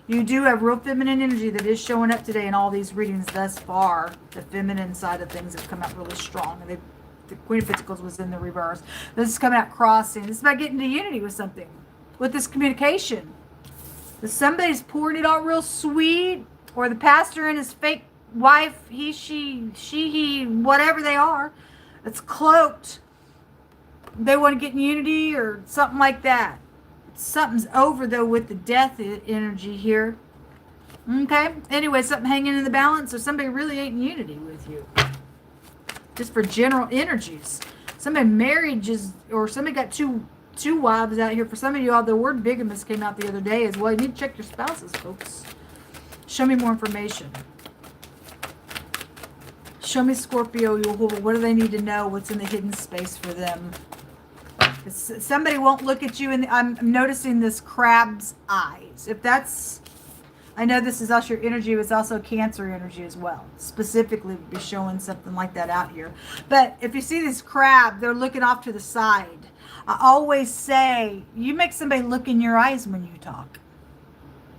You do have real feminine energy that is showing up today in all these readings thus far. The feminine side of things have come out really strong. And the Queen of Pentacles was in the reverse. This is coming out crossing. This is about getting to unity with something. With this communication. Somebody's pouring it out real sweet. Or the pastor and his fake wife, he, she, whatever they are. It's cloaked. They want to get in unity or something like that. Something's over though with the death energy here. Okay. Anyway, something hanging in the balance, or somebody really ain't in unity with you. Just for general energies. Somebody married or somebody got two wives out here. For some of you all, the word bigamous came out the other day as well. You need to check your spouses, folks. Show me more information. Show me Scorpio. What do they need to know? What's in the hidden space for them? Somebody won't look at you, and I'm noticing this crab's eyes. If that's, I know this is also your energy, but it's also Cancer energy as well. Specifically, would be showing something like that out here. But if you see this crab, they're looking off to the side. I always say, you make somebody look in your eyes when you talk.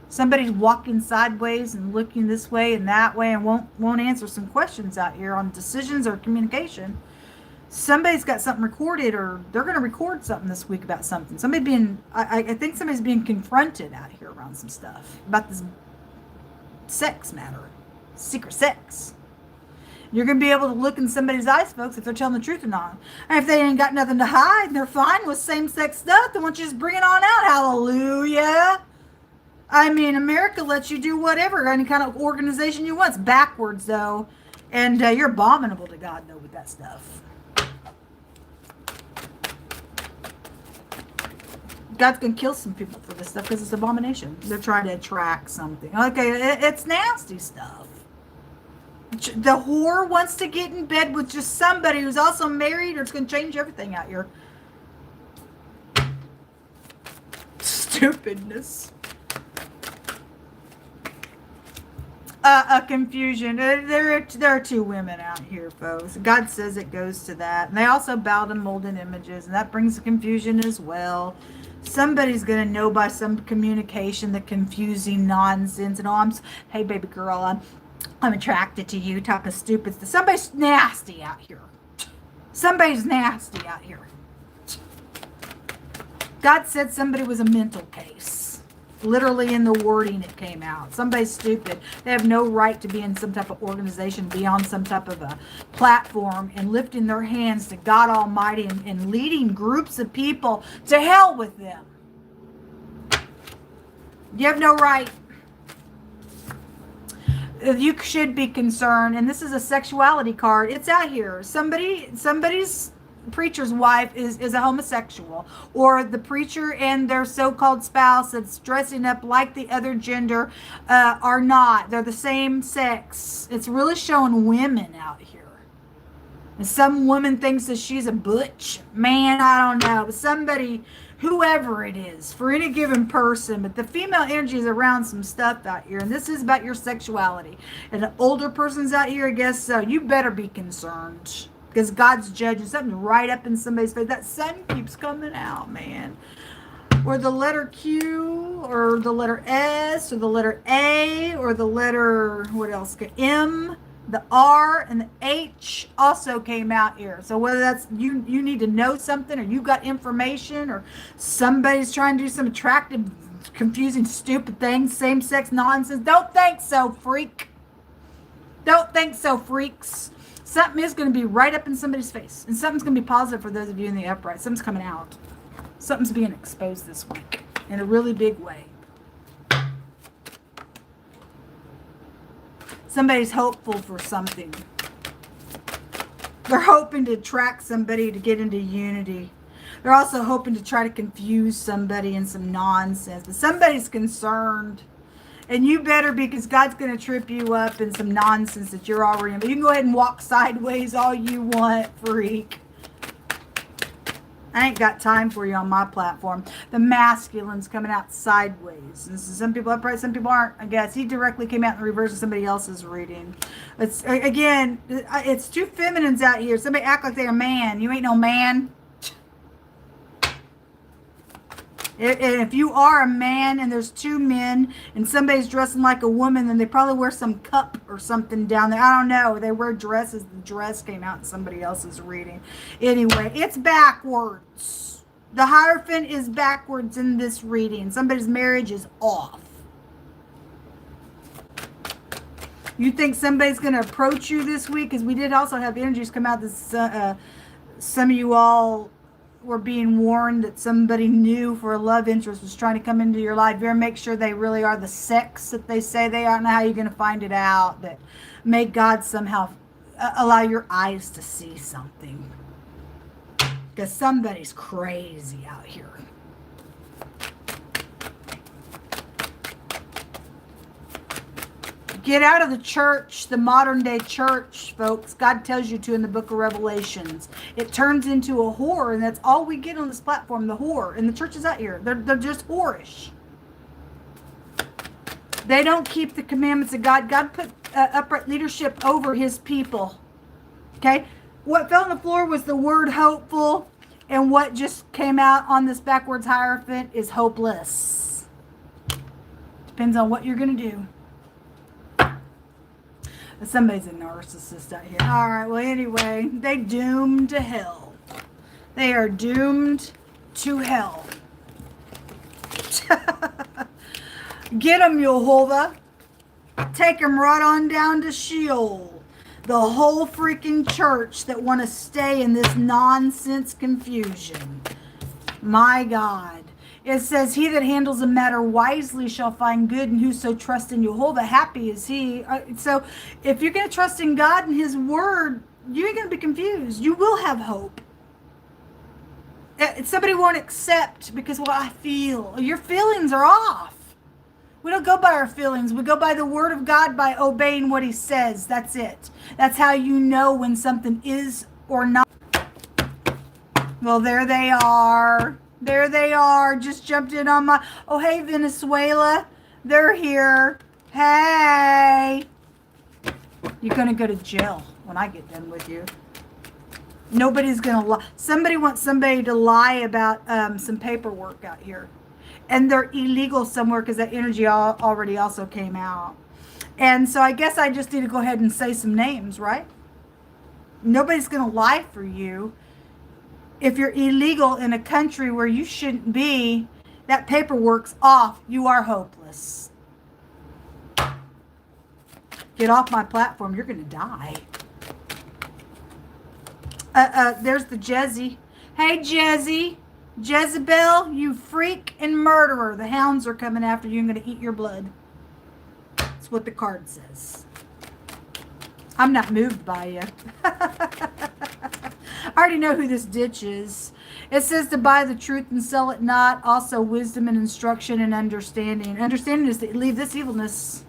Somebody's walking sideways and looking this way and that way and won't answer some questions out here on decisions or communication. Somebody's got something recorded, or they're going to record something this week about something. I think somebody's being confronted out here around some stuff about this sex matter, secret sex. You're going to be able to look in somebody's eyes, folks, if they're telling the truth or not. And if they ain't got nothing to hide and they're fine with same-sex stuff, then why don't you just bring it on out? Hallelujah. I mean, America lets you do whatever, any kind of organization you want. It's backwards, though. And you're abominable to God, though, with that stuff. God's going to kill some people for this stuff because it's abomination. They're trying to attract something. Okay, it's nasty stuff. The whore wants to get in bed with just somebody who's also married, or it's going to change everything out here. stupidness. A confusion. There are two women out here, folks. God says it goes to that. And they also bow to molten images, and that brings confusion as well. Somebody's going to know by some communication the confusing nonsense. And hey, baby girl, I'm attracted to you type of stupid stuff. Somebody's nasty out here. Somebody's nasty out here. God said somebody was a mental case. Literally in the wording it came out. Somebody's stupid. They have no right to be in some type of organization, be on some type of a platform and lifting their hands to God Almighty and leading groups of people to hell with them. You have no right. You should be concerned. And this is a sexuality card. It's out here. Somebody's preacher's wife is a homosexual, or the preacher and their so-called spouse that's dressing up like the other gender are not. They're the same sex. It's really showing women out here. And some woman thinks that she's a butch man. I don't know. But somebody, whoever it is, for any given person. But the female energy is around some stuff out here. And this is about your sexuality. And the older person's out here, I guess so. You better be concerned. Because God's judging something right up in somebody's face. That sun keeps coming out, man. Or the letter Q, or the letter S, or the letter A, or the letter, what else? M, the R, and the H also came out here. So whether that's, you need to know something, or you got information, or somebody's trying to do some attractive, confusing, stupid things, same-sex nonsense. Don't think so, freak. Don't think so, freaks. Something is going to be right up in somebody's face. And something's going to be positive for those of you in the upright. Something's coming out. Something's being exposed this week in a really big way. Somebody's hopeful for something. They're hoping to attract somebody to get into unity. They're also hoping to try to confuse somebody in some nonsense. But somebody's concerned. And you better, because God's going to trip you up in some nonsense that you're already in. But you can go ahead and walk sideways all you want, freak. I ain't got time for you on my platform. The masculine's coming out sideways. And some people upright, some people aren't, I guess. He directly came out in reverse of somebody else's reading. It's, again, it's two feminines out here. Somebody act like they're a man. You ain't no man. If you are a man and there's two men and somebody's dressing like a woman, then they probably wear some cup or something down there. I don't know. They wear dresses. The dress came out in somebody else's reading. Anyway, it's backwards. The Hierophant is backwards in this reading. Somebody's marriage is off. You think somebody's going to approach you this week? Because we did also have energies come out that some of you all were being warned that somebody new for a love interest was trying to come into your life. You better make sure they really are the sex that they say they are. I don't know how you're going to find it out. That may God somehow allow your eyes to see something. Because somebody's crazy out here. Get out of the church, the modern day church, folks. God tells you to in the book of Revelations. It turns into a whore, and that's all we get on this platform, the whore. And the church is out here. They're just whorish. They don't keep the commandments of God. God put upright leadership over his people. Okay? What fell on the floor was the word hopeful, and what just came out on this backwards Hierophant is hopeless. Depends on what you're going to do. Somebody's a narcissist out here. All right, well, anyway, they doomed to hell. They are doomed to hell. Get them, Yehovah. Take them right on down to Sheol. The whole freaking church that want to stay in this nonsense confusion. My God. It says, he that handles a matter wisely shall find good, and whoso trusts in Jehovah, happy is he. So if you're going to trust in God and his word, you ain't going to be confused. You will have hope. Somebody won't accept because, well, I feel. Your feelings are off. We don't go by our feelings. We go by the word of God, by obeying what he says. That's it. That's how you know when something is or not. Well, there they are. There they are. Just jumped in on my... Oh, hey, Venezuela. They're here. Hey. You're going to go to jail when I get done with you. Nobody's going to lie. Somebody wants somebody to lie about some paperwork out here. And they're illegal somewhere because that energy already also came out. And so I guess I just need to go ahead and say some names, right? Nobody's going to lie for you. If you're illegal in a country where you shouldn't be, that paperwork's off. You are hopeless. Get off my platform. You're going to die. There's the Jezzy. Hey, Jezzy. Jezebel, you freak and murderer. The hounds are coming after you and going to eat your blood. That's what the card says. I'm not moved by you. I already know who this ditch is. It says to buy the truth and sell it not. Also wisdom and instruction and understanding. Understanding is to leave this evilness.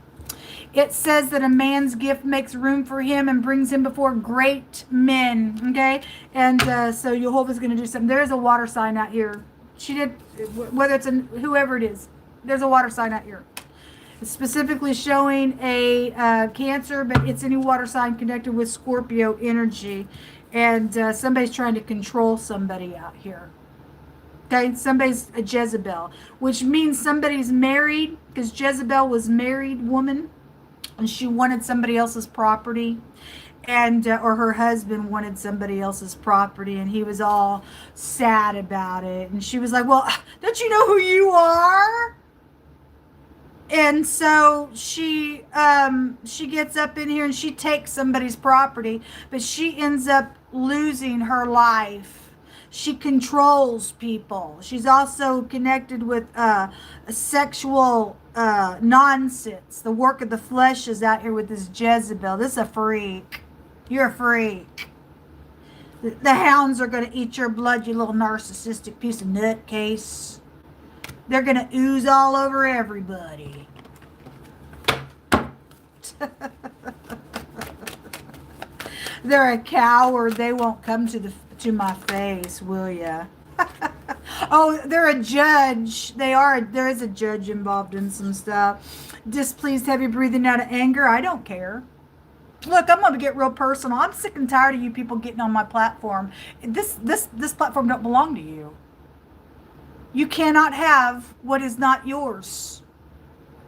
It says that a man's gift makes room for him and brings him before great men. Okay? And so Jehovah's going to do something. There is a water sign out here. She did, whether it's whoever it is, there's a water sign out here. It's specifically showing a Cancer, but it's any water sign connected with Scorpio energy. And somebody's trying to control somebody out here. Okay, somebody's a Jezebel, which means somebody's married, because Jezebel was married woman, and she wanted somebody else's property, and or her husband wanted somebody else's property, and he was all sad about it. And she was like, "Well, don't you know who you are?" And so she gets up in here and she takes somebody's property, but she ends up losing her life. She controls people. She's also connected with a sexual nonsense. The work of the flesh is out here with this Jezebel. This is a freak. You're a freak. The hounds are going to eat your blood, you little narcissistic piece of nutcase. They're going to ooze all over everybody. They're a coward. They won't come to my face, will ya? Oh, they're a judge. There is a judge involved in some stuff. Displeased, heavy breathing out of anger. I don't care. Look, I'm going to get real personal. I'm sick and tired of you people getting on my platform. This platform don't belong to you. You cannot have what is not yours.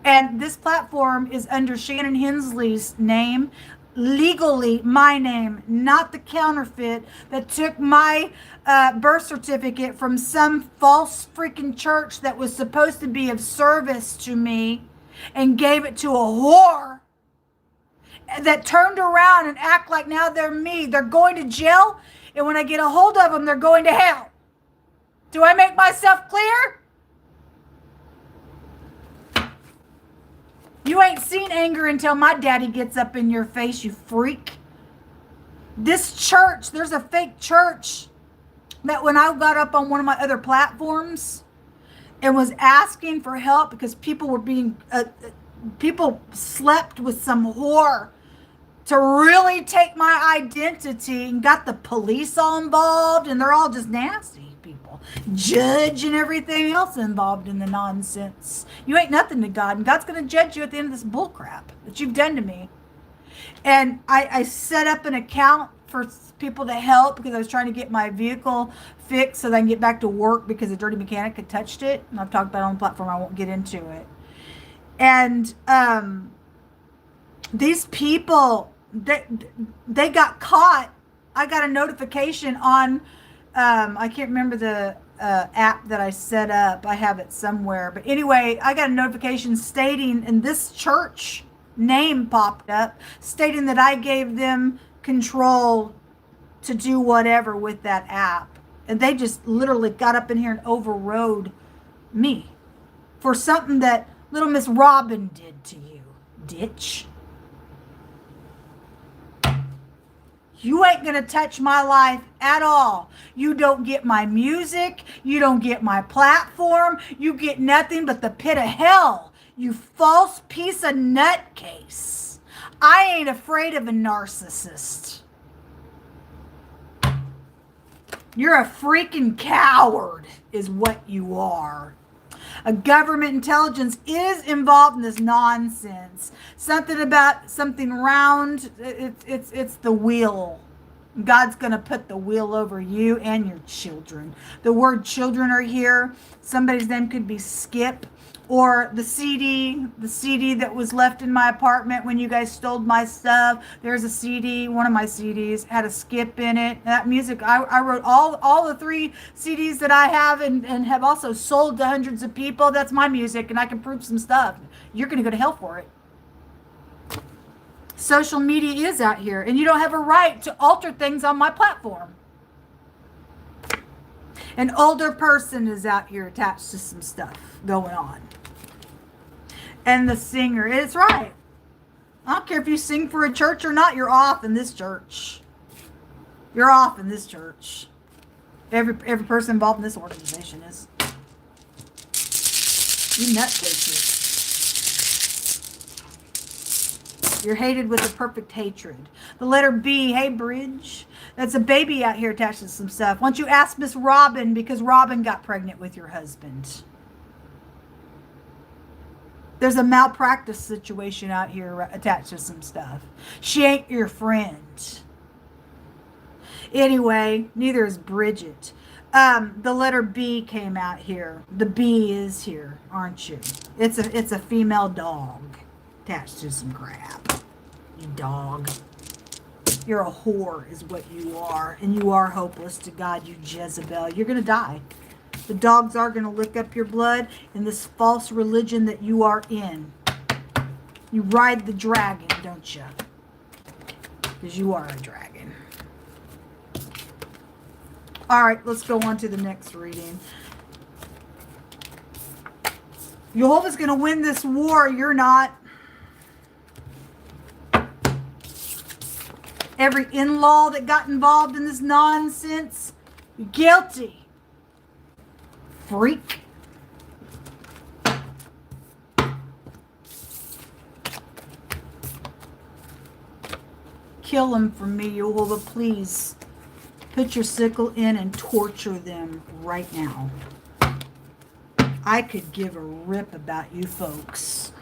And this platform is under Shannon Hensley's name, legally my name, not the counterfeit that took my birth certificate from some false freaking church that was supposed to be of service to me and gave it to a whore that turned around and act like now they're me. They're going to jail, and when I get a hold of them, they're going to hell. Do I make myself clear? You ain't seen anger until my daddy gets up in your face, you freak. This church, there's a fake church that when I got up on one of my other platforms and was asking for help because people were being, people slept with some whore to really take my identity and got the police all involved, and they're all just nasty. Judge and everything else involved in the nonsense. You ain't nothing to God, and God's going to judge you at the end of this bull crap that you've done to me. And I set up an account for people to help because I was trying to get my vehicle fixed so that I can get back to work because a dirty mechanic had touched it. And I've talked about it on the platform. I won't get into it. And these people, they got caught. I got a notification on I can't remember the app that I set up. I have it somewhere. But anyway, I got a notification stating, and this church name popped up, stating that I gave them control to do whatever with that app. And they just literally got up in here and overrode me for something that little Miss Robin did to you, ditch. You ain't going to touch my life at all. You don't get my music. You don't get my platform. You get nothing but the pit of hell, you false piece of nutcase. I ain't afraid of a narcissist. You're a freaking coward is what you are. A government intelligence is involved in this nonsense. Something about something round. It's the wheel. God's going to put the wheel over you and your children. The word children are here. Somebody's name could be Skip. Or the CD that was left in my apartment when you guys stole my stuff. There's a CD, one of my CDs had a Skip in it. That music, I wrote all the 3 CDs that I have and have also sold to hundreds of people. That's my music, and I can prove some stuff. You're going to go to hell for it. Social media is out here, and you don't have a right to alter things on my platform. An older person is out here attached to some stuff going on. And the singer, it's right. I don't care if you sing for a church or not, you're off in this church. You're off in this church. Every person involved in this organization is. You nutcases. You're hated with a perfect hatred. The letter B, hey, Bridge. That's a baby out here attached to some stuff. Why don't you ask Miss Robin, because Robin got pregnant with your husband. There's a malpractice situation out here attached to some stuff. She ain't your friend. Anyway, neither is Bridget. The letter B came out here. The B is here, aren't you? It's a female dog attached to some crap. You dog. You're a whore is what you are. And you are hopeless to God, you Jezebel. You're going to die. The dogs are going to lick up your blood in this false religion that you are in. You ride the dragon, don't you? Because you are a dragon. All right, let's go on to the next reading. Jehovah's going to win this war. You're not. Every in-law that got involved in this nonsense, guilty. Freak. Kill them for me, Jehovah, please. Put your sickle in and torture them right now. I could give a rip about you folks.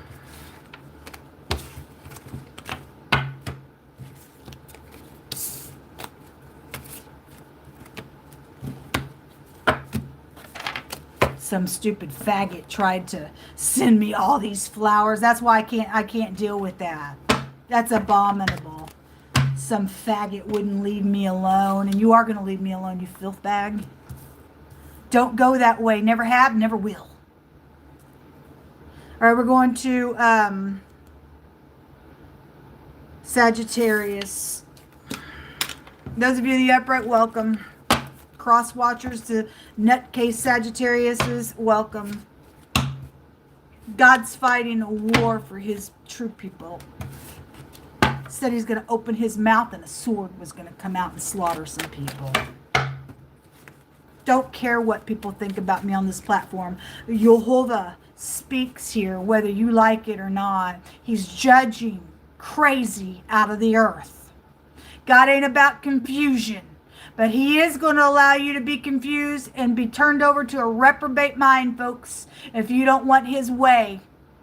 Some stupid faggot tried to send me all these flowers. That's why I can't deal with that. That's abominable. Some faggot wouldn't leave me alone, and you are going to leave me alone, you filth bag. Don't go that way. Never have, never will. All right, we're going to Sagittarius. Those of you in the upright, welcome. Cross watchers to nutcase Sagittariuses, welcome. God's fighting a war for his true people. Said he's going to open his mouth and a sword was going to come out and slaughter some people. Don't care what people think about me on this platform. Jehovah speaks here, whether you like it or not. He's judging crazy out of the earth. God ain't about confusion. But he is going to allow you to be confused and be turned over to a reprobate mind, folks. If you don't want his way,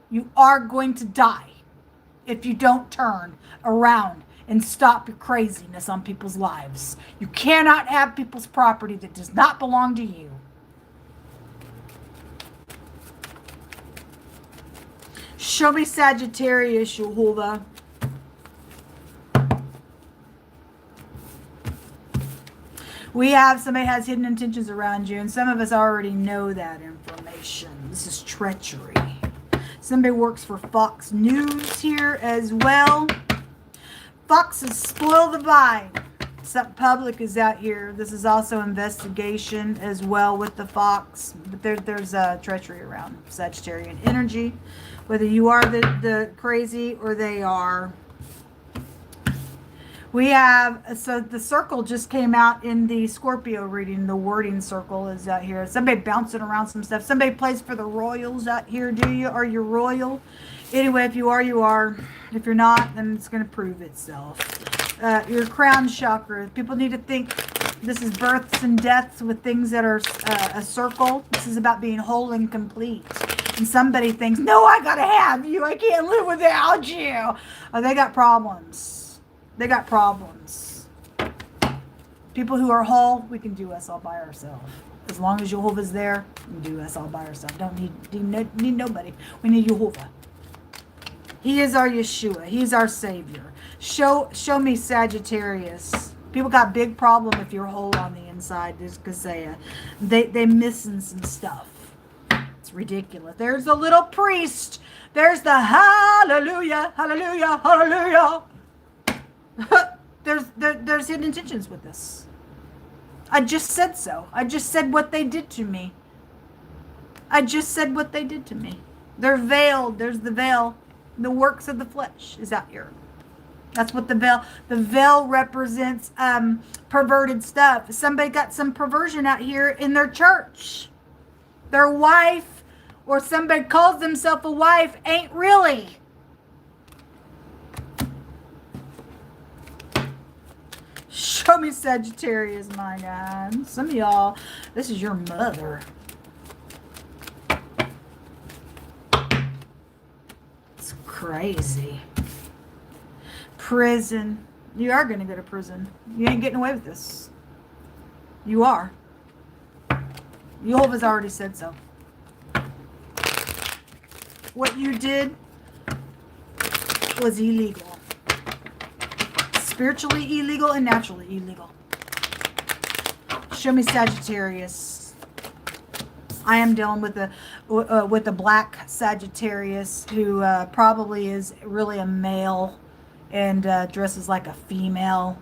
you are going to die if you don't turn around and stop your craziness on people's lives. You cannot have people's property that does not belong to you. Show me Sagittarius, Jehovah. We have somebody has hidden intentions around you, and some of us already know that information. This is treachery. Somebody works for Fox News here as well. Foxes spoil the vine. Something public is out here. This is also investigation as well with the Fox. But there's treachery around Sagittarian energy. Whether you are the crazy or they are. We have, so the circle just came out in the Scorpio reading. The wording circle is out here. Somebody bouncing around some stuff. Somebody plays for the Royals out here, do you? Are you royal? Anyway, if you are, you are. If you're not, then it's going to prove itself. Your crown chakra. People need to think This is births and deaths with things that are a circle. This is about being whole and complete. And somebody thinks, no, I gotta have you. I can't live without you. Oh, they got problems. They got problems. People who are whole, we can do us all by ourselves. As long as Jehovah's there, we can do us all by ourselves. Don't need nobody. We need Jehovah. He is our Yeshua. He's our Savior. Show me Sagittarius. People got big problem if you're whole on the inside. Because they missing some stuff. It's ridiculous. There's the little priest. There's the hallelujah, hallelujah, hallelujah. There's hidden intentions with this. I just said so. I just said what they did to me. I just said what they did to me. They're veiled. There's the veil. The works of the flesh is out here. That's what the veil represents, perverted stuff. Somebody got some perversion out here in their church. Their wife, or somebody calls themselves a wife, ain't really. Show me Sagittarius, my God. Some of y'all, this is your mother. It's crazy. Prison. You are going to go to prison. You ain't getting away with this. You are. Jehovah's already said so. What you did was illegal. Spiritually illegal and naturally illegal. Show me Sagittarius. I am dealing with a black Sagittarius who probably is really a male and dresses like a female.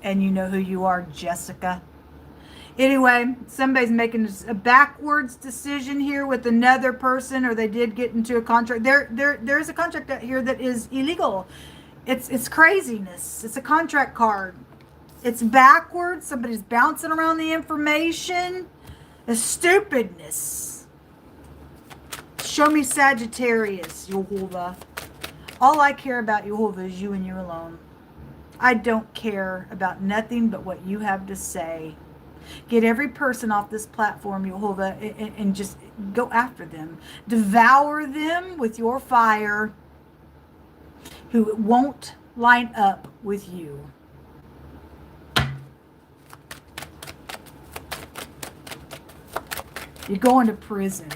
And you know who you are, Jessica. Anyway, somebody's making a backwards decision here with another person, or they did get into a contract. There's a contract out here that is illegal. It's craziness. It's a contract card. It's backwards. Somebody's bouncing around the information. It's stupidness. Show me Sagittarius, Jehovah. All I care about, Jehovah, is you and you alone. I don't care about nothing but what you have to say. Get every person off this platform, Jehovah, and just go after them. Devour them with your fire who won't line up with you. You're going to prison.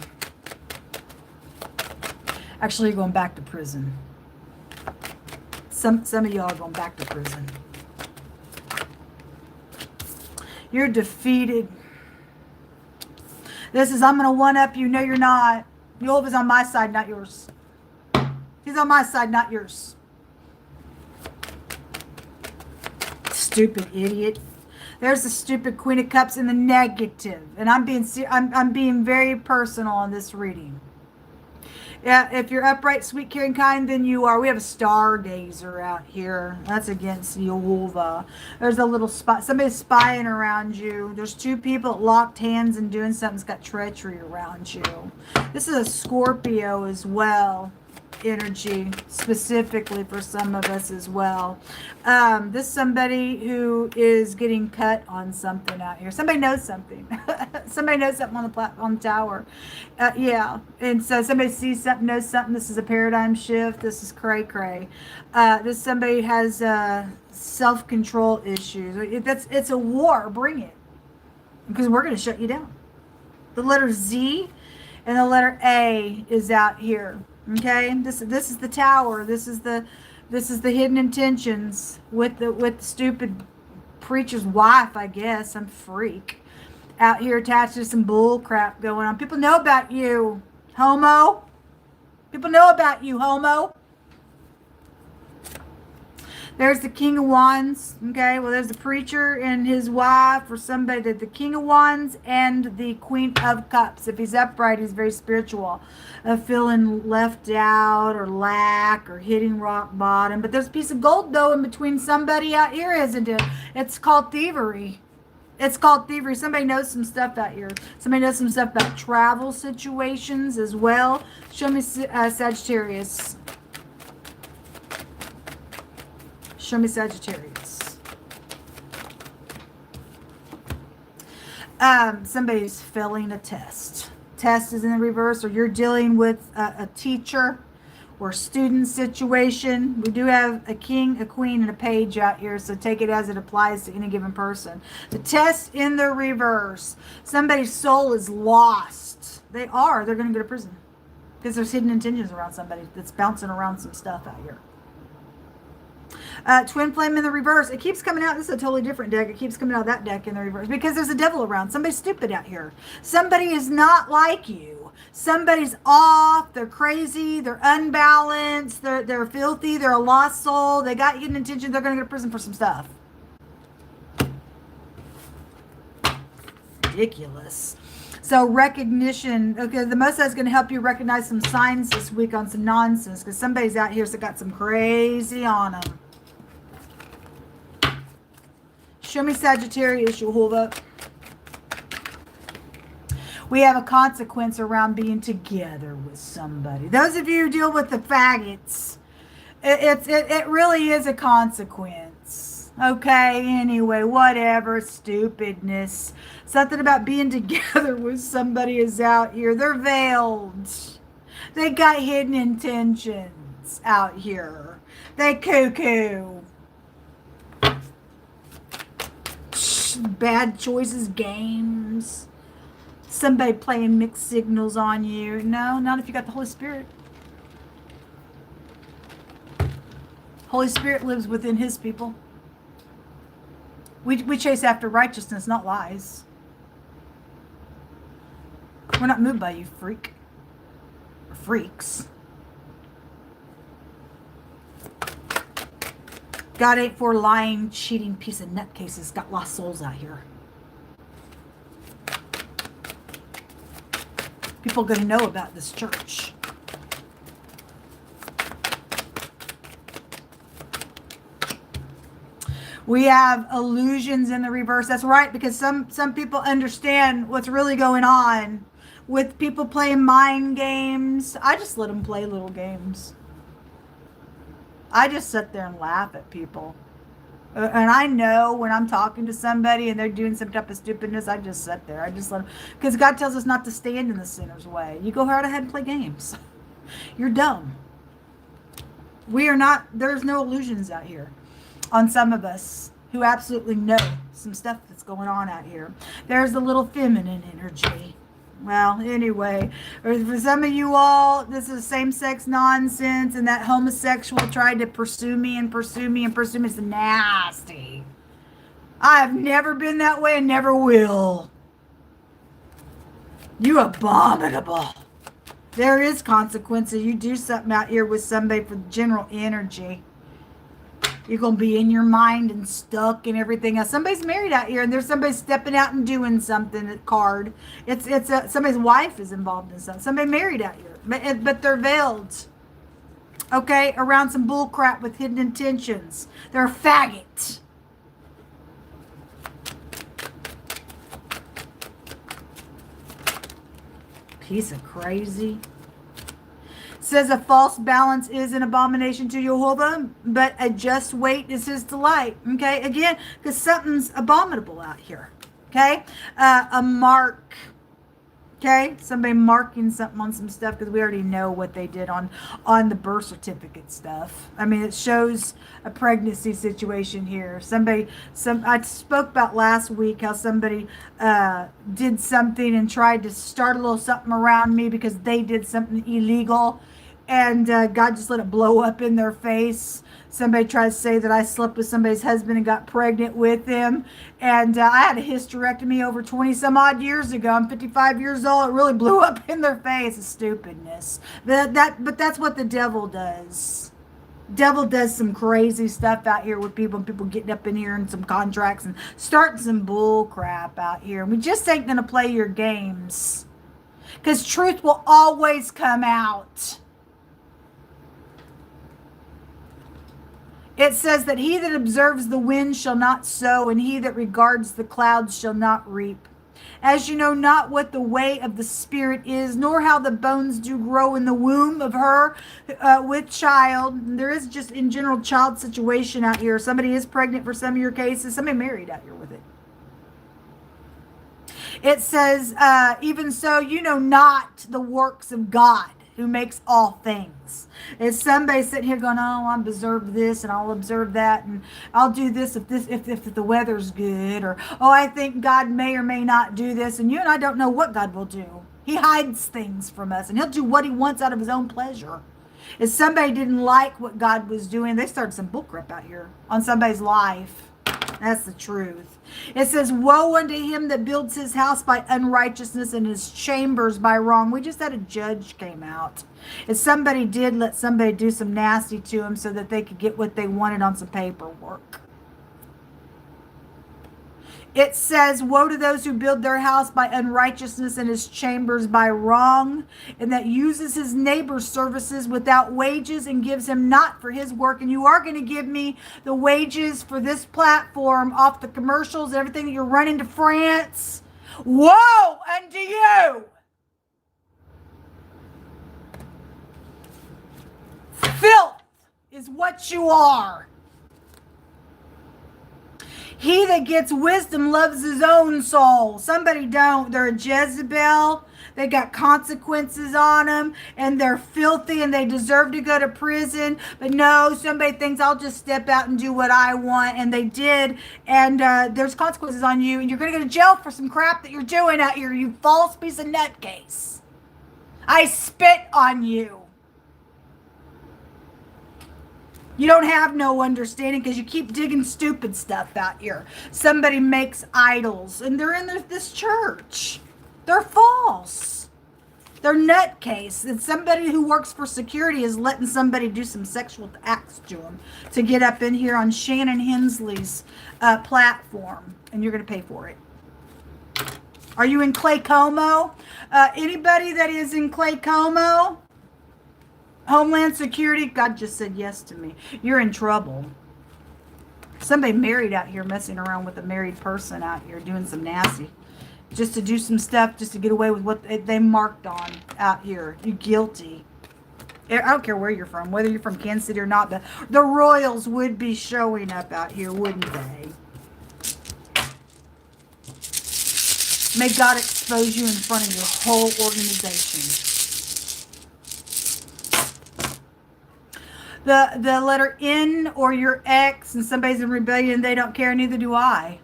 Actually, you're going back to prison. Some of y'all are going back to prison. You're defeated. This is, I'm going to one-up you. No, you're not. Jehovah's on my side, not yours. He's on my side, not yours. Stupid idiot. There's the stupid Queen of Cups in the negative. And I'm being very personal on this reading. Yeah, if you're upright, sweet, caring, kind, then you are. We have a stargazer out here. That's against Jehovah. There's a little spot. Somebody's spying around you. There's two people that locked hands and doing something's got treachery around you. This is a Scorpio as well. Energy specifically for some of us as well. This is somebody who is getting cut on something out here. Somebody knows something. Somebody knows something on the tower. Yeah, and so somebody sees something, knows something. This is a paradigm shift. This is cray cray. This somebody has self-control issues. It's a war. Bring it, because we're going to shut you down. The letter Z and the letter A is out here. Okay, this is the tower. This is the hidden intentions with the stupid preacher's wife, I guess. Some freak out here attached to some bull crap going on. People know about you, homo. People know about you, homo. There's the King of Wands. Okay, well, there's the preacher and his wife, or somebody. The King of Wands and the Queen of Cups. If he's upright, he's very spiritual. Feeling left out or lack or hitting rock bottom. But there's a piece of gold, though, in between somebody out here, isn't it? It's called thievery. It's called thievery. Somebody knows some stuff out here. Somebody knows some stuff about travel situations as well. Show me Sagittarius. Show me Sagittarius. Somebody's failing a test. Test is in the reverse, or you're dealing with a teacher or student situation. We do have a king, a queen, and a page out here, so take it as it applies to any given person. The test in the reverse. Somebody's soul is lost. They're going to go to prison because there's hidden intentions around somebody that's bouncing around some stuff out here. Twin flame in the reverse. It keeps coming out. This is a totally different deck. It keeps coming out of that deck in the reverse because there's a devil around. Somebody's stupid out here. Somebody is not like you. Somebody's off. They're crazy. They're unbalanced. They're filthy. They're a lost soul. They got hidden intentions. They're going to go to prison for some stuff. Ridiculous. So recognition. Okay, the most that's going to help you recognize some signs this week on some nonsense because somebody's out here that's got some crazy on them. Show me Sagittarius, you'll hold up. We have a consequence around being together with somebody. Those of you who deal with the faggots, it really is a consequence. Okay, anyway, whatever, stupidness. Something about being together with somebody is out here. They're veiled. They got hidden intentions out here. They cuckoo. Bad choices, games. Somebody playing mixed signals on you. No, not if you got the Holy Spirit. Holy Spirit lives within his people. We chase after righteousness, not lies. We're not moved by you, freak. Or freaks. God ain't for lying, cheating piece of nutcases. Got lost souls out here. People are going to know about this church. We have illusions in the reverse. That's right, because some people understand what's really going on with people playing mind games. I just let them play little games. I just sit there and laugh at people. And I know when I'm talking to somebody and they're doing some type of stupidness, I just sit there. I just let them. Because God tells us not to stand in the sinner's way. You go right ahead and play games. You're dumb. We are not, there's no illusions out here on some of us who absolutely know some stuff that's going on out here. There's the little feminine energy. Well, anyway, for some of you all, this is same-sex nonsense, and that homosexual tried to pursue me and pursue me and pursue me. It's nasty. I have never been that way and never will. You abominable. There is consequences. You do something out here with somebody for general energy. You're going to be in your mind and stuck and everything else. Somebody's married out here and there's somebody stepping out and doing something at card. Somebody's wife is involved in something. Somebody married out here. But they're veiled. Okay? Around some bull crap with hidden intentions. They're a faggot. Piece of crazy. Says a false balance is an abomination to Jehovah, but a just weight is his delight. Okay, again, because something's abominable out here. Okay, a mark. Okay, somebody marking something on some stuff because we already know what they did on the birth certificate stuff. I mean, it shows a pregnancy situation here. I spoke about last week how somebody did something and tried to start a little something around me because they did something illegal. And God just let it blow up in their face. Somebody tried to say that I slept with somebody's husband and got pregnant with him. And I had a hysterectomy over 20 some odd years ago. I'm 55 years old. It really blew up in their face. It's stupidness. But that's what the devil does. Devil does some crazy stuff out here with people. And people getting up in here and some contracts and starting some bull crap out here. We just ain't going to play your games. Because truth will always come out. It says that he that observes the wind shall not sow, and he that regards the clouds shall not reap. As you know not what the way of the Spirit is, nor how the bones do grow in the womb of her with child. There is just in general child situation out here. Somebody is pregnant for some of your cases. Somebody married out here with it. It says, even so, you know not the works of God who makes all things. It's somebody sitting here going, oh, I'll observe this and I'll observe that and I'll do this if the weather's good, or oh, I think God may or may not do this, and you and I don't know what God will do. He hides things from us, and he'll do what he wants out of his own pleasure. If somebody didn't like what God was doing, they started some bullcrap out here on somebody's life. That's the truth. It says, woe unto him that builds his house by unrighteousness and his chambers by wrong. We just had a judge came out. If somebody did let somebody do some nasty to him so that they could get what they wanted on some paperwork. It says, woe to those who build their house by unrighteousness and his chambers by wrong, and that uses his neighbor's services without wages and gives him not for his work. And you are going to give me the wages for this platform off the commercials and everything that you're running to France. Woe unto you! Filth is what you are. He that gets wisdom loves his own soul. Somebody don't. They're a Jezebel. They got consequences on them. And they're filthy and they deserve to go to prison. But no, somebody thinks I'll just step out and do what I want. And they did. And there's consequences on you. And you're going to go to jail for some crap that you're doing out here. You false piece of nutcase. I spit on you. You don't have no understanding because you keep digging stupid stuff out here. Somebody makes idols and they're in this church. They're false. They're nutcase. And somebody who works for security is letting somebody do some sexual acts to them to get up in here on ShannonEHensley's platform. And you're going to pay for it. Are you in Clay Como? Anybody that is in Clay Como? Homeland Security, God just said yes to me. You're in trouble. Somebody married out here messing around with a married person out here doing some nasty. Just to do some stuff, just to get away with what they marked on out here. You're guilty. I don't care where you're from, whether you're from Kansas City or not, but the royals would be showing up out here, wouldn't they? May God expose you in front of your whole organization. The letter N or your ex and somebody's in rebellion, they don't care, neither do I.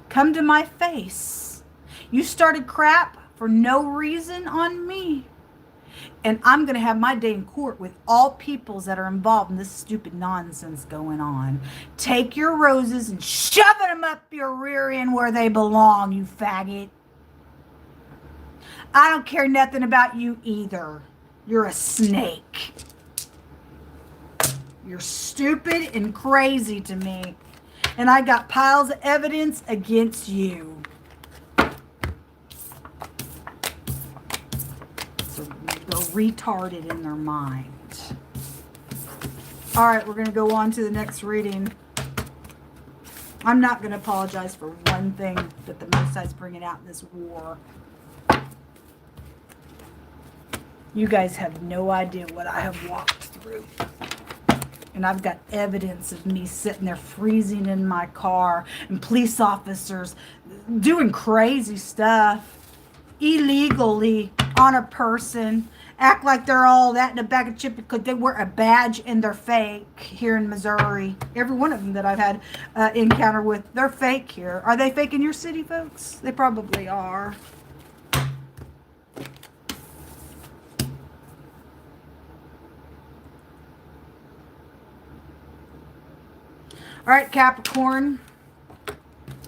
Come to my face. You started crap for no reason on me. And I'm going to have my day in court with all peoples that are involved in this stupid nonsense going on. Take your roses and shove them up your rear end where they belong, you faggot. I don't care nothing about you either. You're a snake. You're stupid and crazy to me. And I got piles of evidence against you. So they're retarded in their mind. All right, we're going to go on to the next reading. I'm not going to apologize for one thing that the Most High is bringing out in this war. You guys have no idea what I have walked through. And I've got evidence of me sitting there freezing in my car and police officers doing crazy stuff illegally on a person. Act like they're all that in a bag of chips because they wear a badge and they're fake here in Missouri. Every one of them that I've had encounter with, they're fake here. Are they fake in your city, folks? They probably are. All right, Capricorn.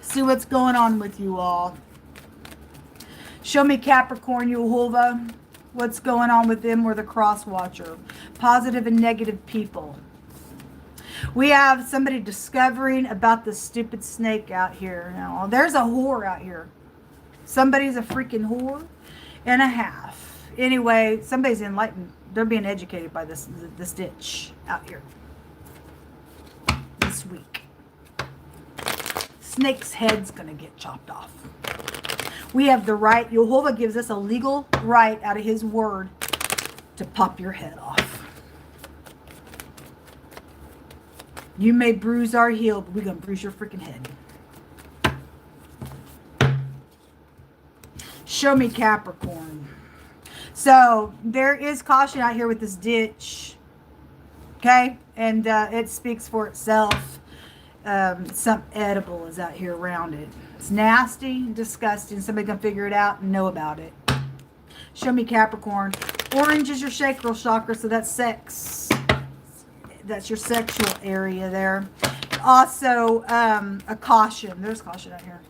See what's going on with you all. Show me Capricorn, Jehovah. What's going on with them or the cross watcher. Positive and negative people. We have somebody discovering about the stupid snake out here. Now, there's a whore out here. Somebody's a freaking whore and a half. Anyway, somebody's enlightened. They're being educated by this ditch out here. This week. Snake's head's going to get chopped off. We have the right. Jehovah gives us a legal right out of his word to pop your head off. You may bruise our heel, but we're going to bruise your freaking head. Show me Capricorn. So there is caution out here with this ditch. Okay? And it speaks for itself. Something edible is out here around it. It's nasty, disgusting. Somebody can figure it out and know about it. Show me Capricorn. Orange is your sacral chakra, so that's sex. That's your sexual area there. Also, a caution. There's caution out here.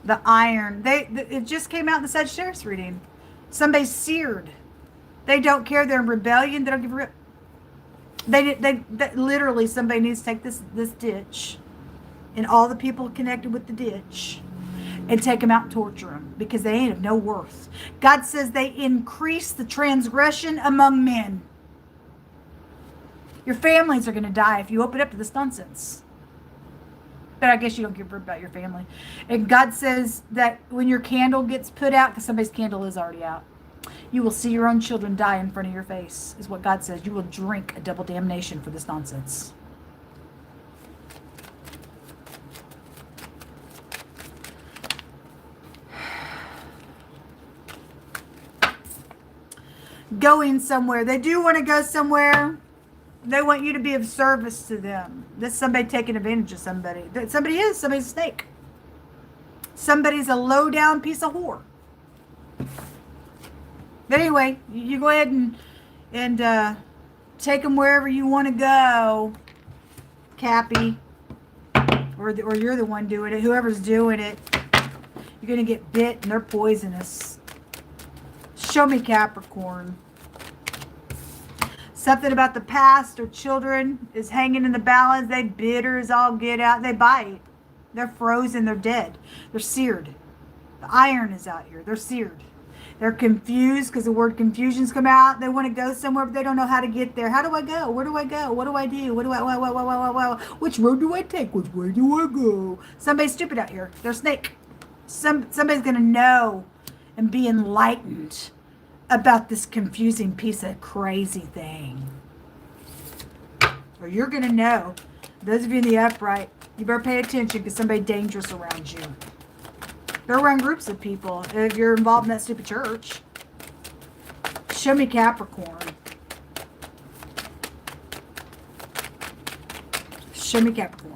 The iron. It just came out in the Sagittarius reading. Somebody's seared. They don't care. They're in rebellion. They don't give a rip. They literally, somebody needs to take this ditch and all the people connected with the ditch and take them out and torture them because they ain't of no worth. God says they increase the transgression among men. Your families are going to die if you open up to this nonsense. But I guess you don't give a rip about your family. And God says that when your candle gets put out, because somebody's candle is already out, you will see your own children die in front of your face, is what God says. You will drink a double damnation for this nonsense. Going somewhere. They do want to go somewhere. They want you to be of service to them. This is somebody taking advantage of somebody. Somebody's a snake. Somebody's a low-down piece of whore. But anyway, you go ahead and take them wherever you want to go, Cappy. Or you're the one doing it. Whoever's doing it, you're going to get bit and they're poisonous. Show me Capricorn. Something about the past or children is hanging in the balance. They bitter as all get out. They bite. They're frozen. They're dead. They're seared. The iron is out here. They're seared. They're confused because the word confusion's come out. They want to go somewhere, but they don't know how to get there. How do I go? Where do I go? What do I do? Which road do I take? Which way do I go? Somebody's stupid out here. They're a snake. Somebody's going to know and be enlightened about this confusing piece of crazy thing. Or you're going to know. Those of you in the upright, you better pay attention because somebody dangerous around you. They're around groups of people. If you're involved in that stupid church. Show me Capricorn. Show me Capricorn.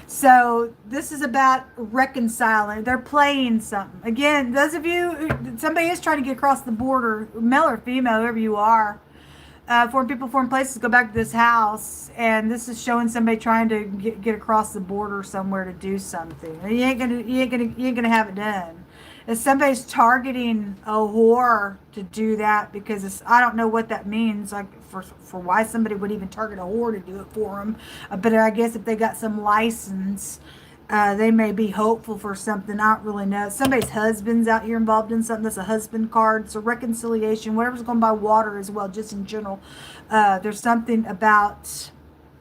So this is about reconciling. They're playing something. Again, those of you, somebody is trying to get across the border, male or female, whoever you are. Foreign people, foreign places, go back to this house, and this is showing somebody trying to get across the border somewhere to do something. You ain't gonna have it done. If somebody's targeting a whore to do that, because I don't know what that means, like for why somebody would even target a whore to do it for them. But I guess if they got some license, they may be hopeful for something. I don't really know. Somebody's husband's out here involved in something. That's a husband card. It's a reconciliation. Whatever's going by water as well, just in general. There's something about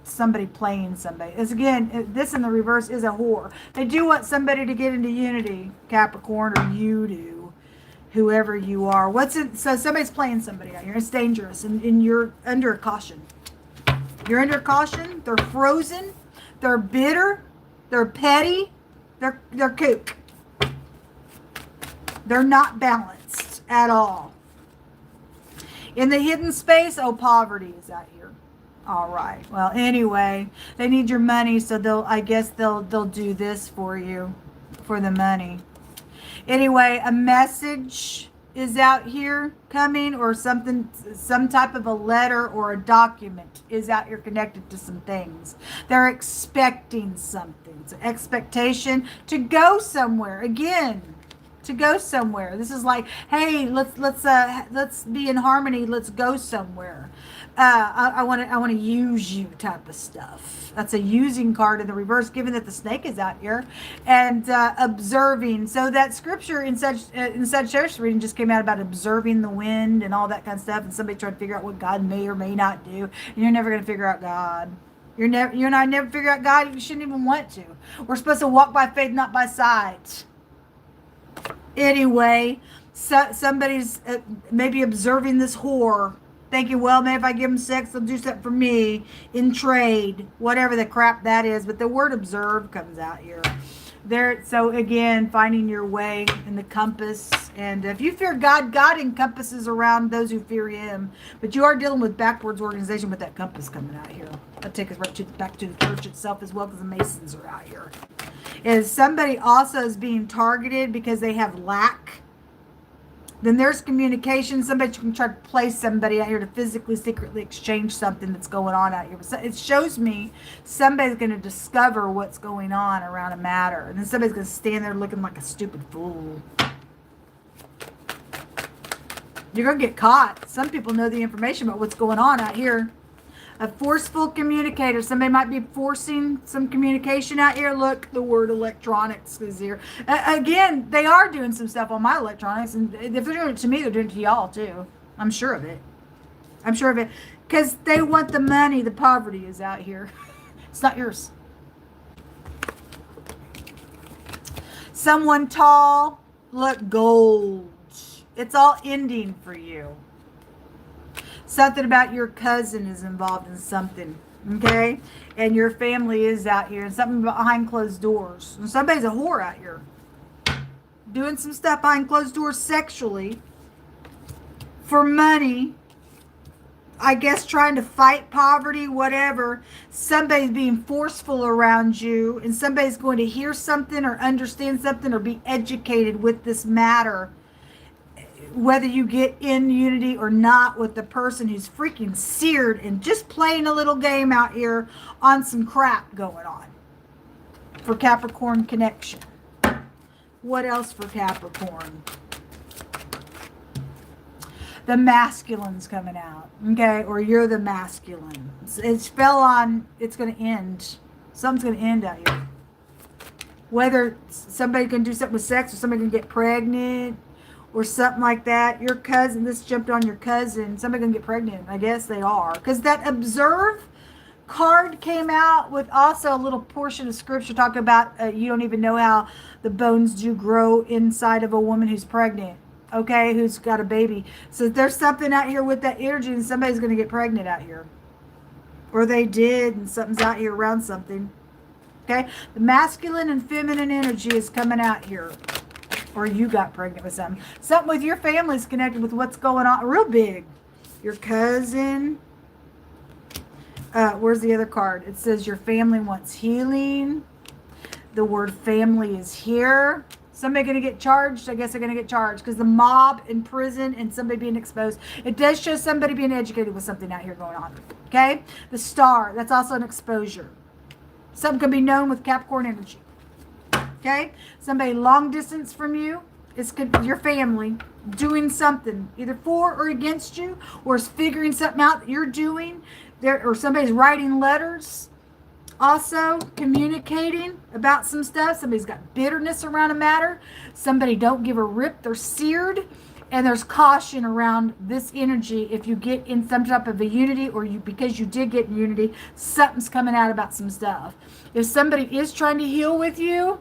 somebody playing somebody. As again, this in the reverse is a whore. They do want somebody to get into unity, Capricorn, or you do, whoever you are. So somebody's playing somebody out here. It's dangerous, and you're under a caution. You're under caution. They're frozen. They're bitter. They're petty. They're kook. They're not balanced at all. In the hidden space, poverty is out here. All right. Well, anyway, they need your money, so I guess they'll do this for you, for the money. Anyway, a message is out here coming, or something, some type of a letter or a document is out here connected to some things. They're expecting something. It's an expectation to go somewhere. Again, to go somewhere. This is like, hey, let's be in harmony. Let's go somewhere. I want to use you type of stuff. That's a using card in the reverse, given that the snake is out here, and observing. So that scripture in Sagittarius reading just came out about observing the wind and all that kind of stuff, and somebody tried to figure out what God may or may not do. And you're never going to figure out God. You're not never figure out God. You shouldn't even want to. We're supposed to walk by faith, not by sight. Anyway, so somebody's maybe observing this whore thinking, well, maybe if I give them sex, they'll do something for me in trade, whatever the crap that is. But the word observe comes out here. There, so again, finding your way in the compass. And if you fear God, God encompasses around those who fear him. But you are dealing with backwards organization with that compass coming out here. That'll take us right to back to the church itself as well, because the Masons are out here. Is somebody also is being targeted because they have lack. Then there's communication. Somebody can try to place somebody out here to physically, secretly exchange something that's going on out here. But it shows me somebody's going to discover what's going on around a matter. And then somebody's going to stand there looking like a stupid fool. You're going to get caught. Some people know the information about what's going on out here. A forceful communicator. Somebody might be forcing some communication out here. Look, the word electronics is here. Again, they are doing some stuff on my electronics. And if they're doing it to me, they're doing it to y'all too. I'm sure of it. I'm sure of it. Because they want the money. The poverty is out here. It's not yours. Someone tall. Look, gold. It's all ending for you. Something about your cousin is involved in something, okay? And your family is out here, and something behind closed doors. And somebody's a whore out here. Doing some stuff behind closed doors sexually. For money. I guess trying to fight poverty, whatever. Somebody's being forceful around you, and somebody's going to hear something or understand something or be educated with this matter. Whether you get in unity or not with the person who's freaking seared and just playing a little game out here on some crap going on. For Capricorn connection. What else for Capricorn? The masculine's coming out. Okay? Or you're the masculine. It's fell on, it's going to end. Something's going to end out here. Whether somebody can do something with sex or somebody can get pregnant. Or something like that. Your cousin, this jumped on your cousin. Somebody gonna get pregnant. I guess they are. Because that observe card came out with also a little portion of scripture talking about you don't even know how the bones do grow inside of a woman who's pregnant. Okay, who's got a baby. So there's something out here with that energy and somebody's gonna get pregnant out here. Or they did and something's out here around something. Okay, the masculine and feminine energy is coming out here. Or you got pregnant with something. Something with your family's connected with what's going on. Real big. Your cousin. Where's the other card? It says your family wants healing. The word family is here. Somebody going to get charged? I guess they're going to get charged. Because the mob in prison and somebody being exposed. It does show somebody being educated with something out here going on. Okay? The star. That's also an exposure. Something can be known with Capricorn energy. Okay, somebody long distance from you is your family doing something either for or against you, or is figuring something out that you're doing there, or somebody's writing letters, also communicating about some stuff. Somebody's got bitterness around a matter. Somebody don't give a rip. They're seared, and there's caution around this energy. If you get in some type of a unity, or you because you did get in unity, something's coming out about some stuff. If somebody is trying to heal with you,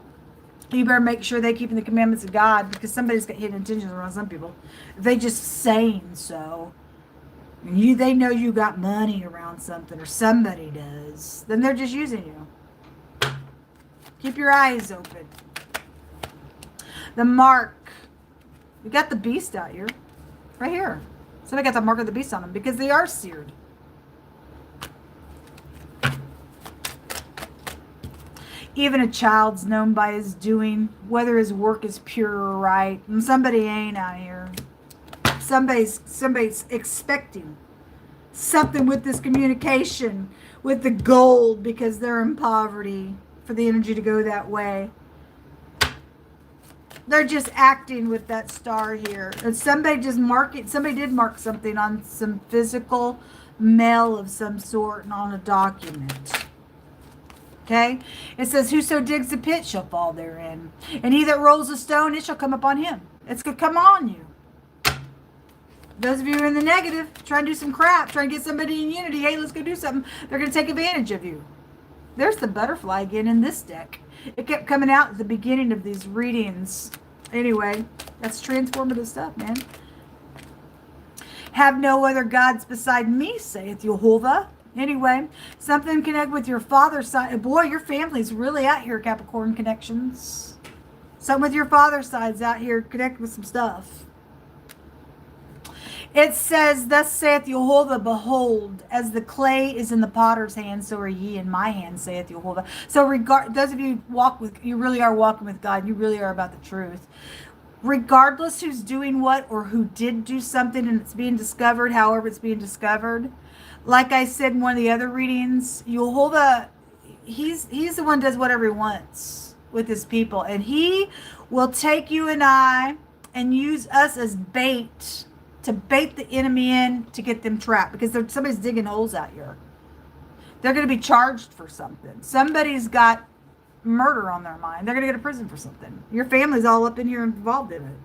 you better make sure they're keeping the commandments of God, because somebody's got hidden intentions around some people. If they just saying so, they know you got money around something, or somebody does, then they're just using you. Keep your eyes open. The mark. We got the beast out here. Right here. Somebody got the mark of the beast on them because they are seared. Even a child's known by his doing, whether his work is pure or right. And somebody ain't out here. Somebody's expecting something with this communication, with the gold, because they're in poverty, for the energy to go that way. They're just acting with that star here. And somebody did mark something on some physical mail of some sort and on a document. Okay? It says, whoso digs a pit shall fall therein. And he that rolls a stone, it shall come upon him. It's going to come on you. Those of you who are in the negative, trying to do some crap, trying to get somebody in unity, hey, let's go do something, they're going to take advantage of you. There's the butterfly again in this deck. It kept coming out at the beginning of these readings. Anyway, that's transformative stuff, man. Have no other gods beside me, saith Jehovah. Anyway, something connect with your father's side. Boy, your family's really out here, Capricorn connections. Something with your father's side's out here, connect with some stuff. It says, thus saith Jehovah, behold, as the clay is in the potter's hand, so are ye in my hand, saith Jehovah. So those of you you really are walking with God. You really are about the truth. Regardless who's doing what or who did do something and it's being discovered, however it's being discovered. Like I said in one of the other readings, Jehovah, he's the one who does whatever he wants with his people. And he will take you and I and use us as bait to bait the enemy in to get them trapped. Because somebody's digging holes out here. They're going to be charged for something. Somebody's got murder on their mind. They're going to go to prison for something. Your family's all up in here involved in it.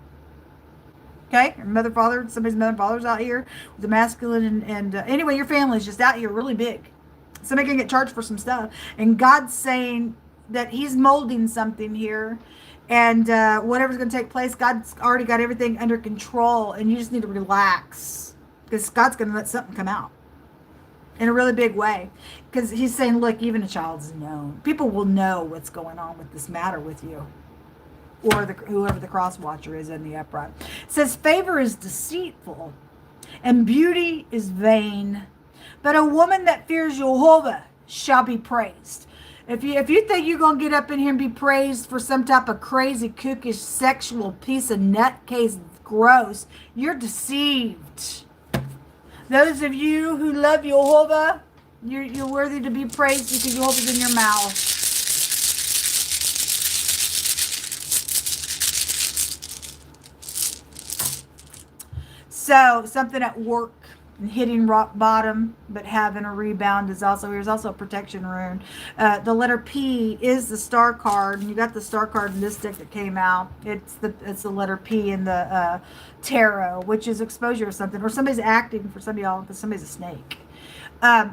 Okay, your mother, father, somebody's mother, father's out here with the masculine, and anyway, your family's just out here really big. Somebody can get charged for some stuff, and God's saying that He's molding something here, and whatever's going to take place, God's already got everything under control, and you just need to relax because God's going to let something come out in a really big way, because He's saying, look, even a child's known. People will know what's going on with this matter with you. Or whoever the cross watcher is in the upright. It says, favor is deceitful, and beauty is vain. But a woman that fears Jehovah shall be praised. If you think you're going to get up in here and be praised for some type of crazy, kookish, sexual piece of nutcase gross, you're deceived. Those of you who love Jehovah, you're worthy to be praised because Jehovah's in your mouth. So, something at work and hitting rock bottom, but having a rebound is also, here's also a protection rune. The letter P is the star card, and you got the star card in this deck that came out. It's the letter P in the tarot, which is exposure or something, or somebody's acting for some of y'all because somebody's a snake.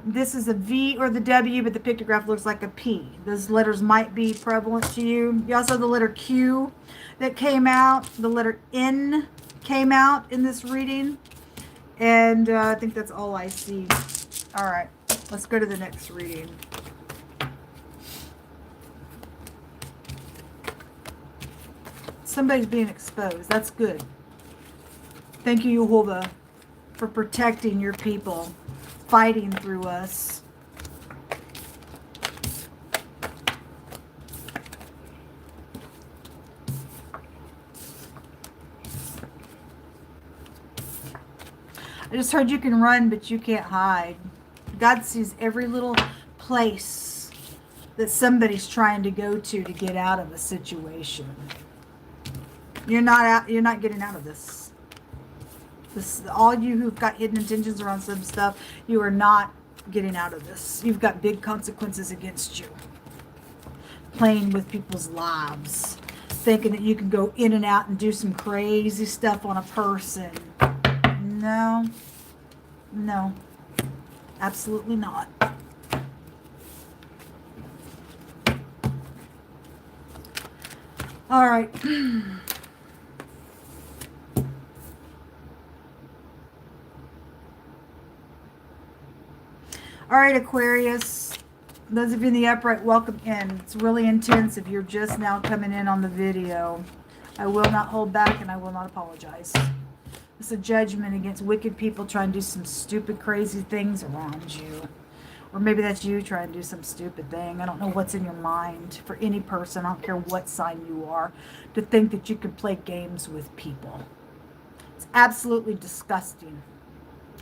This is a V or the W, but the pictograph looks like a P. Those letters might be prevalent to you. You also have the letter Q that came out, the letter N came out in this reading, and I think that's all I see. All right, let's go to the next reading. Somebody's being exposed. That's good. Thank you, Jehovah, for protecting your people, fighting through us. I just heard you can run, but you can't hide. God sees every little place that somebody's trying to go to get out of a situation. You're not getting out of this. All you who've got hidden intentions around some stuff, you are not getting out of this. You've got big consequences against you. Playing with people's lives. Thinking that you can go in and out and do some crazy stuff on a person. No. No. Absolutely not. All right. All right, Aquarius. Those of you in the upright, welcome in. It's really intense if you're just now coming in on the video. I will not hold back and I will not apologize. It's a judgment against wicked people trying to do some stupid, crazy things around you. Or maybe that's you trying to do some stupid thing. I don't know what's in your mind for any person. I don't care what sign you are. To think that you can play games with people. It's absolutely disgusting.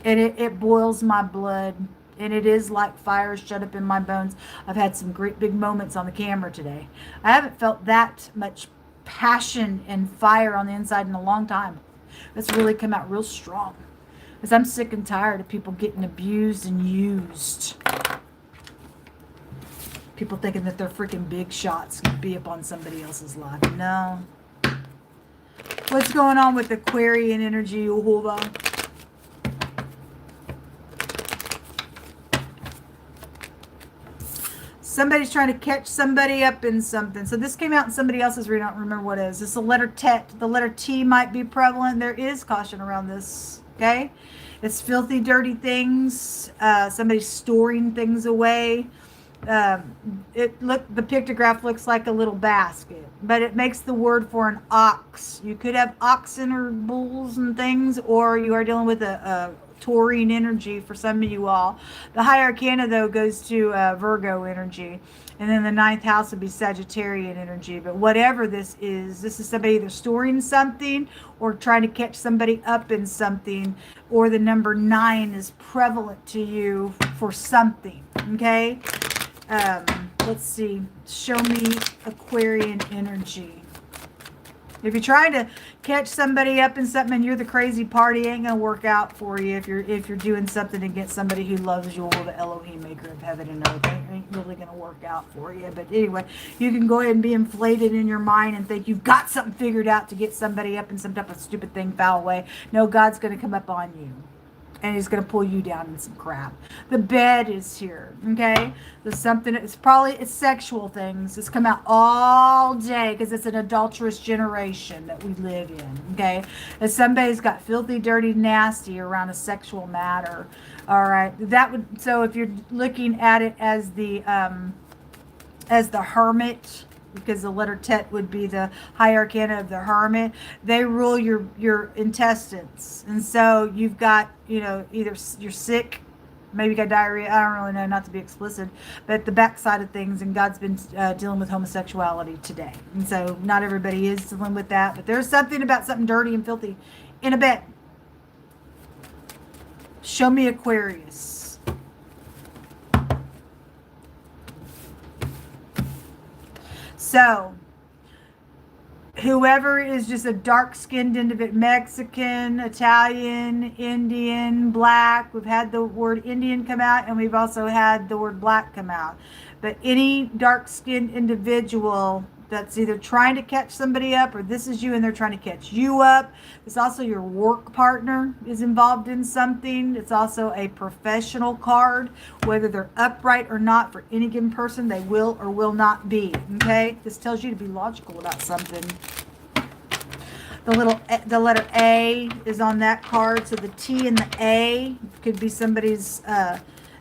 And it boils my blood. And it is like fire shut up in my bones. I've had some great big moments on the camera today. I haven't felt that much passion and fire on the inside in a long time. That's really come out real strong. Because I'm sick and tired of people getting abused and used. People thinking that their freaking big shots can be up on somebody else's life. No. What's going on with Aquarian energy, Jehovah? Somebody's trying to catch somebody up in something. So this came out in somebody else's reading. I don't remember what it is. It's the letter T. The letter T might be prevalent. There is caution around this. Okay? It's filthy, dirty things. Somebody's storing things away. The pictograph looks like a little basket, but it makes the word for an ox. You could have oxen or bulls and things, or you are dealing with a taurine energy for some of you all. The high arcana, though, goes to Virgo energy. And then the ninth house would be Sagittarian energy. But whatever this is somebody either storing something or trying to catch somebody up in something, or the number 9 is prevalent to you for something. Okay? Let's see. Show me Aquarian energy. If you're trying to catch somebody up in something and you're the crazy party, it ain't gonna work out for you. If you're doing something against somebody who loves you, or the Elohim, maker of heaven and earth, it ain't really gonna work out for you. But anyway, you can go ahead and be inflated in your mind and think you've got something figured out to get somebody up in some type of stupid thing, foul way. No, God's gonna come up on you. And he's going to pull you down in some crap. The bed is here, okay? There's something, it's sexual things. It's come out all day because it's an adulterous generation that we live in, okay? And somebody's got filthy, dirty, nasty around a sexual matter, all right? So if you're looking at it as the hermit, because the letter Tet would be the high arcana of the hermit, they rule your intestines. And so you've got, either you're sick, maybe you got diarrhea, I don't really know, not to be explicit, but the backside of things, and God's been dealing with homosexuality today. And so not everybody is dealing with that, but there's something about something dirty and filthy in a bed. Show me Aquarius. So, whoever is just a dark-skinned individual, Mexican, Italian, Indian, black, we've had the word Indian come out, and we've also had the word black come out. But any dark-skinned individual that's either trying to catch somebody up, or this is you and they're trying to catch you up. It's also your work partner is involved in something. It's also a professional card, whether they're upright or not. For any given person, they will or will not be. Okay, this tells you to be logical about something. The letter A is on that card, so the T and the A could be somebody's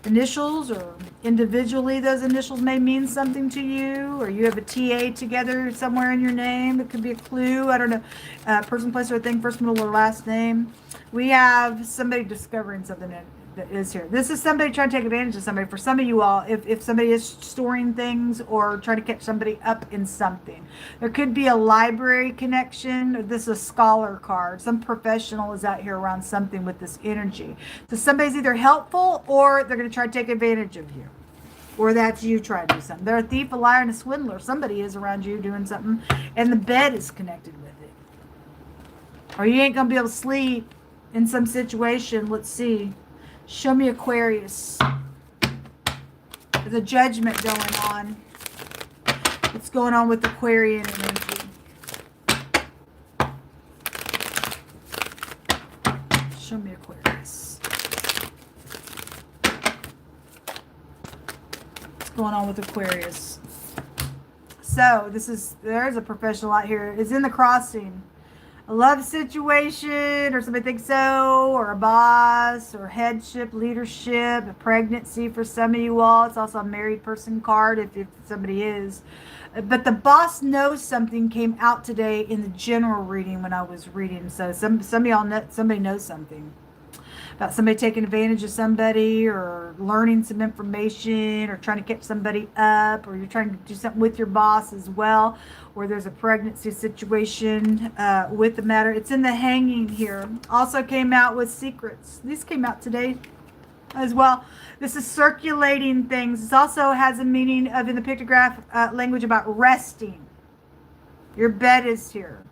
initials, or individually those initials may mean something to you, or you have a TA together somewhere in your name. It could be a clue. I don't know. Person, place, or thing, first, middle, or last name. We have somebody discovering something that is here. This is somebody trying to take advantage of somebody. For some of you all, if somebody is storing things or trying to catch somebody up in something. There could be a library connection, or this is a scholar card. Some professional is out here around something with this energy. So somebody's either helpful, or they're going to try to take advantage of you. Or that's you trying to do something. They're a thief, a liar, and a swindler. Somebody is around you doing something, and the bed is connected with it. Or you ain't going to be able to sleep in some situation. Let's see. Show me Aquarius. There's a judgment going on. What's going on with Aquarian energy? Show me Aquarius. What's going on with Aquarius? So there's a professional out here. It's in the crossing. A love situation, or somebody thinks so, or a boss, or headship, leadership, a pregnancy for some of you all. It's also a married person card if somebody is. But the boss knows something came out today in the general reading when I was reading. So some of y'all know, somebody knows something about somebody taking advantage of somebody, or learning some information, or trying to catch somebody up, or you're trying to do something with your boss as well, or there's a pregnancy situation with the matter. It's in the Hanging here. Also came out with Secrets. These came out today as well. This is circulating things. This also has a meaning of, in the pictograph language, about resting. Your bed is here.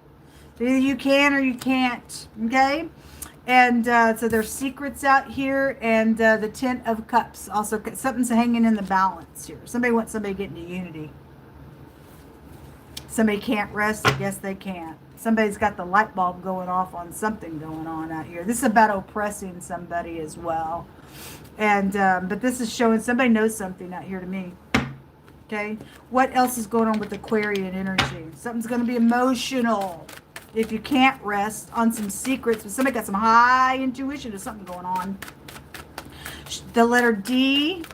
So either you can or you can't. Okay? And so there's secrets out here, and the Ten of Cups. Also, something's hanging in the balance here. Somebody wants somebody getting to unity. Somebody can't rest. I guess they can't. Somebody's got the light bulb going off on something going on out here. This is about oppressing somebody as well. And but this is showing somebody knows something out here to me. Okay. What else is going on with Aquarian energy? Something's going to be emotional. if you can't rest on some secrets, but somebody got some high intuition of something going on. The letter D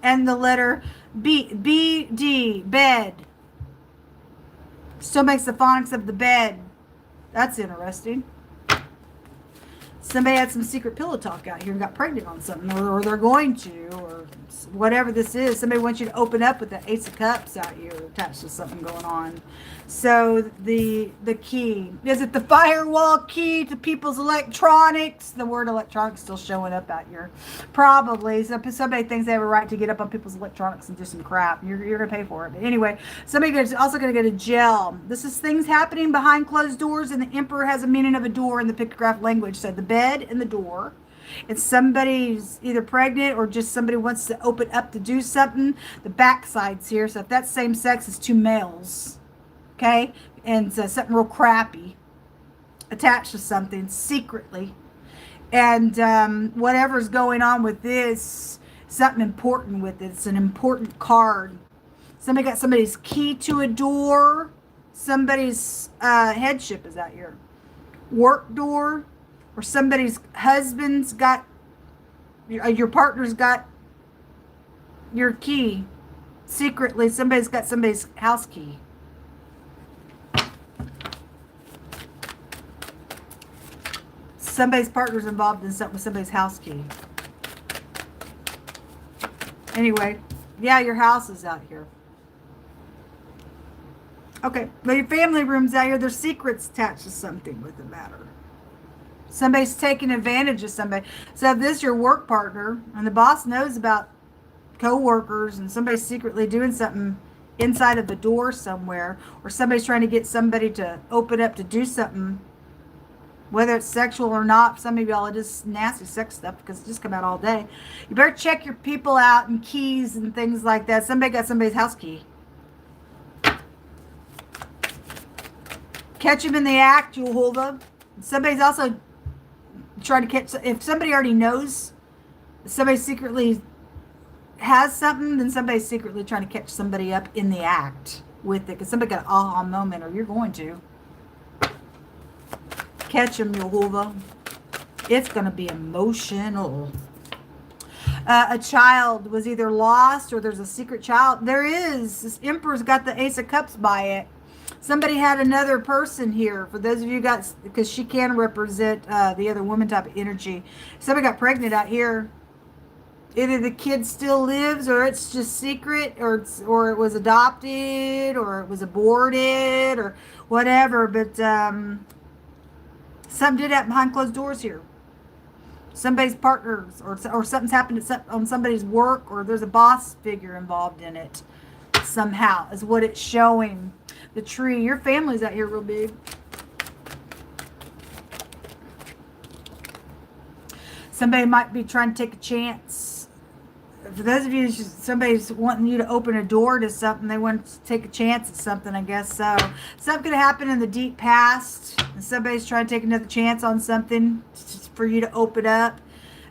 and the letter B, D, bed. Still makes the phonics of the bed. That's interesting. Somebody had some secret pillow talk out here and got pregnant on something, or they're going to, or whatever this is. Somebody wants you to open up with the Ace of Cups out here attached to something going on. So the key, is it the firewall key to people's electronics? The word electronics still showing up out here. Probably. Somebody thinks they have a right to get up on people's electronics and do some crap. You're going to pay for it. But anyway, somebody's also going to go to jail. This is things happening behind closed doors, and the emperor has a meaning of a door in the pictograph language. So the bed and the door. It's somebody's either pregnant or just somebody wants to open up to do something. The backside's here. So if that's same sex, it's two males. Okay, and something real crappy attached to something secretly, and whatever's going on with this, something important with it. It's an important card. Somebody got somebody's key to a door. Somebody's headship is out here. Work door, or somebody's husband's got your partner's got your key secretly. Somebody's got somebody's house key. Somebody's partner's involved in something with somebody's house key. Anyway, yeah, your house is out here. Okay, well, your family room's out here. There's secrets attached to something with the matter. Somebody's taking advantage of somebody. So if this is your work partner, and the boss knows about co-workers, and somebody's secretly doing something inside of the door somewhere, or somebody's trying to get somebody to open up to do something, whether it's sexual or not. Some of y'all are just nasty sex stuff because it just come out all day. You better check your people out and keys and things like that. Somebody got somebody's house key. Catch them in the act, Jehovah. Somebody's also trying to catch, if somebody already knows somebody secretly has something, then somebody's secretly trying to catch somebody up in the act with it, because somebody got an aha moment, or you're going to. Catch them, Jehovah. It's going to be emotional. A child was either lost, or there's a secret child. There is. This Emperor's got the Ace of Cups by it. Somebody had another person here. For those of you got, because she can represent the other woman type of energy. Somebody got pregnant out here. Either the kid still lives, or it's just secret, or it was adopted, or it was aborted, or whatever. But something did happen behind closed doors here. Somebody's partners, or something's happened on somebody's work, or there's a boss figure involved in it somehow, is what it's showing. The tree, your family's out here real big. Somebody might be trying to take a chance. For those of you, somebody's wanting you to open a door to something. They want to take a chance at something, I guess so. Something could happen in the deep past, and somebody's trying to take another chance on something for you to open up.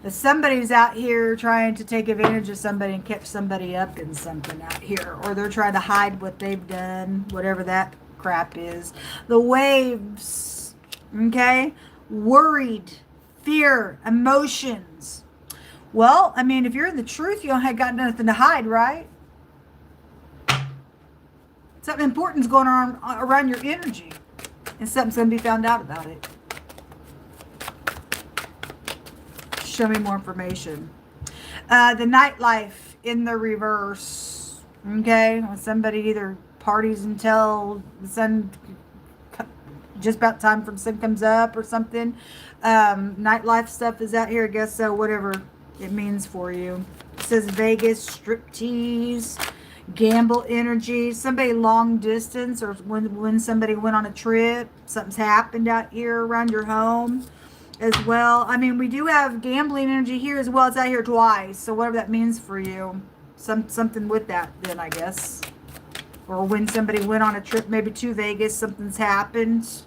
If somebody's out here trying to take advantage of somebody and catch somebody up in something out here, or they're trying to hide what they've done, whatever that crap is. The waves, okay? Worried, fear, emotions. Well, I mean, if you're in the truth, you don't got nothing to hide, right? Something important is going on around your energy, and something's going to be found out about it. Show me more information. The nightlife in the reverse. Okay, when somebody either parties until the sun, just about time for the sun comes up or something. Nightlife stuff is out here, I guess so. Whatever it means for you. It says Vegas, striptease, gamble energy. Somebody long distance, or when somebody went on a trip, something's happened out here around your home. As well. I mean, we do have gambling energy here as well. It's out here twice. So whatever that means for you. Something with that then, I guess. Or when somebody went on a trip maybe to Vegas, something's happened.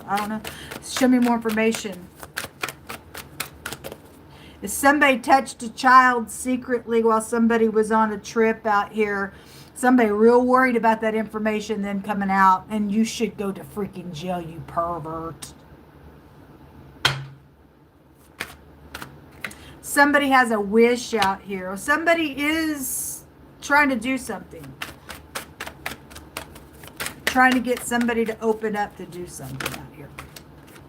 I don't know. Show me more information. If somebody touched a child secretly while somebody was on a trip out here, Somebody real worried about that information then coming out, and you should go to freaking jail, you pervert. Somebody has a wish out here. Somebody is trying to do something. Trying to get somebody to open up to do something out here.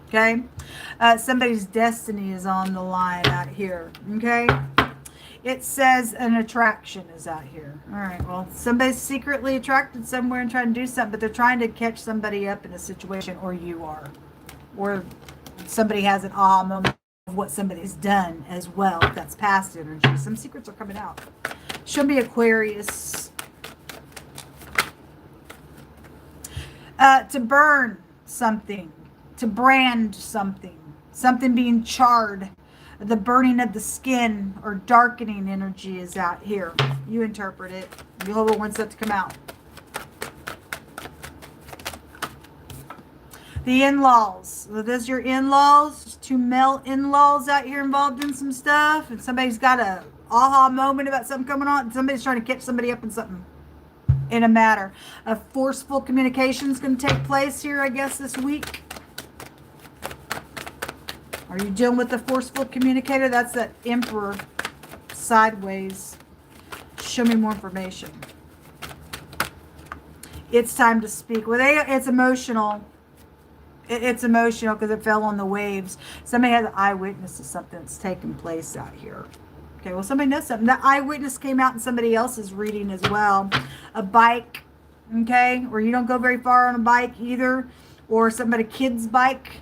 Okay? Somebody's destiny is on the line out here. Okay? It says an attraction is out here. All right, well, somebody's secretly attracted somewhere and trying to do something, but they're trying to catch somebody up in a situation, or you are. Or somebody has an aha moment of what somebody's done as well. That's past energy. Some secrets are coming out. Show me Aquarius. To burn something. To brand something. Something being charred. The burning of the skin or darkening energy is out here. You interpret it. Jehovah wants that to come out. The in-laws. So there's your in-laws. 2 male in-laws out here involved in some stuff. And somebody's got a aha moment about something coming on. And somebody's trying to catch somebody up in something. In a matter. A forceful communication is going to take place here, I guess, this week. Are you dealing with a forceful communicator? That's that Emperor sideways. Show me more information. It's time to speak. Well, it's emotional. It's emotional because it fell on the waves. Somebody has an eyewitness to something that's taking place out here. Okay, well, somebody knows something. The eyewitness came out in somebody else's reading as well. A bike, okay? Or you don't go very far on a bike either. Or kid's bike.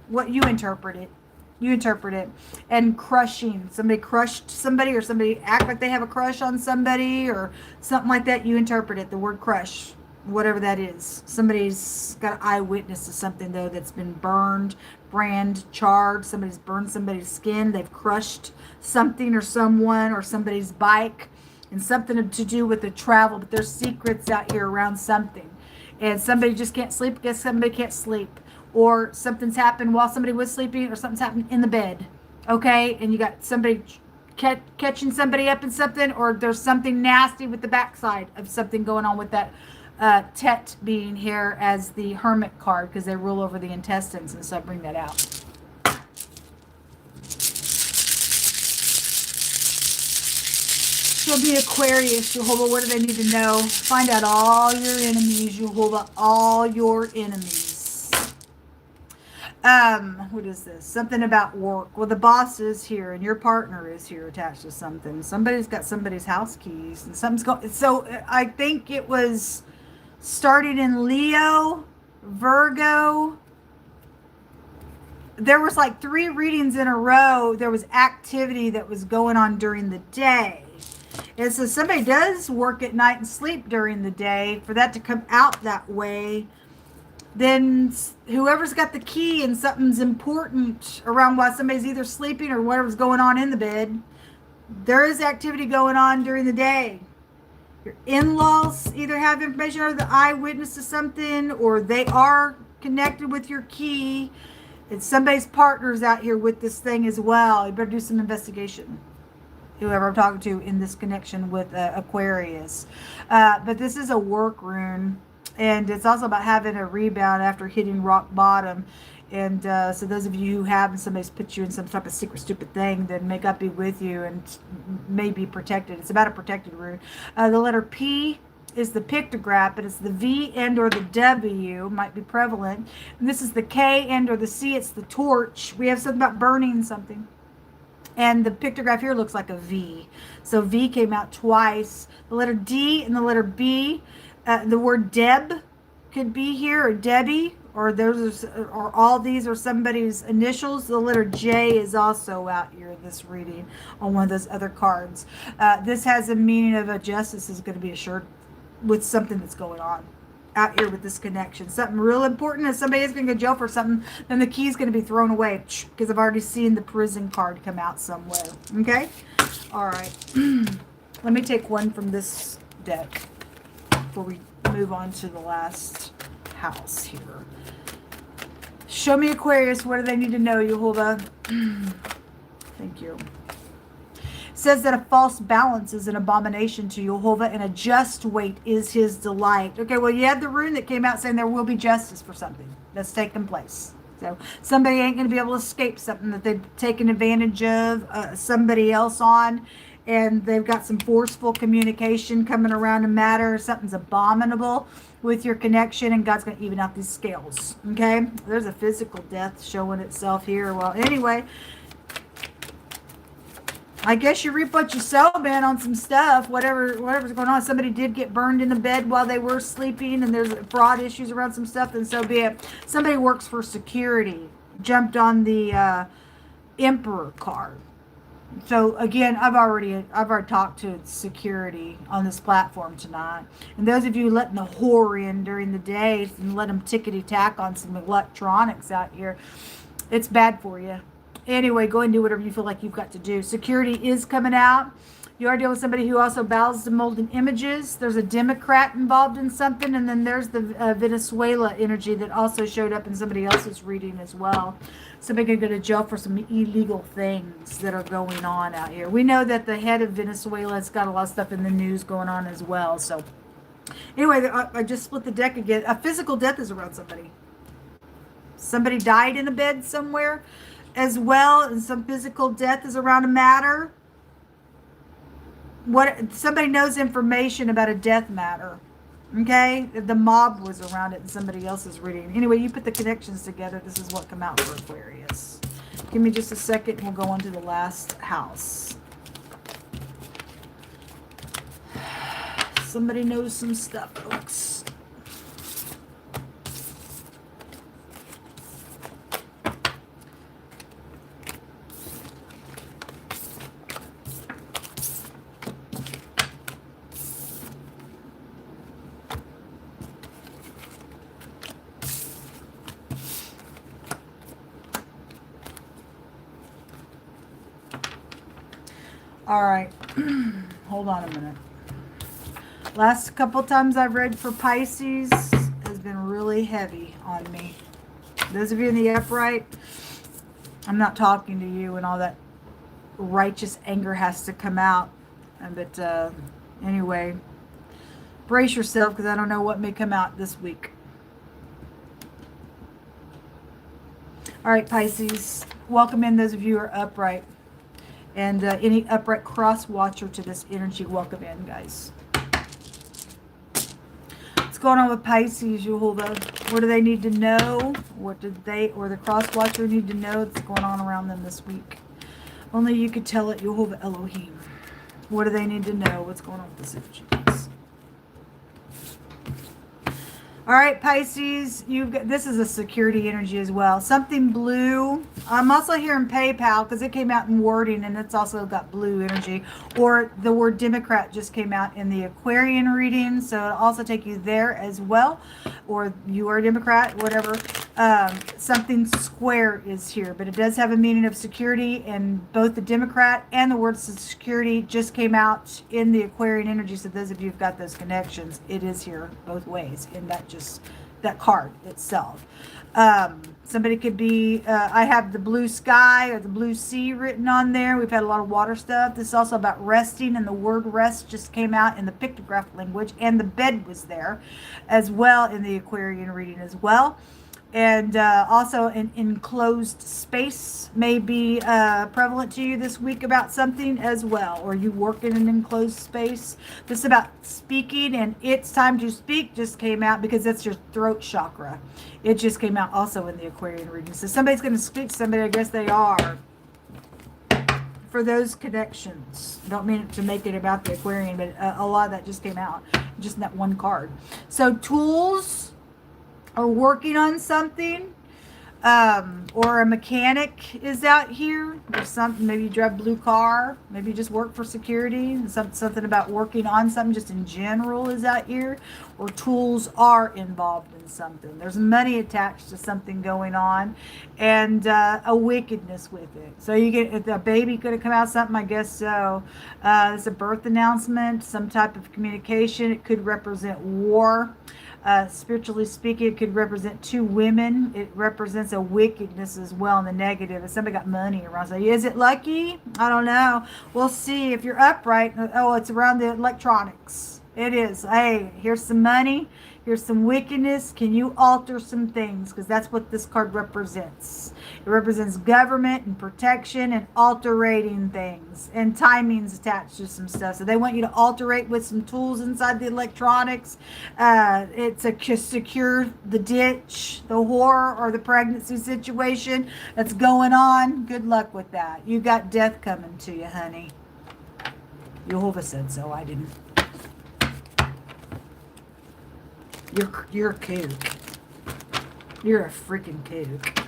What you interpret it. You interpret it. And crushing. Somebody crushed somebody, or somebody act like they have a crush on somebody or something like that. You interpret it. The word crush. Whatever that is. Somebody's got an eyewitness to something, though, that's been burned, brand, charred. Somebody's burned somebody's skin. They've crushed something or someone or somebody's bike. And something to do with the travel. But there's secrets out here around something. And somebody just can't sleep. I guess somebody can't sleep. Or something's happened while somebody was sleeping, or something's happened in the bed. Okay? And you got somebody catching somebody up in something, or there's something nasty with the backside of something going on with that Tet being here as the Hermit card, because they rule over the intestines, and so I bring that out. She'll be Aquarius, Jehovah. What do they need to know? Find out all your enemies, Jehovah. All your enemies. What is this? Something about work. Well, the boss is here, and your partner is here attached to something. Somebody's got somebody's house keys, and something's going. So I think it was starting in Leo, Virgo. There was like 3 readings in a row. There was activity that was going on during the day. And so somebody does work at night and sleep during the day. For that to come out that way, then whoever's got the key and something's important around while somebody's either sleeping or whatever's going on in the bed, there is activity going on during the day. Your in-laws either have information or the eyewitness to something, or they are connected with your key. And somebody's partner's out here with this thing as well. You better do some investigation. Whoever I'm talking to in this connection with Aquarius. But this is a work rune. And it's also about having a rebound after hitting rock bottom. And so those of you who have, and somebody's put you in some type of secret, stupid thing, then may God be with you and may be protected. It's about a protected rune. The letter P is the pictograph, but it's the V and or the W, might be prevalent. And this is the K and or the C, it's the torch. We have something about burning something. And the pictograph here looks like a V. So V came out twice. The letter D and the letter B. The word Deb could be here, or Debbie, or those, or all these are somebody's initials. The letter J is also out here in this reading on one of those other cards. This has a meaning of a justice is going to be assured with something that's going on out here with this connection. Something real important. If somebody is going to go to jail for something, then the key is going to be thrown away, because I've already seen the prison card come out somewhere. Okay? All right. Let me take one from this deck before we move on to the last house here. Show me Aquarius. What do they need to know, Jehovah? Thank you. says that a false balance is an abomination to Jehovah, and a just weight is his delight. Okay, well, you had the rune that came out saying there will be justice for something that's taken place. So somebody ain't going to be able to escape something that they've taken advantage of somebody else on, and they've got some forceful communication coming around a matter. Something's abominable with your connection, and God's going to even out these scales. Okay, there's a physical death showing itself here. Well, anyway, I guess you reap what you sow, man, on some stuff. Whatever's going on. Somebody did get burned in the bed while they were sleeping, and there's fraud issues around some stuff, and so be it. Somebody works for security jumped on the Emperor card. So again, I've already talked to security on this platform tonight, and those of you letting the whore in during the day and let them tickety tack on some electronics out here, it's bad for you. Anyway, go and do whatever you feel like you've got to do. Security is coming out. You are dealing with somebody who also bows to molten images. There's a Democrat involved in something, and then there's the Venezuela energy that also showed up in somebody else's reading as well. Somebody could go to jail for some illegal things that are going on out here. We know that the head of Venezuela has got a lot of stuff in the news going on as well. So anyway, I just split the deck again. A physical death is around somebody. Somebody died in a bed somewhere as well, and some physical death is around a matter. Somebody knows information about a death matter. Okay, the mob was around it and somebody else is reading. Anyway, you put the connections together. This is what come out for Aquarius. Give me just a second and we'll go on to the last house. Somebody knows some stuff, folks. All right, hold on a minute. Last couple times I've read for Pisces has been really heavy on me. Those of you in the upright, I'm not talking to you, and all that righteous anger has to come out. But anyway, brace yourself, because I don't know what may come out this week. All right, Pisces, welcome in those of you who are upright. And any upright cross watcher to this energy, welcome in, guys. What's going on with Pisces, Jehovah? What do they need to know? What did they or the cross watcher need to know that's going on around them this week? Only you could tell it, Jehovah Elohim. What do they need to know? What's going on with this energy, guys? All right, Pisces, this is a security energy as well. Something blue. I'm also hearing PayPal because it came out in wording, and it's also got blue energy. Or the word Democrat just came out in the Aquarian reading, so it'll also take you there as well. Or you are a Democrat, whatever. Something square is here, but it does have a meaning of security, and both the Democrat and the word security just came out in the Aquarian energy. So those of you who've got those connections, it is here both ways in that card itself. Somebody could be, I have the blue sky or the blue sea written on there. We've had a lot of water stuff. This is also about resting, and the word rest just came out in the pictograph language, and the bed was there as well in the Aquarian reading as well. And also an enclosed space may be prevalent to you this week about something as well. Or you work in an enclosed space. This is about speaking, and it's time to speak just came out because that's your throat chakra. It just came out also in the Aquarian reading. So somebody's going to speak to somebody. I guess they are. For those connections. Don't mean to make it about the Aquarian, but a lot of that just came out. Just in that one card. So tools are working on something, or a mechanic is out here, or something. Maybe you drive a blue car, maybe you just work for security, something about working on something just in general is out here, or tools are involved in something. There's money attached to something going on, and a wickedness with it. So you get a baby could have come out something, I guess so. It's a birth announcement, some type of communication. It could represent war. Spiritually speaking, it could represent two women. It represents a wickedness as well in the negative. If somebody got money around, so is it lucky? I don't know. We'll see. If you're upright, oh, it's around the electronics. It is. Hey, here's some money. Here's some wickedness. Can you alter some things? Because that's what this card represents. It represents government and protection and alterating things. And timing's attached to some stuff. So they want you to alterate with some tools inside the electronics. It's a secure the ditch, the whore, or the pregnancy situation that's going on. Good luck with that. You got death coming to you, honey. Jehovah said so. I didn't. You're a kook. You're a freaking kook.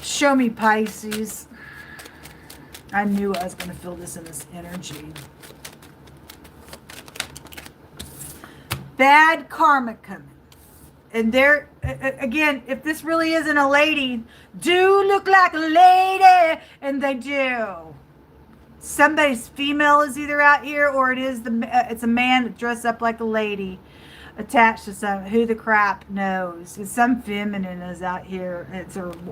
Show me Pisces. I knew I was going to feel this in this energy. Bad karma coming. And there, again, if this really isn't a lady, do look like a lady. And they do. Somebody's female is either out here, or it's a man that dressed up like a lady, attached to some. Who the crap knows? Some feminine is out here.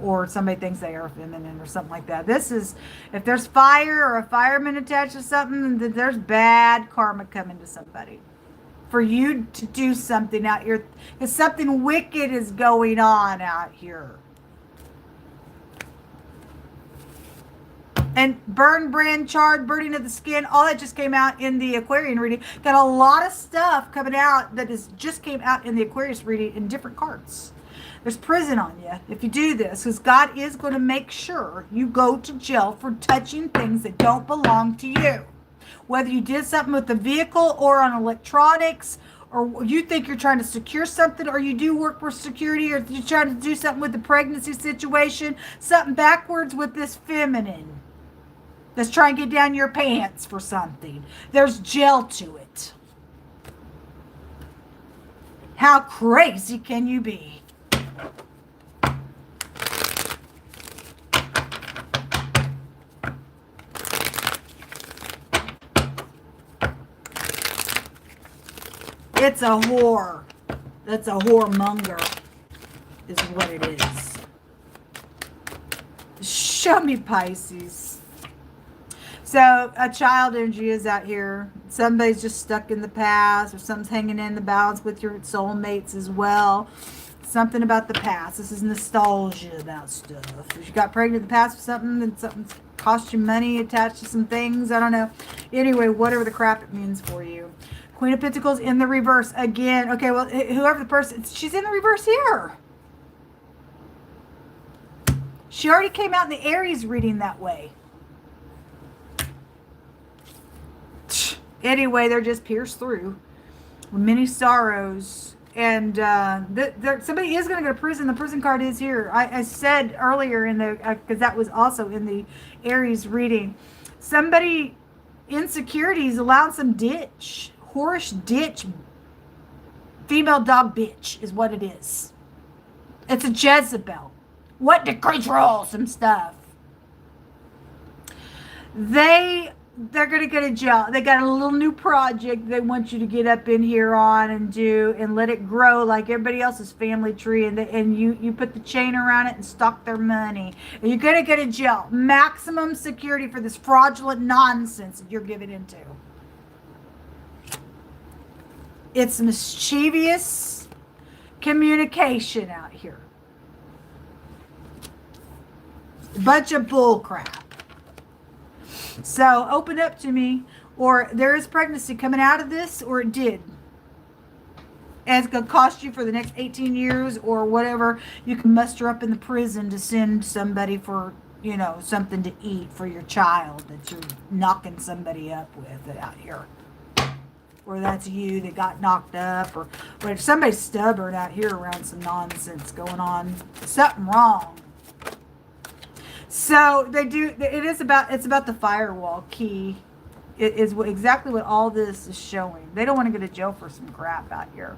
Or somebody thinks they are feminine or something like that. This is, if there's fire or a fireman attached to something, then there's bad karma coming to somebody. For you to do something out here, because something wicked is going on out here. And burn, brand, charred, burning of the skin, all that just came out in the Aquarian reading. Got a lot of stuff coming out that just came out in the Aquarius reading in different cards. There's prison on you if you do this, because God is going to make sure you go to jail for touching things that don't belong to you. Whether you did something with the vehicle or on electronics, or you think you're trying to secure something, or you do work for security, or you're trying to do something with the pregnancy situation, something backwards with this feminine. Let's try and get down your pants for something. There's jail to it. How crazy can you be? It's a whore. That's a whoremonger, is what it is. Show me Pisces. So a child energy is out here. Somebody's just stuck in the past, or something's hanging in the balance with your soulmates as well. Something about the past. This is nostalgia about stuff. If you got pregnant in the past with something, then something's cost you money attached to some things. I don't know. Anyway, whatever the crap it means for you. Queen of Pentacles in the reverse again. Okay, well, whoever the person, she's in the reverse here. She already came out in the Aries reading that way. Anyway, they're just pierced through with many sorrows. And somebody is going to go to prison. The prison card is here. I said earlier in the, because that was also in the Aries reading, somebody, insecurities, allowed some ditch. Whorish ditch. Female dog bitch is what it is. It's a Jezebel. What to control some stuff. They're going to go to jail. They got a little new project they want you to get up in here on and do and let it grow like everybody else's family tree. And you put the chain around it and stock their money. And you're going to go to jail. Maximum security for this fraudulent nonsense that you're giving into. It's mischievous communication out here. Bunch of bull crap. So open up to me, or there is pregnancy coming out of this, or it did. And it's going to cost you for the next 18 years or whatever you can muster up in the prison to send somebody for, something to eat for your child that you're knocking somebody up with out here. Or that's you that got knocked up, or if somebody's stubborn out here around some nonsense going on, something wrong. So it's about the firewall key. It is exactly what all this is showing. They don't want to go to jail for some crap out here.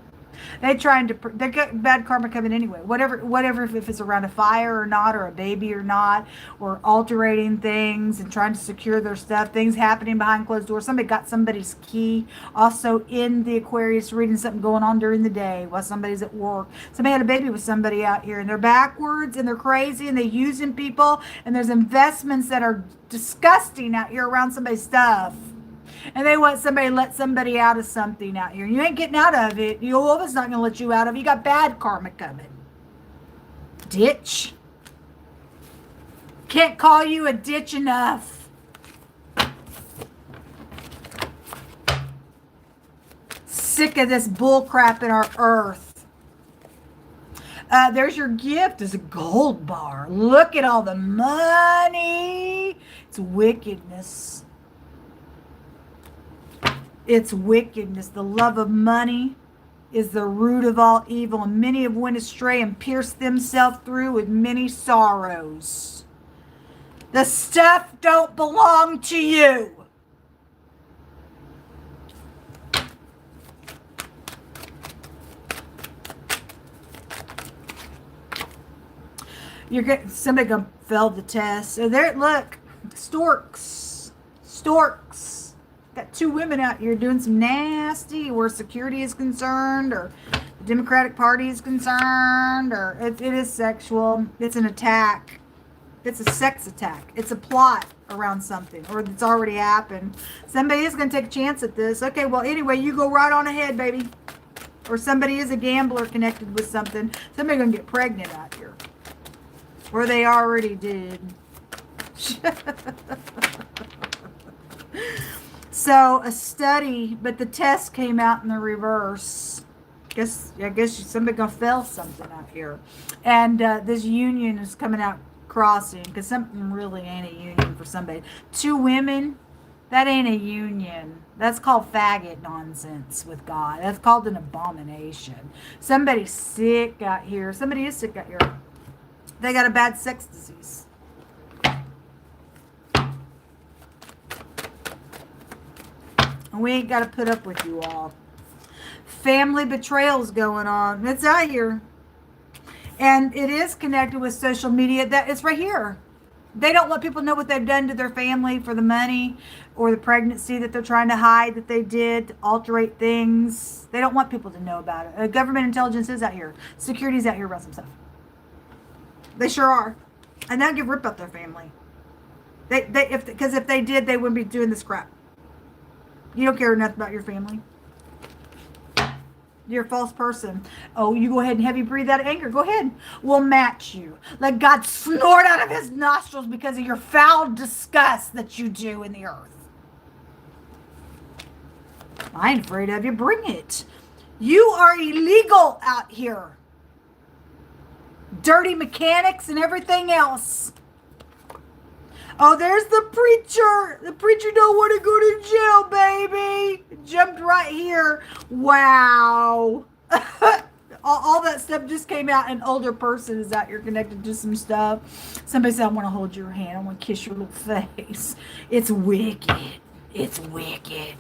They got bad karma coming anyway. Whatever, if it's around a fire or not, or a baby or not, or altering things and trying to secure their stuff, things happening behind closed doors. Somebody got somebody's key. Also in the Aquarius, reading something going on during the day while somebody's at work. Somebody had a baby with somebody out here, and they're backwards and they're crazy and they're using people, and there's investments that are disgusting out here around somebody's stuff. And they want somebody to let somebody out of something out here. You ain't getting out of it. Jehovah's not going to let you out of it. You got bad karma coming. Ditch. Can't call you a ditch enough. Sick of this bull crap in our earth. There's your gift. It's a gold bar. Look at all the money. It's wickedness. It's wickedness. The love of money is the root of all evil, and many have went astray and pierced themselves through with many sorrows. The stuff don't belong to you. Somebody gonna fail the test. So there, look, storks. Got two women out here doing some nasty, where security is concerned, or the Democratic Party is concerned, or it is sexual. It's an attack. It's a sex attack. It's a plot around something, or it's already happened. Somebody is going to take a chance at this. Okay, well, anyway, you go right on ahead, baby. Or somebody is a gambler connected with something. Somebody's going to get pregnant out here. Or they already did. So a study, but the test came out in the reverse. I guess somebody gonna fail something out here, and this union is coming out crossing, because something really ain't a union for somebody. Two women, that ain't a union. That's called faggot nonsense with God. That's called an abomination. Somebody's sick out here. Somebody is sick out here. They got a bad sex disease. And we ain't got to put up with you all. Family betrayals going on. It's out here. And it is connected with social media. It's right here. They don't want people to know what they've done to their family for the money or the pregnancy that they're trying to hide that they did, to alterate things. They don't want people to know about it. Government intelligence is out here. Security's out here about some stuff. They sure are. And they'll give rip up their family. Because if they did, they wouldn't be doing this crap. You don't care enough about your family. You're a false person. Oh, you go ahead and heavy breathe out of anger. Go ahead. We'll match you. Let God snort out of his nostrils because of your foul disgust that you do in the earth. I ain't afraid of you. Bring it. You are illegal out here. Dirty mechanics and everything else. Oh, there's the preacher. The preacher don't want to go to jail, baby. Jumped right here. Wow. all that stuff just came out. An older person is out here connected to some stuff. Somebody said, I want to hold your hand. I want to kiss your little face. It's wicked. It's wicked.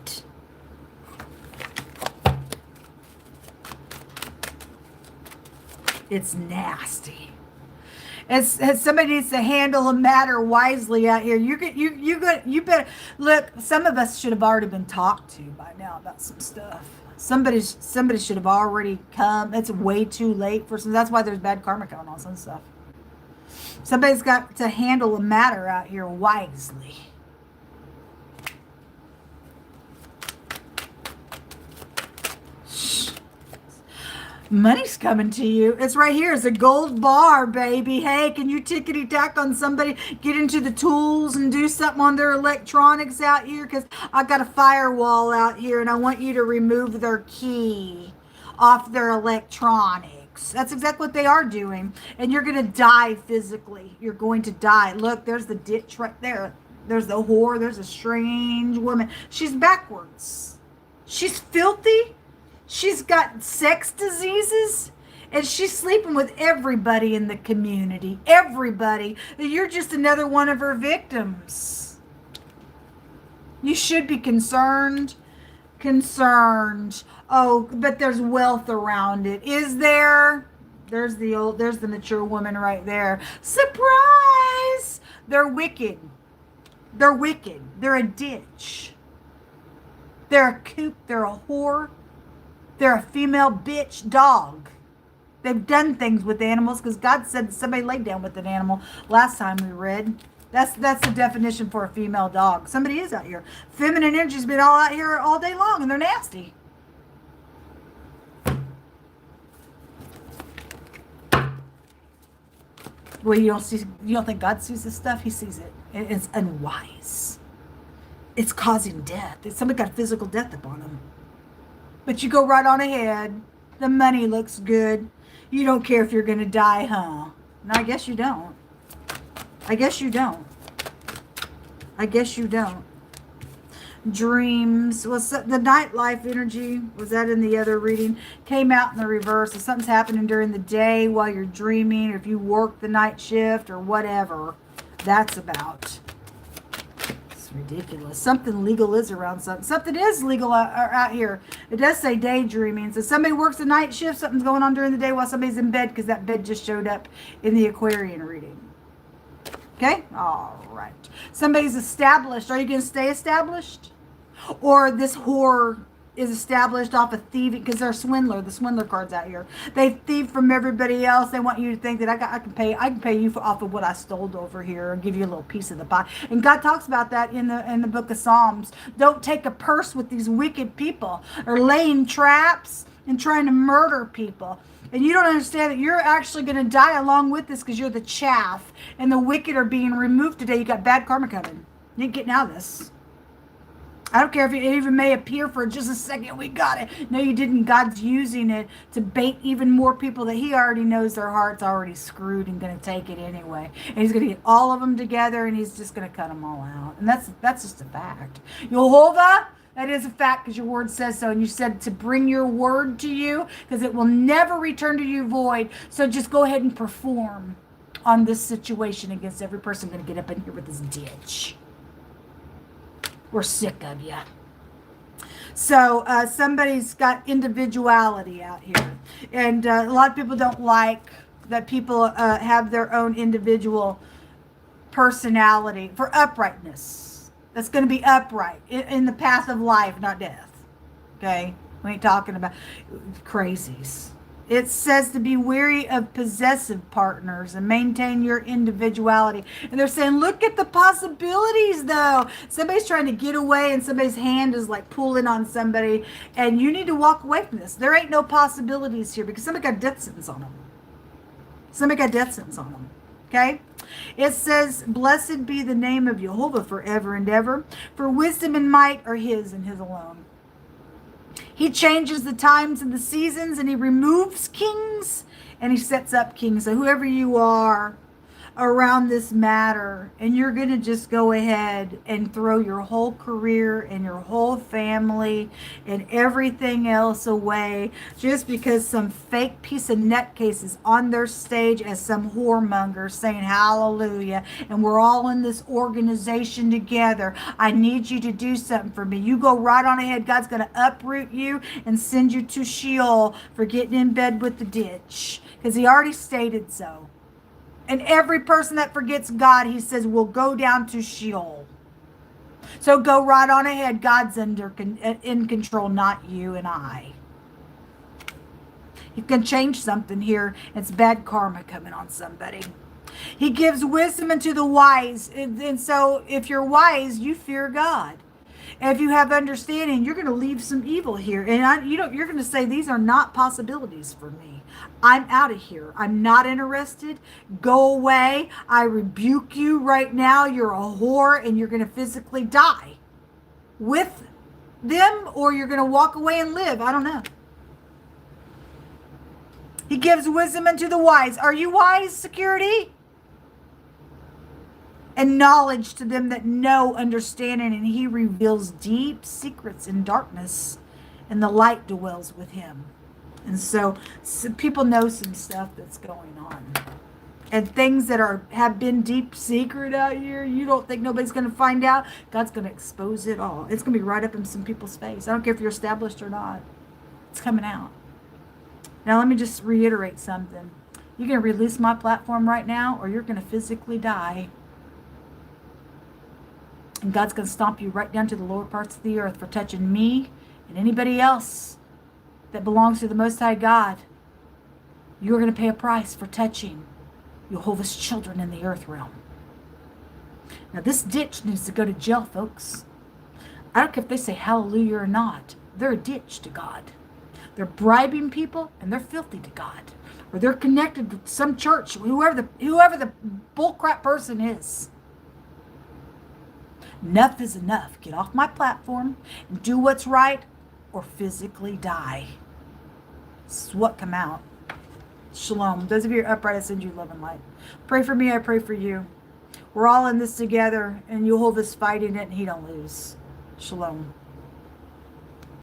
It's nasty. As somebody needs to handle a matter wisely out here. You better look. Some of us should have already been talked to by now about some stuff. Somebody should have already come. It's way too late for some. That's why there's bad karma going on some stuff. Somebody's got to handle a matter out here wisely. Money's coming to you. It's right here. It's a gold bar, baby. Hey, can you tickety-tack on somebody? Get into the tools and do something on their electronics out here? Because I got a firewall out here, and I want you to remove their key off their electronics. That's exactly what they are doing. And you're going to die physically. You're going to die. Look, there's the ditch right there. There's the whore. There's a strange woman. She's backwards. She's filthy. She's got sex diseases, and she's sleeping with everybody in the community. Everybody. You're just another one of her victims. You should be concerned. Oh, but there's wealth around it. Is there? There's the mature woman right there. Surprise! They're wicked. They're wicked. They're a ditch. They're a coop. They're a whore. They're a female bitch dog. They've done things with animals because God said somebody laid down with an animal last time we read. That's the definition for a female dog. Somebody is out here. Feminine energy's been all out here all day long, and they're nasty. Well, you don't think God sees this stuff? He sees it. It's unwise. It's causing death. Somebody got physical death upon them. But you go right on ahead. The money looks good. You don't care if you're going to die, huh? No, I guess you don't. I guess you don't. I guess you don't. Dreams. Was the nightlife energy, was that in the other reading? Came out in the reverse. If something's happening during the day while you're dreaming, or if you work the night shift or whatever, that's about. It's ridiculous. Something legal is around something. Something is legal out here. It does say daydreaming. So somebody works the night shift, something's going on during the day while somebody's in bed because that bed just showed up in the Aquarian reading. Okay? All right. Somebody's established. Are you going to stay established? Or this whore is established off of thieving because they're a swindler. The swindler card's out here. They thieve from everybody else. They want you to think that I can pay you off of what I stole over here and give you a little piece of the pie. And God talks about that in the book of Psalms. Don't take a purse with these wicked people or laying traps and trying to murder people. And you don't understand that you're actually going to die along with this because you're the chaff and the wicked are being removed today. You got bad karma coming. You ain't getting out of this. I don't care if it even may appear for just a second. We got it. No, you didn't. God's using it to bait even more people that he already knows their heart's already screwed and going to take it anyway. And he's going to get all of them together and he's just going to cut them all out. And that's just a fact. Yehovah, that is a fact because your word says so. And you said to bring your word to you because it will never return to you void. So just go ahead and perform on this situation against every person going to get up in here with this ditch. We're sick of you. So somebody's got individuality out here. And a lot of people don't like that people have their own individual personality for uprightness. That's going to be upright in the path of life, not death. Okay? We ain't talking about crazies. It says to be wary of possessive partners and maintain your individuality. And they're saying, look at the possibilities, though. Somebody's trying to get away and somebody's hand is like pulling on somebody. And you need to walk away from this. There ain't no possibilities here because somebody got death sentence on them. Somebody got death sentence on them. Okay? It says, blessed be the name of Jehovah forever and ever. For wisdom and might are his and his alone. He changes the times and the seasons, and he removes kings, and he sets up kings. So whoever you are around this matter, and you're going to just go ahead and throw your whole career and your whole family and everything else away just because some fake piece of nutcase is on their stage as some whoremonger saying hallelujah, and we're all in this organization together. I need you to do something for me. You go right on ahead. God's going to uproot you and send you to Sheol for getting in bed with the ditch because he already stated so. And every person that forgets God, he says, will go down to Sheol. So go right on ahead. God's in control, not you and I. You can change something here. It's bad karma coming on somebody. He gives wisdom unto the wise. And so if you're wise, you fear God. And if you have understanding, you're going to leave some evil here. And you're going to say, these are not possibilities for me. I'm out of here. I'm not interested. Go away. I rebuke you right now. You're a whore and you're going to physically die with them, or you're going to walk away and live. I don't know. He gives wisdom unto the wise. Are you wise, security? And knowledge to them that know understanding, and he reveals deep secrets in darkness, and the light dwells with him. And so people know some stuff that's going on. And things that have been deep secret out here, you don't think nobody's going to find out? God's going to expose it all. It's going to be right up in some people's face. I don't care if you're established or not. It's coming out. Now, let me just reiterate something. You're going to release my platform right now, or you're going to physically die. And God's going to stomp you right down to the lower parts of the earth for touching me and anybody else that belongs to the Most High God. You're going to pay a price for touching Jehovah's children in the earth realm. Now, this ditch needs to go to jail, folks. I don't care if they say hallelujah or not. They're a ditch to God. They're bribing people, and they're filthy to God. Or they're connected to some church, whoever the bullcrap person is. Enough is enough. Get off my platform and do what's right, or physically die. This is what come out. Shalom. Those of you who are upright, I send you love and light. Pray for me, I pray for you. We're all in this together, and Jehovah's fighting it, and he don't lose. Shalom.